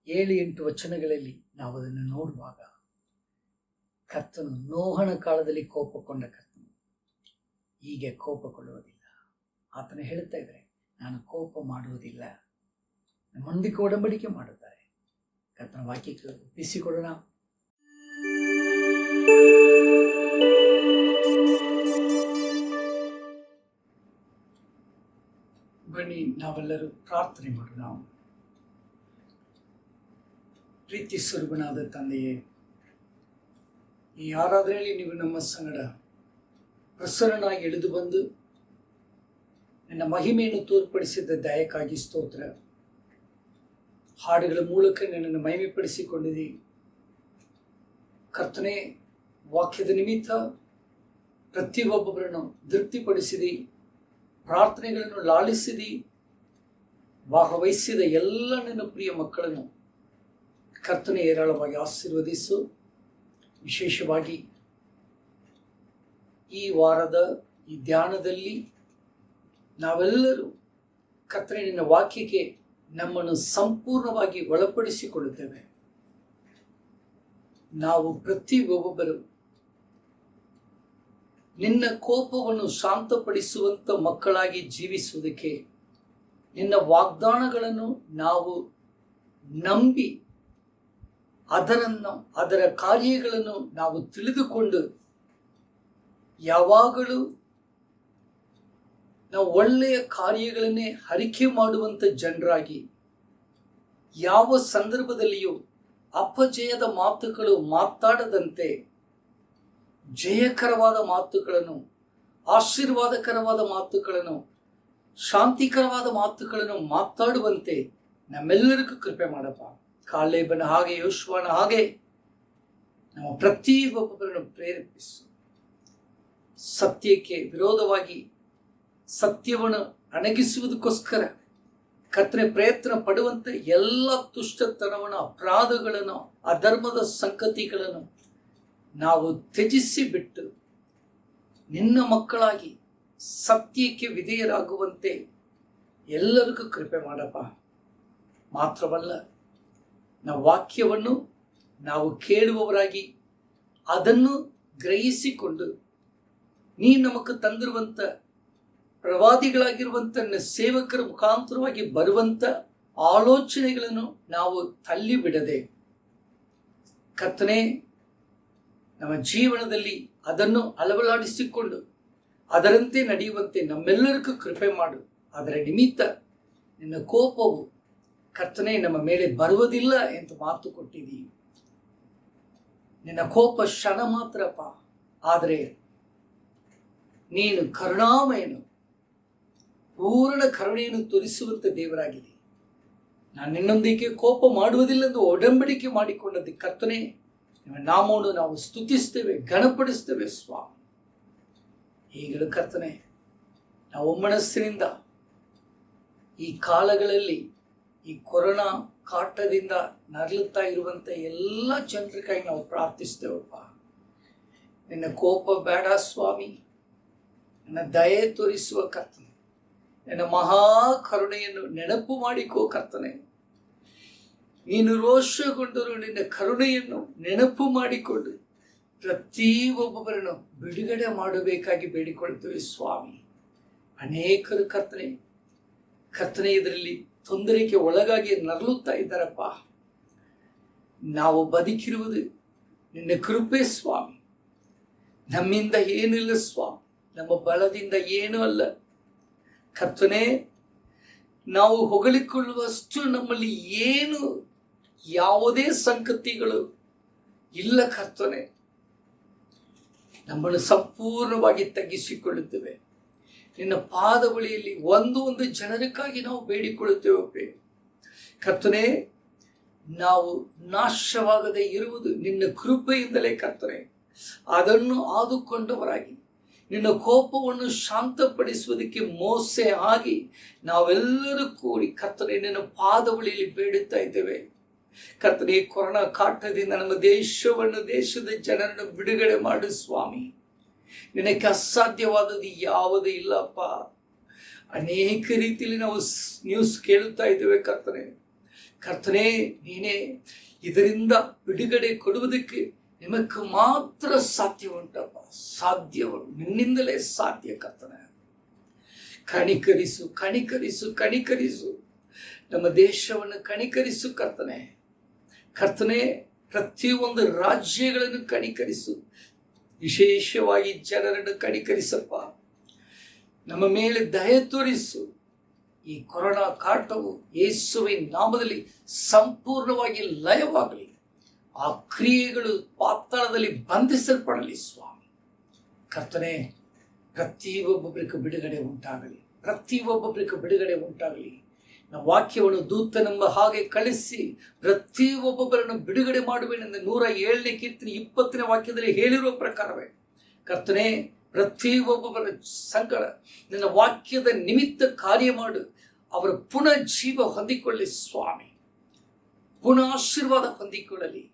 7-8 ವಚನಗಳಲ್ಲಿ ನಾವು ಅದನ್ನು ನೋಡುವಾಗ, ಕರ್ತನು ನೋಹನ ಕಾಲದಲ್ಲಿ ಕೋಪಗೊಂಡ ಕರ್ತನು ಹೀಗೆ ಕೋಪಗೊಳ್ಳುವುದಿಲ್ಲ. ಆತನು ಹೇಳುತ್ತಾ ಇದ್ದಾರೆ, ನಾನು ಕೋಪ ಮಾಡುವುದಿಲ್ಲ. ನಮ್ಮೊಂದಿಗೆ ಒಡಂಬಡಿಕೆ ಮಾಡುತ್ತಾರೆ. ಕರ್ತನ ವಾಕ್ಯಕ್ಕೆ ಒಪ್ಪಿಸಿಕೊಡೋಣ. ಬನ್ನಿ, ನಾವೆಲ್ಲರೂ ಪ್ರಾರ್ಥನೆ ಮಾಡೋಣ. ಪ್ರೀತಿ ಸ್ವರೂಪನಾದ ತಂದೆಯೇ, ಈ ಆರಾಧನೆಯಲ್ಲಿ ನೀವು ನಮ್ಮ ಸಂಗಡ ಪ್ರಸನ್ನನಾಗಿ ಎಳೆದು ಬಂದು ನಿನ್ನ ಮಹಿಮೆಯನ್ನು ತೋರ್ಪಡಿಸಿದ್ದ ದಯಕ್ಕಾಗಿ ಸ್ತೋತ್ರ. ಹಾಡುಗಳ ಮೂಲಕ ನಿನ್ನನ್ನು ಮಹಿಮೆಪಡಿಸಿಕೊಂಡಿದೆ. ಕರ್ತನೆ, ವಾಕ್ಯದ ನಿಮಿತ್ತ ಪ್ರತಿಯೊಬ್ಬೊಬ್ಬರನ್ನು ತೃಪ್ತಿಪಡಿಸಿದಿ, ಪ್ರಾರ್ಥನೆಗಳನ್ನು ಲಾಲಿಸಿದಿ. ಭಾಗವಹಿಸಿದ ಎಲ್ಲ ನಿನ್ನ ಪ್ರಿಯ ಮಕ್ಕಳನ್ನು ಕರ್ತನೆ ಹೇರಳವಾಗಿ ಆಶೀರ್ವದಿಸು. ವಿಶೇಷವಾಗಿ ಈ ವಾರದ ಈ ಧ್ಯಾನದಲ್ಲಿ ನಾವೆಲ್ಲರೂ ಕರ್ತನೆ ನಿನ್ನ ವಾಕ್ಯಕ್ಕೆ ನಮ್ಮನ್ನು ಸಂಪೂರ್ಣವಾಗಿ ಒಳಪಡಿಸಿಕೊಳ್ಳುತ್ತೇವೆ. ನಾವು ಪ್ರತಿಯೊಬ್ಬೊಬ್ಬರು ನಿನ್ನ ಕೋಪವನ್ನು ಶಾಂತಪಡಿಸುವಂತ ಮಕ್ಕಳಾಗಿ ಜೀವಿಸುವುದಕ್ಕೆ, ನಿನ್ನ ವಾಗ್ದಾನಗಳನ್ನು ನಾವು ನಂಬಿ ಅದರ ಕಾರ್ಯಗಳನ್ನು ನಾವು ತಿಳಿದುಕೊಂಡು ಯಾವಾಗಲೂ ನಾವು ಒಳ್ಳೆಯ ಕಾರ್ಯಗಳನ್ನೇ ಹರಿಕೆ ಮಾಡುವಂಥ ಜನರಾಗಿ, ಯಾವ ಸಂದರ್ಭದಲ್ಲಿಯೂ ಅಪಜಯದ ಮಾತುಗಳು ಮಾತಾಡದಂತೆ ಜಯಕರವಾದ ಮಾತುಗಳನ್ನು, ಆಶೀರ್ವಾದಕರವಾದ ಮಾತುಗಳನ್ನು, ಶಾಂತಿಕರವಾದ ಮಾತುಗಳನ್ನು ಮಾತಾಡುವಂತೆ ನಮ್ಮೆಲ್ಲರಿಗೂ ಕೃಪೆ ಮಾಡಪ್ಪ. ಕಾಲೇಬನ ಹಾಗೆ, ಯೋಶುವನ ಹಾಗೆ ನಮ್ಮ ಪ್ರತಿಯೊಬ್ಬರನ್ನು ಪ್ರೇರೇಪಿಸು. ಸತ್ಯಕ್ಕೆ ವಿರೋಧವಾಗಿ ಸತ್ಯವನ್ನು ಅಣಗಿಸುವುದಕ್ಕೋಸ್ಕರ ಕರ್ತನೆ ಪ್ರಯತ್ನ ಪಡುವಂತೆ ಎಲ್ಲ ತುಷ್ಟತನವನ್ನು, ಅಪರಾಧಗಳನ್ನು, ಅಧರ್ಮದ ಸಂಗತಿಗಳನ್ನು ನಾವು ತ್ಯಜಿಸಿ ಬಿಟ್ಟು ನಿನ್ನ ಮಕ್ಕಳಾಗಿ ಸತ್ಯಕ್ಕೆ ವಿಧೇಯರಾಗುವಂತೆ ಎಲ್ಲರಿಗೂ ಕೃಪೆ ಮಾಡಪ್ಪ. ಮಾತ್ರವಲ್ಲ, ನಾವು ವಾಕ್ಯವನ್ನು ನಾವು ಕೇಳುವವರಾಗಿ ಅದನ್ನು ಗ್ರಹಿಸಿಕೊಂಡು ನೀ ನಮಗೆ ತಂದಿರುವಂಥ ಪ್ರವಾದಿಗಳಾಗಿರುವಂಥ ಸೇವಕರ ಮುಖಾಂತರವಾಗಿ ಬರುವಂಥ ಆಲೋಚನೆಗಳನ್ನು ನಾವು ತಳ್ಳಿ ಬಿಡದೆ ಕರ್ತನೇ ನಮ್ಮ ಜೀವನದಲ್ಲಿ ಅದನ್ನು ಅಳವಡಿಸಿಕೊಂಡು ಅದರಂತೆ ನಡೆಯುವಂತೆ ನಮ್ಮೆಲ್ಲರಿಗೂ ಕೃಪೆ ಮಾಡು. ಅದರ ನಿಮಿತ್ತ ನಿನ್ನ ಕೋಪವು ಕರ್ತನೇ ನಮ್ಮ ಮೇಲೆ ಬರುವುದಿಲ್ಲ ಎಂದು ಮಾತು ಕೊಟ್ಟಿದ್ದೀವಿ. ನಿನ್ನ ಕೋಪ ಕ್ಷಣ ಮಾತ್ರಪ್ಪ, ಆದರೆ ನೀನು ಕರುಣಾಮಯನು, ಪೂರ್ಣ ಕರುಣೆಯನ್ನು ತೋರಿಸುವಂಥ ದೇವರಾಗಿದೆ. ನಾನು ನಿನ್ನೊಂದಿಗೆ ಕೋಪ ಮಾಡುವುದಿല്ലെಂದು ಒಡಂಬಡಿಕೆ ಮಾಡಿಕೊಂಡದ್ದು ಕರ್ತನೇ, ನಿಮ್ಮ ನಾಮವನ್ನು ನಾವು ಸ್ತುತಿಸ್ತೇವೆ, ಘನಪಡಿಸ್ತೇವೆ ಸ್ವಾಮಿ. ಈಗಲೂ ಕರ್ತನೆ, ನಾವು ಮನಸ್ಸಿನಿಂದ ಈ ಕಾಲಗಳಲ್ಲಿ ಈ ಕೊರೋನಾ ಕಾಟದಿಂದ ನರಳುತ್ತಾ ಇರುವಂಥ ಎಲ್ಲ ಜನರಿಗಾಗಿ ನಾವು ಪ್ರಾರ್ಥಿಸ್ತೇವಪ್ಪ. ನಿನ್ನ ಕೋಪ ಬೇಡ ಸ್ವಾಮಿ, ನಿನ್ನ ದಯೆ ತೋರಿಸುವ ಕರ್ತನೆ, ನಿನ್ನ ಮಹಾ ಕರುಣೆಯನ್ನು ನೆನಪು ಮಾಡಿಕೋ ಕರ್ತನೆ. ನೀನು ರೋಷಗೊಂಡರೂ ನಿನ್ನ ಕರುಣೆಯನ್ನು ನೆನಪು ಮಾಡಿಕೊಂಡು ಪ್ರತಿಯೊಬ್ಬೊಬ್ಬರನ್ನು ಬಿಡುಗಡೆ ಮಾಡಬೇಕಾಗಿ ಬೇಡಿಕೊಳ್ತೇವೆ ಸ್ವಾಮಿ. ಅನೇಕರು ಕರ್ತನೆ ಇದರಲ್ಲಿ ತೊಂದರೆಗೆ ಒಳಗಾಗಿ ನರಳುತ್ತಾ ಇದ್ದಾರಪ್ಪ. ನಾವು ಬದುಕಿರುವುದು ನಿನ್ನ ಕೃಪೆ ಸ್ವಾಮಿ. ನಮ್ಮಿಂದ ಏನಿಲ್ಲ ಸ್ವಾಮಿ, ನಮ್ಮ ಬಲದಿಂದ ಏನೂ ಅಲ್ಲ ಕರ್ತನೆ. ನಾವು ಹೊಗಳಿಕೊಳ್ಳುವಷ್ಟು ನಮ್ಮಲ್ಲಿ ಏನು ಯಾವುದೇ ಸಂಗತಿಗಳು ಇಲ್ಲ ಕರ್ತನೆ. ನಮ್ಮನ್ನು ಸಂಪೂರ್ಣವಾಗಿ ತಗ್ಗಿಸಿಕೊಳ್ಳುತ್ತೇವೆ. ನಿನ್ನ ಪಾದ ಬಳಿಯಲ್ಲಿ ಒಂದು ಜನರಿಗಾಗಿ ನಾವು ಬೇಡಿಕೊಳ್ಳುತ್ತೇವೆ ಕರ್ತನೆ. ನಾವು ನಾಶವಾಗದೆ ಇರುವುದು ನಿನ್ನ ಕೃಪೆಯಿಂದಲೇ ಕರ್ತನೆ. ಅದನ್ನು ಆದುಕೊಂಡವರಾಗಿ ನಿನ್ನ ಕೋಪವನ್ನು ಶಾಂತಪಡಿಸುವುದಕ್ಕೆ ಮೋಸೆ ಆಗಿ ನಾವೆಲ್ಲರೂ ಕೂಡಿ ಕರ್ತನೆ ನಿನ್ನ ಪಾದ ಬಳಿಯಲ್ಲಿ ಬೇಡುತ್ತಾ ಇದ್ದೇವೆ ಕರ್ತನೆ. ಕೊರೋನಾ ಕಾಟದಿಂದ ನಮ್ಮ ದೇಶದ ಜನರನ್ನು ಬಿಡುಗಡೆ ಮಾಡು ಸ್ವಾಮಿ. ನಿನಗೆ ಅಸಾಧ್ಯವಾದದ್ದು ಯಾವುದೂ ಇಲ್ಲಪ್ಪ. ಅನೇಕ ರೀತಿಯಲ್ಲಿ ನಾವು ನ್ಯೂಸ್ ಕೇಳುತ್ತಾ ಇದ್ದೇವೆ ಕರ್ತನೆ. ನೀನೇ ಇದರಿಂದ ಬಿಡುಗಡೆ ಕೊಡುವುದಕ್ಕೆ ನಿಮಗೆ ಮಾತ್ರ ಸಾಧ್ಯ ಉಂಟಪ್ಪ. ನಿನ್ನಿಂದಲೇ ಸಾಧ್ಯ ಕರ್ತನೆ. ಕಣಿಕರಿಸು ನಮ್ಮ ದೇಶವನ್ನು ಕಣಿಕರಿಸು ಕರ್ತನೆ. ಪ್ರತಿಯೊಂದು ರಾಜ್ಯಗಳನ್ನು ಕಣಿಕರಿಸು, ವಿಶೇಷವಾಗಿ ಜನರನ್ನು ಕಣಿಕರಿಸಪ್ಪ. ನಮ್ಮ ಮೇಲೆ ದಯೆ ತೋರಿಸು. ಈ ಕೊರೋನಾ ಕಾಟವು ಯೇಸುವಿನ ನಾಮದಲ್ಲಿ ಸಂಪೂರ್ಣವಾಗಿ ಲಯವಾಗಲಿ. ಆ ಕ್ರಿಯೆಗಳು ಪಾತಾಳದಲ್ಲಿ ಬಂಧಿಸಲ್ಪಡಲಿ ಸ್ವಾಮಿ. ಕರ್ತನೆ, ಪ್ರತಿಯೊಬ್ಬೊಬ್ಬರಿಗೂ ಬಿಡುಗಡೆ ಉಂಟಾಗಲಿ. ನಾವು ವಾಕ್ಯವನ್ನು ದೂತನೆಂಬ ಹಾಗೆ ಕಳಿಸಿ ಪ್ರತಿಯೊಬ್ಬೊಬ್ಬರನ್ನು ಬಿಡುಗಡೆ ಮಾಡುವೆನೆಂದು 107ನೇ ಕೀರ್ತನೆ 20ನೇ ವಾಕ್ಯದಲ್ಲಿ ಹೇಳಿರುವ ಪ್ರಕಾರವೇ ಕರ್ತನೆ, ಪ್ರತಿಯೊಬ್ಬೊಬ್ಬರ ಸಂಕಟ ನಿನ್ನ ವಾಕ್ಯದ ನಿಮಿತ್ತ ಕಾರ್ಯ ಮಾಡು. ಅವರು ಪುನಃ ಜೀವ ಹೊಂದಿಕೊಳ್ಳಿ ಸ್ವಾಮಿ. ಪುನಃ ಆಶೀರ್ವಾದ ಹೊಂದಿಕೊಳ್ಳಲಿ.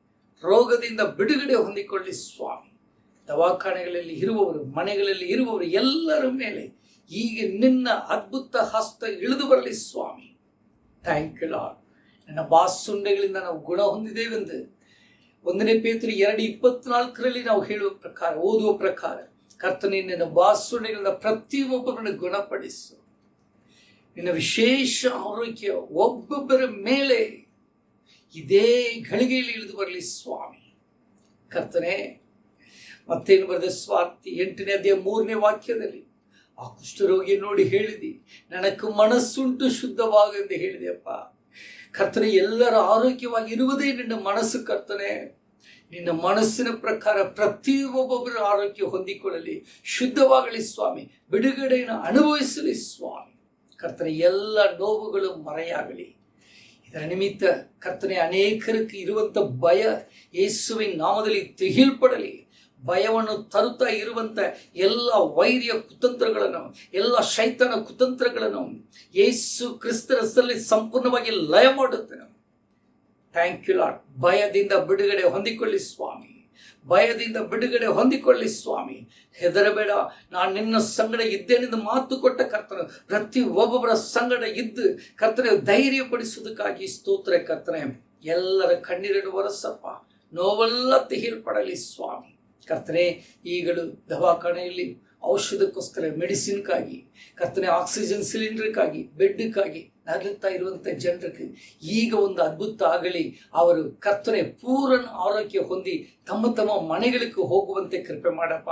ರೋಗದಿಂದ ಬಿಡುಗಡೆ ಹೊಂದಿಕೊಳ್ಳಿ ಸ್ವಾಮಿ. ದವಾಖಾನೆಗಳಲ್ಲಿ ಇರುವವರು, ಮನೆಗಳಲ್ಲಿ ಇರುವವರು ಎಲ್ಲರ ಮೇಲೆ ಈಗ ನಿನ್ನ ಅದ್ಭುತ ಹಸ್ತ ಇಳಿದು ಬರಲಿ ಸ್ವಾಮಿ. Thank you lord. ನನ್ನ ಬಾಸುಂಡೆಗಳಿಂದ ನಾವು ಗುಣ ಹೊಂದಿದ್ದೇವೆಂದು 1 ಪೇತ್ರ 2:24 ನಾವು ಓದುವ ಪ್ರಕಾರ ಕರ್ತನೇ, ನಿನ್ನ ಬಾಸುಂಡೆಗಳಿಂದ ಪ್ರತಿಯೊಬ್ಬರನ್ನು ಗುಣಪಡಿಸು. ನಿನ್ನ ವಿಶೇಷ ಆರೋಗ್ಯ ಒಬ್ಬೊಬ್ಬರ ಮೇಲೆ ಇದೇ ಗಳಿಗೆಯಲ್ಲಿ ಇಳಿದು ಬರಲಿ ಸ್ವಾಮಿ. ಕರ್ತನೆ, ಮತ್ತೇನು ಬರೆದ ಸ್ವಾರ್ಥಿ 8ನೇ ಅಧ್ಯಾಯ 3ನೇ ವಾಕ್ಯದಲ್ಲಿ ಆ ಕುಷ್ಠರೋಗಿ ನೋಡಿ ಹೇಳಿದಿ, ನನಗೆ ಮನಸ್ಸುಂಟು ಶುದ್ಧವಾಗೆಂದು ಹೇಳಿದೆಯಪ್ಪ. ಕರ್ತನೆ, ಎಲ್ಲರ ಆರೋಗ್ಯವಾಗಿ ಇರುವುದೇ ನಿನ್ನ ಮನಸ್ಸು ಕರ್ತನೆ. ನಿನ್ನ ಮನಸ್ಸಿನ ಪ್ರಕಾರ ಪ್ರತಿಯೊಬ್ಬೊಬ್ಬರ ಆರೋಗ್ಯ ಹೊಂದಿಕೊಳ್ಳಲಿ, ಶುದ್ಧವಾಗಲಿ ಸ್ವಾಮಿ. ಬಿಡುಗಡೆಯನ್ನು ಅನುಭವಿಸಲಿ ಸ್ವಾಮಿ. ಕರ್ತನೆ, ಎಲ್ಲ ನೋವುಗಳು ಮರೆಯಾಗಲಿ. ಇದರ ನಿಮಿತ್ತ ಕರ್ತನೆ, ಅನೇಕರಿಗೆ ಇರುವಂಥ ಭಯ ಯೇಸುವಿನ ನಾಮದಲ್ಲಿ ತೆಗೆಯಲ್ಪಡಲಿ. ಭಯವನ್ನು ತರುತ್ತಾ ಇರುವಂಥ ಎಲ್ಲ ವೈರ್ಯ ಕುತಂತ್ರಗಳನ್ನು, ಎಲ್ಲ ಶೈತಾನ ಕುತಂತ್ರಗಳನ್ನು ಯೇಸು ಕ್ರಿಸ್ತರ ಹೆಸರಲ್ಲಿ ಸಂಪೂರ್ಣವಾಗಿ ಲಯ ಮಾಡುತ್ತೇನೆ. Thank you lord. ಭಯದಿಂದ ಬಿಡುಗಡೆ ಹೊಂದಿಕೊಳ್ಳಿ ಸ್ವಾಮಿ. ಹೆದರಬೇಡ, ನಾನು ನಿನ್ನ ಸಂಗಡ ಇದ್ದೇನೆಂದು ಮಾತು ಕೊಟ್ಟ ಕರ್ತನೆ, ಪ್ರತಿ ಒಬ್ಬೊಬ್ಬರ ಸಂಗಡ ಇದ್ದು ಕರ್ತನೆ ಧೈರ್ಯಪಡಿಸುವುದಕ್ಕಾಗಿ ಸ್ತೋತ್ರ ಕರ್ತನೆ. ಎಲ್ಲರ ಕಣ್ಣೀರನ್ನು ಒರೆಸಪ್ಪ, ನೋವೆಲ್ಲ ತೆಗೆಯಲ್ಪಡಲಿ ಸ್ವಾಮಿ. ಕರ್ತನೆ, ಈಗಲೂ ದವಾಖಾನೆಯಲ್ಲಿ ಔಷಧಕ್ಕೋಸ್ಕರ, ಮೆಡಿಸಿನ್ಗಾಗಿ, ಕರ್ತನೆ ಆಕ್ಸಿಜನ್ ಸಿಲಿಂಡರ್ಗಾಗಿ, ಬೆಡ್ಕ್ಕಾಗಿ ನರಳುತ್ತಾ ಇರುವಂಥ ಜನರಿಗೆ ಈಗ ಒಂದು ಅದ್ಭುತ ಆಗಲಿ. ಅವರು ಕರ್ತನೆ ಪೂರ್ಣ ಆರೋಗ್ಯ ಹೊಂದಿ ತಮ್ಮ ತಮ್ಮ ಮನೆಗಳಿಗೆ ಹೋಗುವಂತೆ ಕೃಪೆ ಮಾಡಪ್ಪ.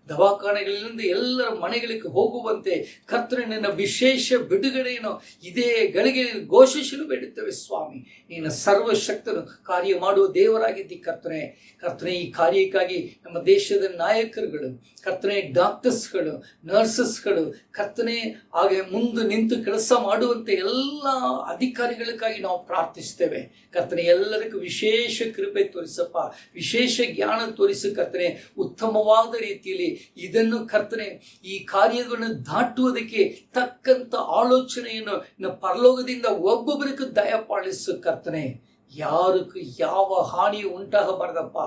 ದವಾಖಾನೆಗಳಿಂದ ಎಲ್ಲರ ಮನೆಗಳಿಗೆ ಹೋಗುವಂತೆ ಕರ್ತನೆ ನಿನ್ನ ವಿಶೇಷ ಬಿಡುಗಡೆಯನ್ನು ಇದೇ ಗಳಿಗೆ ಘೋಷಿಸಲು ಬೇಡುತ್ತೇವೆ ಸ್ವಾಮಿ. ನೀನು ಸರ್ವಶಕ್ತನು ಕಾರ್ಯ ಮಾಡುವ ದೇವರಾಗಿದ್ದಿ ಕರ್ತನೆ. ಕರ್ತನೆ ಈ ಕಾರ್ಯಕ್ಕಾಗಿ ನಮ್ಮ ದೇಶದ ನಾಯಕರುಗಳು, ಕರ್ತನೆ ಡಾಕ್ಟರ್ಸ್ಗಳು, ನರ್ಸಸ್ಗಳು, ಕರ್ತನೆ ಹಾಗೆ ಮುಂದೆ ನಿಂತು ಕೆಲಸ ಮಾಡುವಂತೆ ಎಲ್ಲ ಅಧಿಕಾರಿಗಳಿಗಾಗಿ ನಾವು ಪ್ರಾರ್ಥಿಸ್ತೇವೆ ಕರ್ತನೆ. ಎಲ್ಲರಿಗೂ ವಿಶೇಷ ಕೃಪೆ ತೋರಿಸಪ್ಪ, ವಿಶೇಷ ಜ್ಞಾನ ತೋರಿಸು ಕರ್ತನೆ. ಉತ್ತಮವಾದ ರೀತಿಯಲ್ಲಿ ಇದನ್ನು ಕರ್ತನೆ ಈ ಕಾರ್ಯವನ್ನು ದಾಟುವುದಕ್ಕೆ ತಕ್ಕಂತ ಆಲೋಚನೆಯನ್ನು ಪರಲೋಕದಿಂದ ಒಬ್ಬೊಬ್ಬರಿಗೂ ದಯಪಾಲಿಸು ಕರ್ತನೆ. ಯಾರಿಗೂ ಯಾವ ಹಾನಿಯು ಉಂಟಾಗಬಾರ್ದಪ್ಪ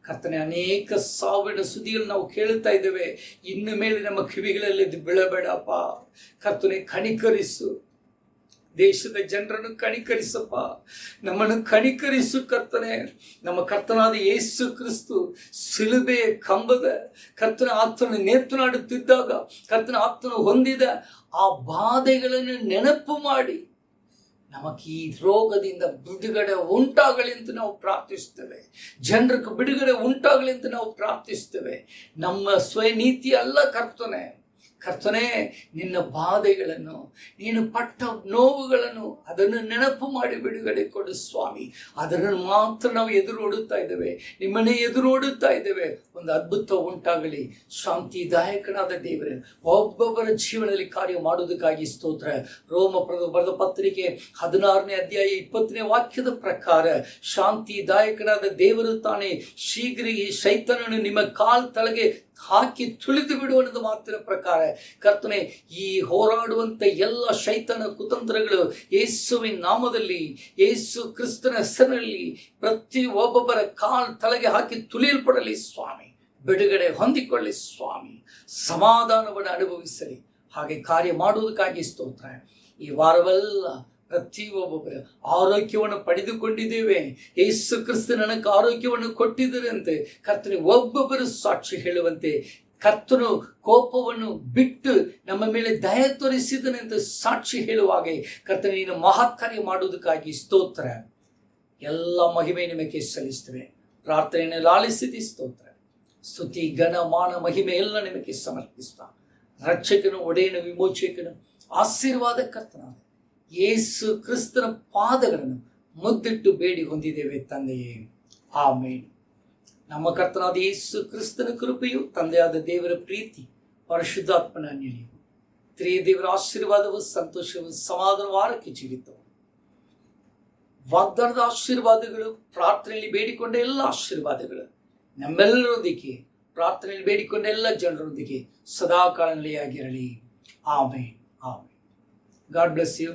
ಕರ್ತನೆ. ಅನೇಕ ಸಾವಿನ ಸುದ್ದಿಗಳು ನಾವು ಕೇಳುತ್ತಾ ಇದ್ದೇವೆ. ಇನ್ನು ಮೇಲೆ ನಮ್ಮ ಕಿವಿಗಳಲ್ಲಿ ಬೀಳಬೇಡಪ್ಪ ಕರ್ತನೆ. ಕಣಿಕರಿಸು, ದೇಶದ ಜನರನ್ನು ಕಣಿಕರಿಸಪ್ಪ, ನಮ್ಮನ್ನು ಕಣಿಕರಿಸು ಕರ್ತನೆ. ನಮ್ಮ ಕರ್ತನಾದ ಯೇಸು ಕ್ರಿಸ್ತು ಶಿಲುಬೆಯ ಕಂಬದ ಕರ್ತನ ಆತನು ನೇತನಾಡುತ್ತಿದ್ದಾಗ ಕರ್ತನ ಆತನು ಹೊಂದಿದ ಆ ಬಾಧೆಗಳನ್ನು ನೆನಪು ಮಾಡಿ ನಮಗೆ ಈ ರೋಗದಿಂದ ಬಿಡುಗಡೆ ಉಂಟಾಗಲಿ ಅಂತ ನಾವು ಪ್ರಾರ್ಥಿಸ್ತೇವೆ. ಜನರಿಗೆ ಬಿಡುಗಡೆ ಉಂಟಾಗಲಿ ಅಂತ ನಾವು ಪ್ರಾರ್ಥಿಸ್ತೇವೆ. ನಮ್ಮ ಸ್ವನೀತಿ ಅಲ್ಲ ಕರ್ತನೆ. ಕರ್ತನೆ, ನಿನ್ನ ಬಾಧೆಗಳನ್ನು, ನೀನು ಪಟ್ಟ ನೋವುಗಳನ್ನು ಅದನ್ನು ನೆನಪು ಮಾಡಿ ಬಿಡುಗಡೆ ಕೊಡು ಸ್ವಾಮಿ. ಅದನ್ನು ಮಾತ್ರ ನಾವು ಎದುರು ನೋಡುತ್ತಾ ಇದ್ದೇವೆ, ನಿಮ್ಮನ್ನೇ ಎದುರು ನೋಡುತ್ತಾ ಇದ್ದೇವೆ. ಒಂದು ಅದ್ಭುತ ಉಂಟಾಗಲಿ. ಶಾಂತಿದಾಯಕನಾದ ದೇವರೇ, ಒಬ್ಬೊಬ್ಬರ ಜೀವನದಲ್ಲಿ ಕಾರ್ಯ ಮಾಡುವುದಕ್ಕಾಗಿ ಸ್ತೋತ್ರ. ರೋಮಪುರದ ಬರೆದ ಪತ್ರಿಕೆ 16ನೇ ಅಧ್ಯಾಯ 20ನೇ ವಾಕ್ಯದ ಪ್ರಕಾರ ಶಾಂತಿದಾಯಕನಾದ ದೇವರು ತಾನೇ ಶೀಘ್ರ ಈ ಶೈತಾನನು ನಿಮ್ಮ ಕಾಲ್ ತಲೆಗೆ ಹಾಕಿ ತುಳಿದು ಬಿಡುವನ್ನದ ಮಾತಿನ ಪ್ರಕಾರ ಕರ್ತನೆ, ಈ ಹೋರಾಡುವಂತ ಎಲ್ಲ ಶೈತಾನ ಕುತಂತ್ರಗಳು ಯೇಸುವಿನ ನಾಮದಲ್ಲಿ, ಯೇಸು ಕ್ರಿಸ್ತನ ಹೆಸರಿನಲ್ಲಿ ಪ್ರತಿ ಒಬ್ಬೊಬ್ಬರ ಕಾಲ್ ತಲೆಗೆ ಹಾಕಿ ತುಳಿಯಲ್ಪಡಲಿ ಸ್ವಾಮಿ. ಬಿಡುಗಡೆ ಹೊಂದಿಕೊಳ್ಳಿ ಸ್ವಾಮಿ. ಸಮಾಧಾನವನ್ನು ಅನುಭವಿಸಲಿ. ಹಾಗೆ ಕಾರ್ಯ ಮಾಡುವುದಕ್ಕಾಗಿ ಸ್ತೋತ್ರ. ಈ ವಾರವೆಲ್ಲ ಪ್ರತಿಯೊಬ್ಬೊಬ್ಬರು ಆರೋಗ್ಯವನ್ನು ಪಡೆದುಕೊಂಡಿದ್ದೇವೆ. ಯೇಸು ಕ್ರಿಸ್ತ ನನಗೆ ಆರೋಗ್ಯವನ್ನು ಕೊಟ್ಟಿದ್ದರಂತೆ ಕರ್ತನೆ ಒಬ್ಬೊಬ್ಬರು ಸಾಕ್ಷಿ ಹೇಳುವಂತೆ, ಕರ್ತನು ಕೋಪವನ್ನು ಬಿಟ್ಟು ನಮ್ಮ ಮೇಲೆ ದಯ ತೋರಿಸಿದನೆಂತ ಸಾಕ್ಷಿ ಹೇಳುವಾಗೆ ಕರ್ತನೆ ನೀನು ಮಹತ್ ಕಾರ್ಯ ಮಾಡುವುದಕ್ಕಾಗಿ ಸ್ತೋತ್ರ. ಎಲ್ಲ ಮಹಿಮೆ ನಿಮಗೆ ಸಲ್ಲಿಸ್ತೇವೆ. ಪ್ರಾರ್ಥನೆಯನ್ನು ಲಾಲಿಸಿದಿ ಸ್ತೋತ್ರ. ಸ್ತುತಿ ಘನ ಮಾನ ಮಹಿಮೆ ಎಲ್ಲ ನಿಮಗೆ ಸಮರ್ಪಿಸ್ತಾ, ರಕ್ಷಕನು, ಒಡೆಯನು, ವಿಮೋಚಕನು, ಆಶೀರ್ವಾದ ಕರ್ತನಾದ ಯೇಸು ಕ್ರಿಸ್ತನ ಪಾದಗಳನ್ನು ಮುದ್ದಿಟ್ಟು ಬೇಡಿ ಹೊಂದಿದ್ದೇವೆ ತಂದೆಯೇ, ಆಮೇನ್. ನಮ್ಮ ಕರ್ತನಾದ ಯೇಸು ಕ್ರಿಸ್ತನ ಕೃಪೆಯು, ತಂದೆಯಾದ ದೇವರ ಪ್ರೀತಿ, ಪರಿಶುದ್ಧಾತ್ಮನ ಅನ್ಯೋನ್ಯವು, ತ್ರಿದೇವರ ಆಶೀರ್ವಾದವು, ಸಂತೋಷವು, ಸಮಾಧಾನವು, ಆರೋಗ್ಯ, ಜೀವಿತವು, ವಾಗ್ದಾನದ ಆಶೀರ್ವಾದಗಳು, ಪ್ರಾರ್ಥನೆಯಲ್ಲಿ ಬೇಡಿಕೊಂಡ ಎಲ್ಲ ಆಶೀರ್ವಾದಗಳು ನಮ್ಮೆಲ್ಲರೊಂದಿಗೆ, ಪ್ರಾರ್ಥನೆಯಲ್ಲಿ ಬೇಡಿಕೊಂಡ ಎಲ್ಲ ಜನರೊಂದಿಗೆ ಸದಾಕಾಲ ನೆಲೆಯಾಗಿರಲಿ. ಆಮೇನ್, ಆಮೇನ್. God bless you.